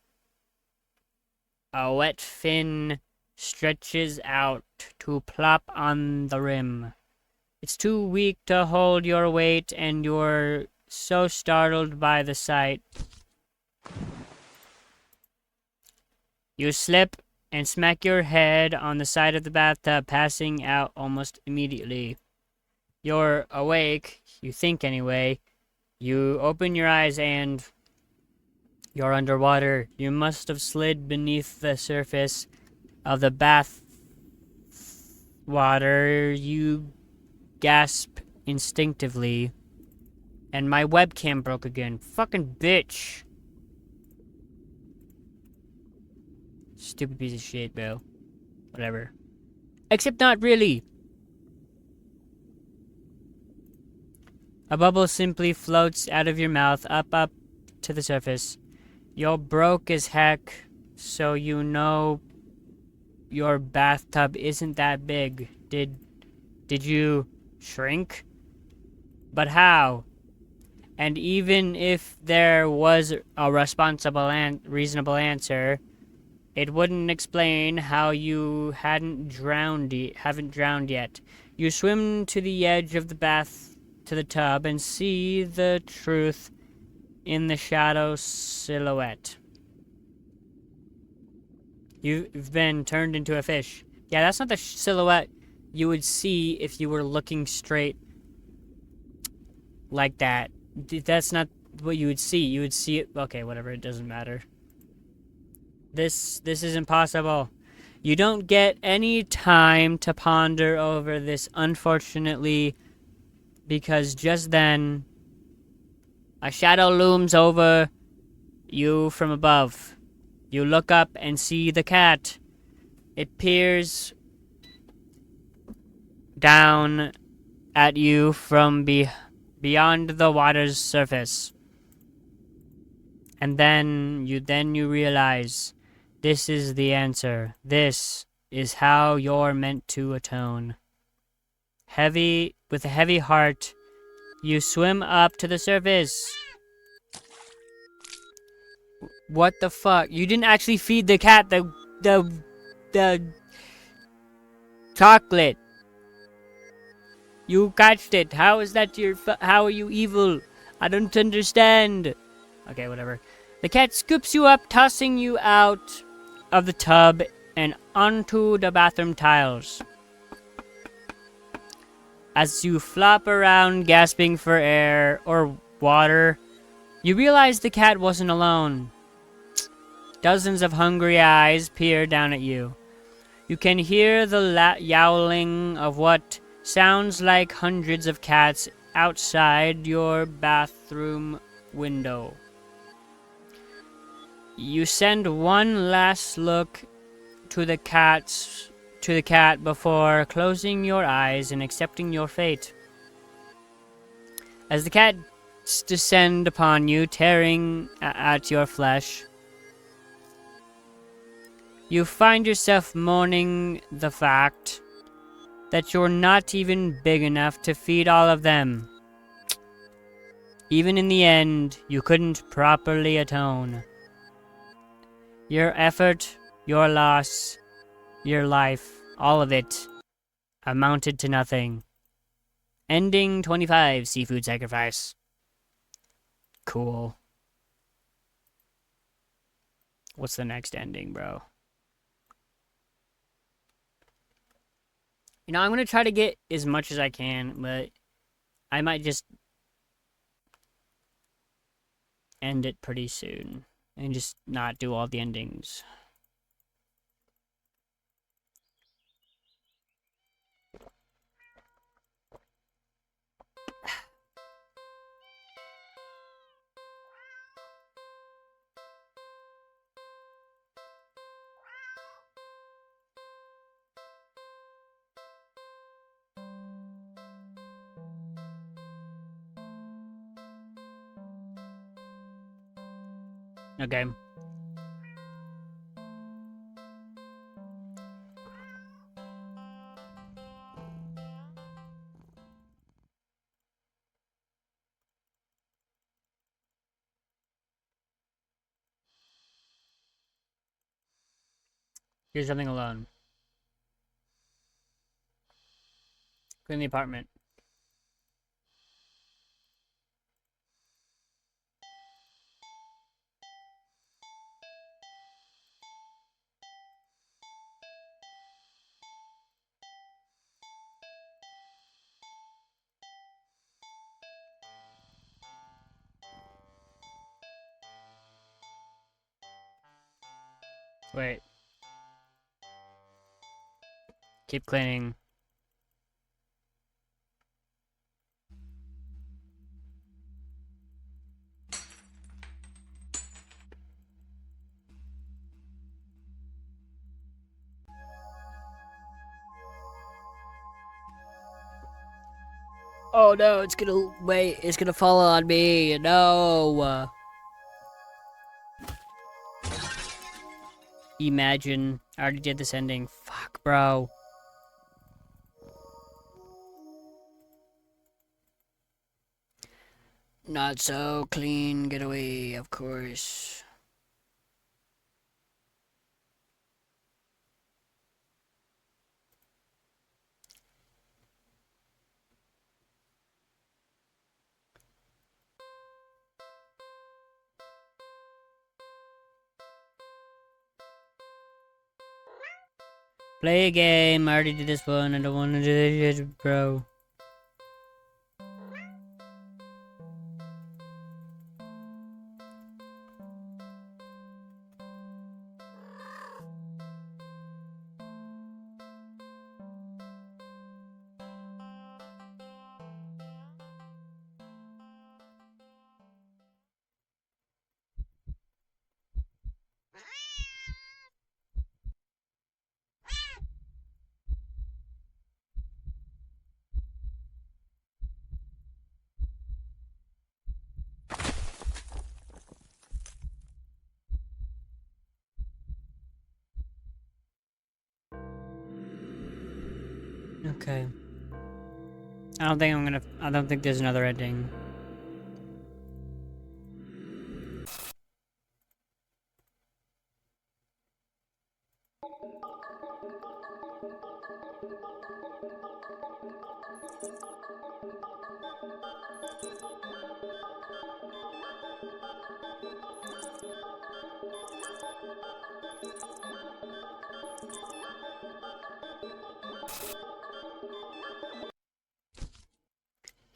a wet fin stretches out to plop on the rim. It's too weak to hold your weight, and you're so startled by the sight. You slip and smack your head on the side of the bathtub, passing out almost immediately. You're awake, you think anyway. You open your eyes and you're underwater. You must have slid beneath the surface of the bath water. You gasp instinctively. And my webcam broke again. Fucking bitch. Stupid piece of shit, bro. Whatever. Except not really. A bubble simply floats out of your mouth, up to the surface. You're broke as heck, so you know your bathtub isn't that big. Did you shrink? But how? And even if there was a reasonable answer, it wouldn't explain how you haven't drowned yet. You swim to the edge of the bath, to the tub, and see the truth in the shadow silhouette. You've been turned into a fish. Yeah, that's not the silhouette you would see if you were looking straight like that. That's not what you would see. You would see it. Okay, whatever. It doesn't matter. This is impossible. You don't get any time to ponder over this, unfortunately, because just then a shadow looms over you from above. You look up and see the cat. It peers down at you from beyond the water's surface. And then you realize this is the answer. This is how you're meant to atone. With a heavy heart, you swim up to the surface. What the fuck? You didn't actually feed the cat the chocolate. You catched it. How is that how are you evil? I don't understand. Okay, whatever. The cat scoops you up, tossing you out of the tub and onto the bathroom tiles. As you flop around, gasping for air or water, you realize the cat wasn't alone. Dozens of hungry eyes peer down at you. You can hear the yowling of what sounds like hundreds of cats outside your bathroom window. You send one last look to the cat before closing your eyes and accepting your fate. As the cats descend upon you, tearing at your flesh, you find yourself mourning the fact that you're not even big enough to feed all of them. Even in the end, you couldn't properly atone. Your effort, your loss, your life, all of it, amounted to nothing. Ending 25, seafood sacrifice. Cool. What's the next ending, bro? You know, I'm gonna try to get as much as I can, but I might just end it pretty soon and just not do all the endings. Okay. Here's something alone. Clean the apartment. Wait. Keep cleaning. Oh no, it's gonna fall on me. No. Imagine. I already did this ending. Fuck, bro. Not so clean getaway, of course. Play a game. I already did this one. I don't want to do this shit, bro. Okay. I don't think there's another ending.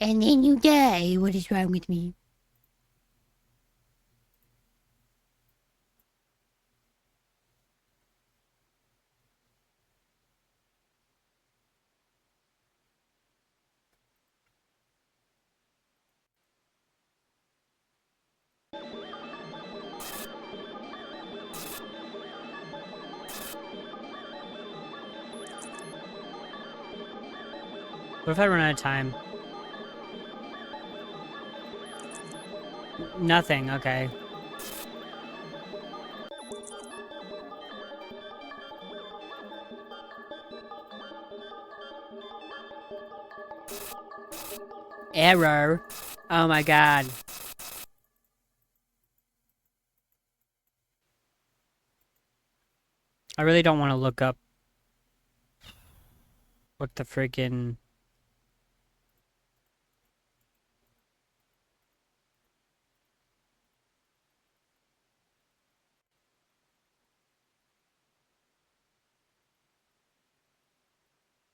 And then you die. What is wrong with me? What if I run out of time? Nothing, okay. Error. Oh my god. I really don't want to look up what the freaking...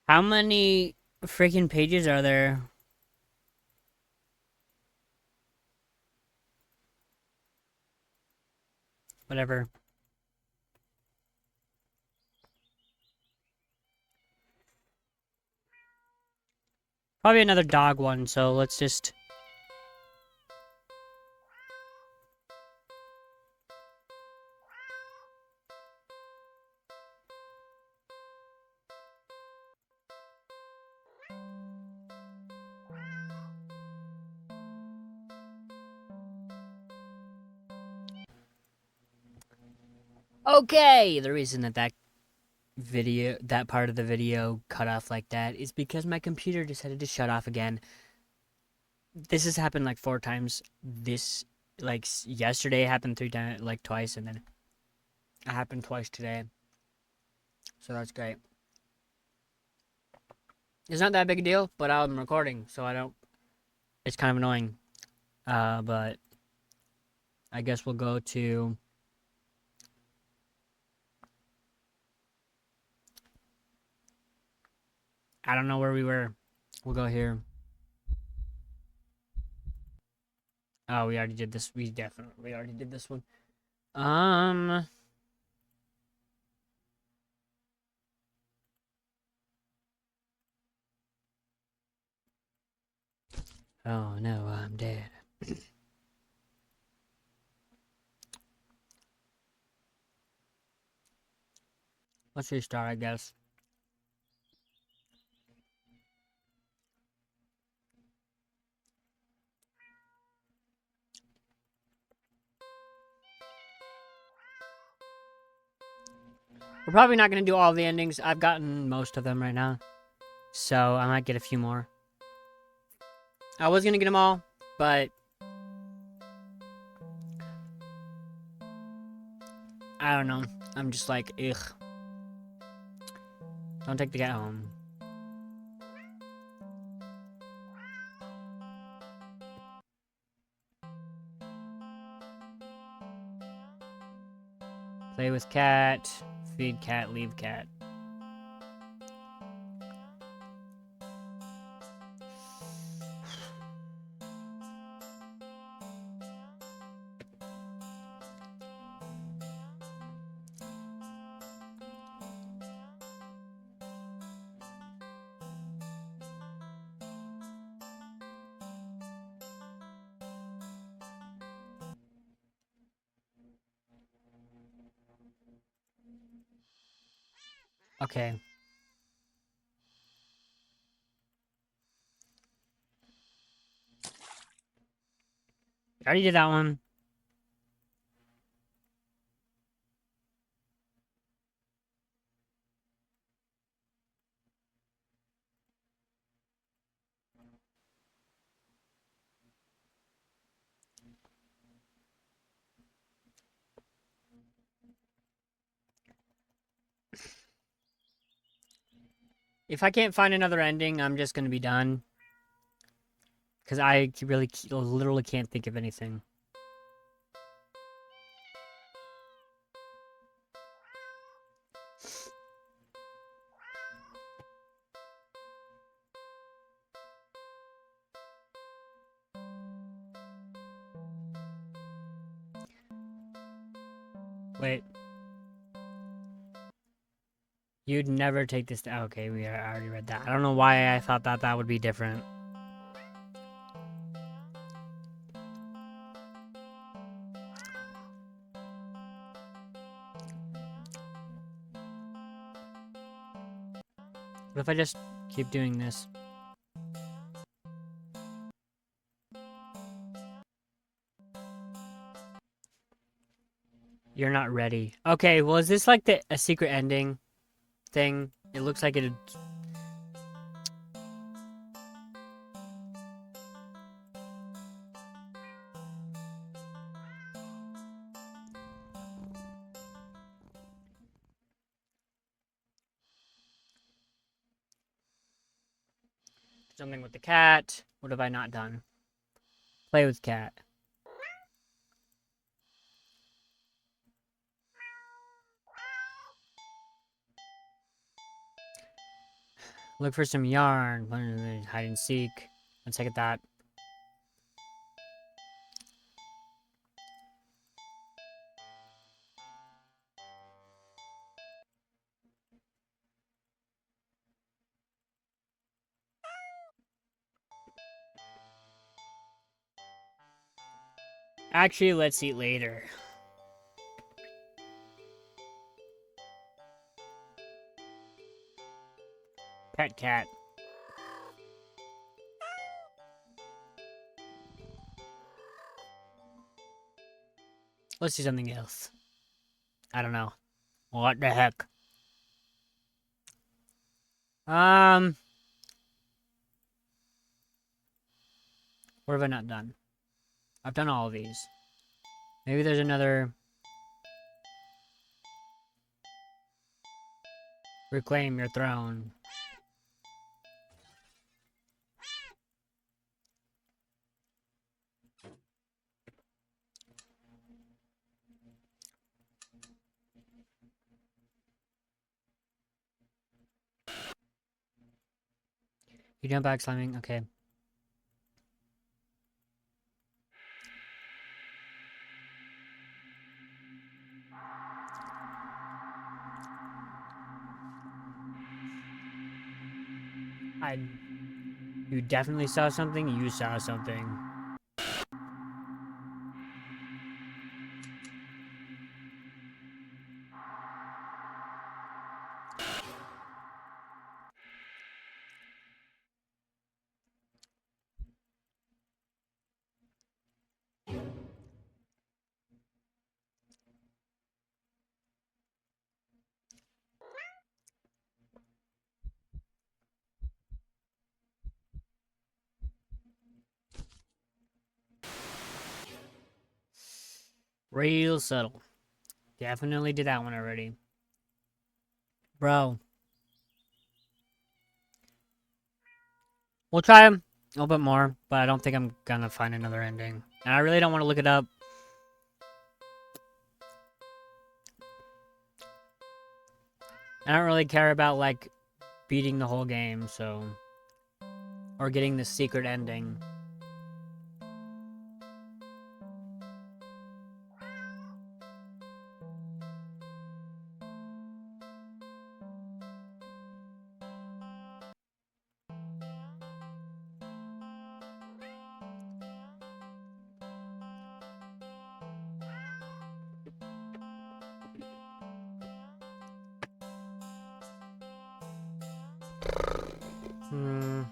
How many freaking pages are there? Whatever. Probably another dog one, so let's just... Okay! The reason that that part of the video cut off like that is because my computer decided to shut off again. This has happened like 4 times. This, like, yesterday happened 3 times, like twice, and then it happened twice today. So that's great. It's not that big a deal, but I'm recording, so I don't... It's kind of annoying. But I guess we'll go to... I don't know where we were. We'll go here. Oh, we already did this. We already did this one. Oh no, I'm dead. Let's restart, I guess. We're probably not going to do all the endings. I've gotten most of them right now. So I might get a few more. I was going to get them all, but I don't know. I'm just like, ugh. Don't take the cat home. Play with cat. Feed cat. Leave cat. Okay. I already did that one. If I can't find another ending, I'm just gonna be done. Because I really, literally can't think of anything. Wait. You'd never take this. Okay, we already read that. I don't know why I thought that that would be different. What if I just keep doing this? You're not ready. Okay, well, is this like a secret ending thing? It looks like it. Something with the cat. What have I not done? Play with cat. Look for some yarn. Hide and seek. Let's take at that. Actually, let's eat later. Pet cat. Let's do something else. I don't know. What the heck? What have I not done? I've done all of these. Maybe there's another. Reclaim your throne. You jump back slamming? Okay. You definitely saw something? You saw something. Real subtle. Definitely did that one already. Bro. We'll try them a little bit more, but I don't think I'm gonna find another ending. And I really don't want to look it up. I don't really care about, like, beating the whole game, so... Or getting the secret ending. Hmm...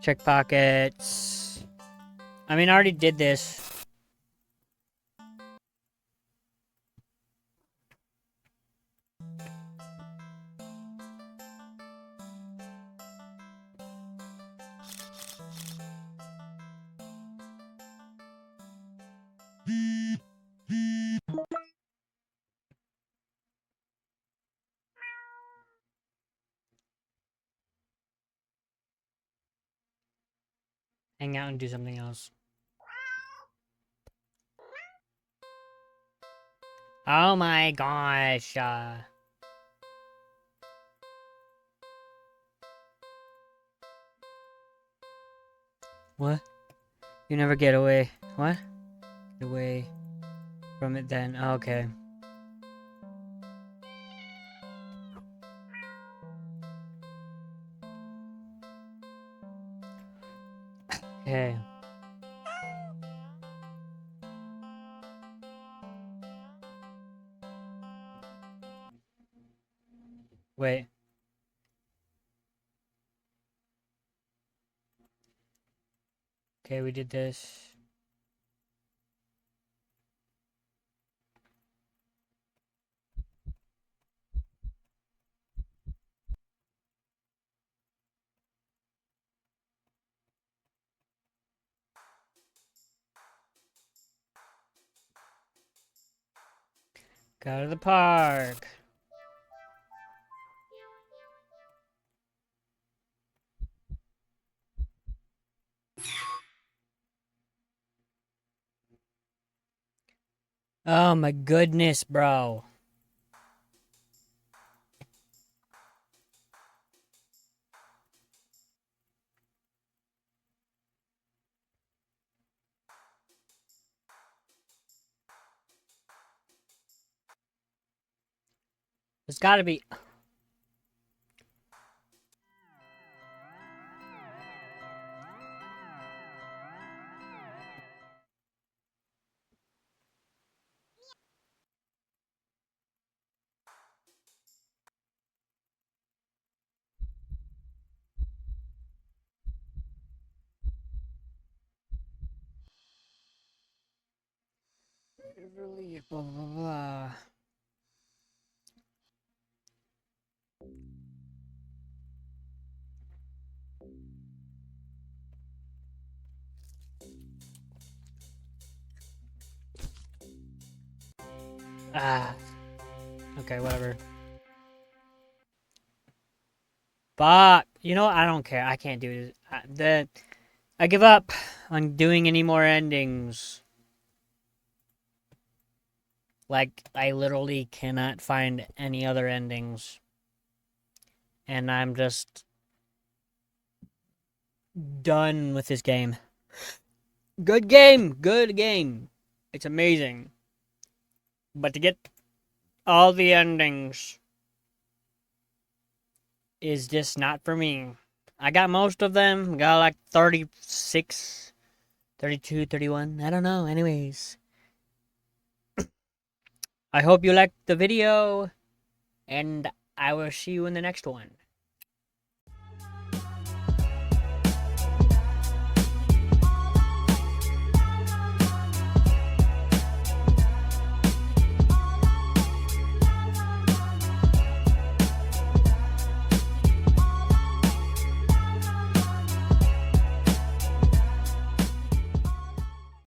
Check pockets. I mean, I already did this. hang out and do something else. Oh my gosh. What? You never get away. What? Get away from it then. Okay. Okay. Wait. Okay, we did this. Go to the park. Oh my goodness, bro. There's gotta be. Blah, blah, blah. Ah. Okay, whatever. But you know what? I don't care. I can't do this. I give up on doing any more endings. Like I literally cannot find any other endings, and I'm just done with this game. Good game, good game. It's amazing, but to get all the endings is just not for me. I got most of them. Got like 36, 32, 31. I don't know. Anyways, I hope you liked the video, and I will see you in the next one.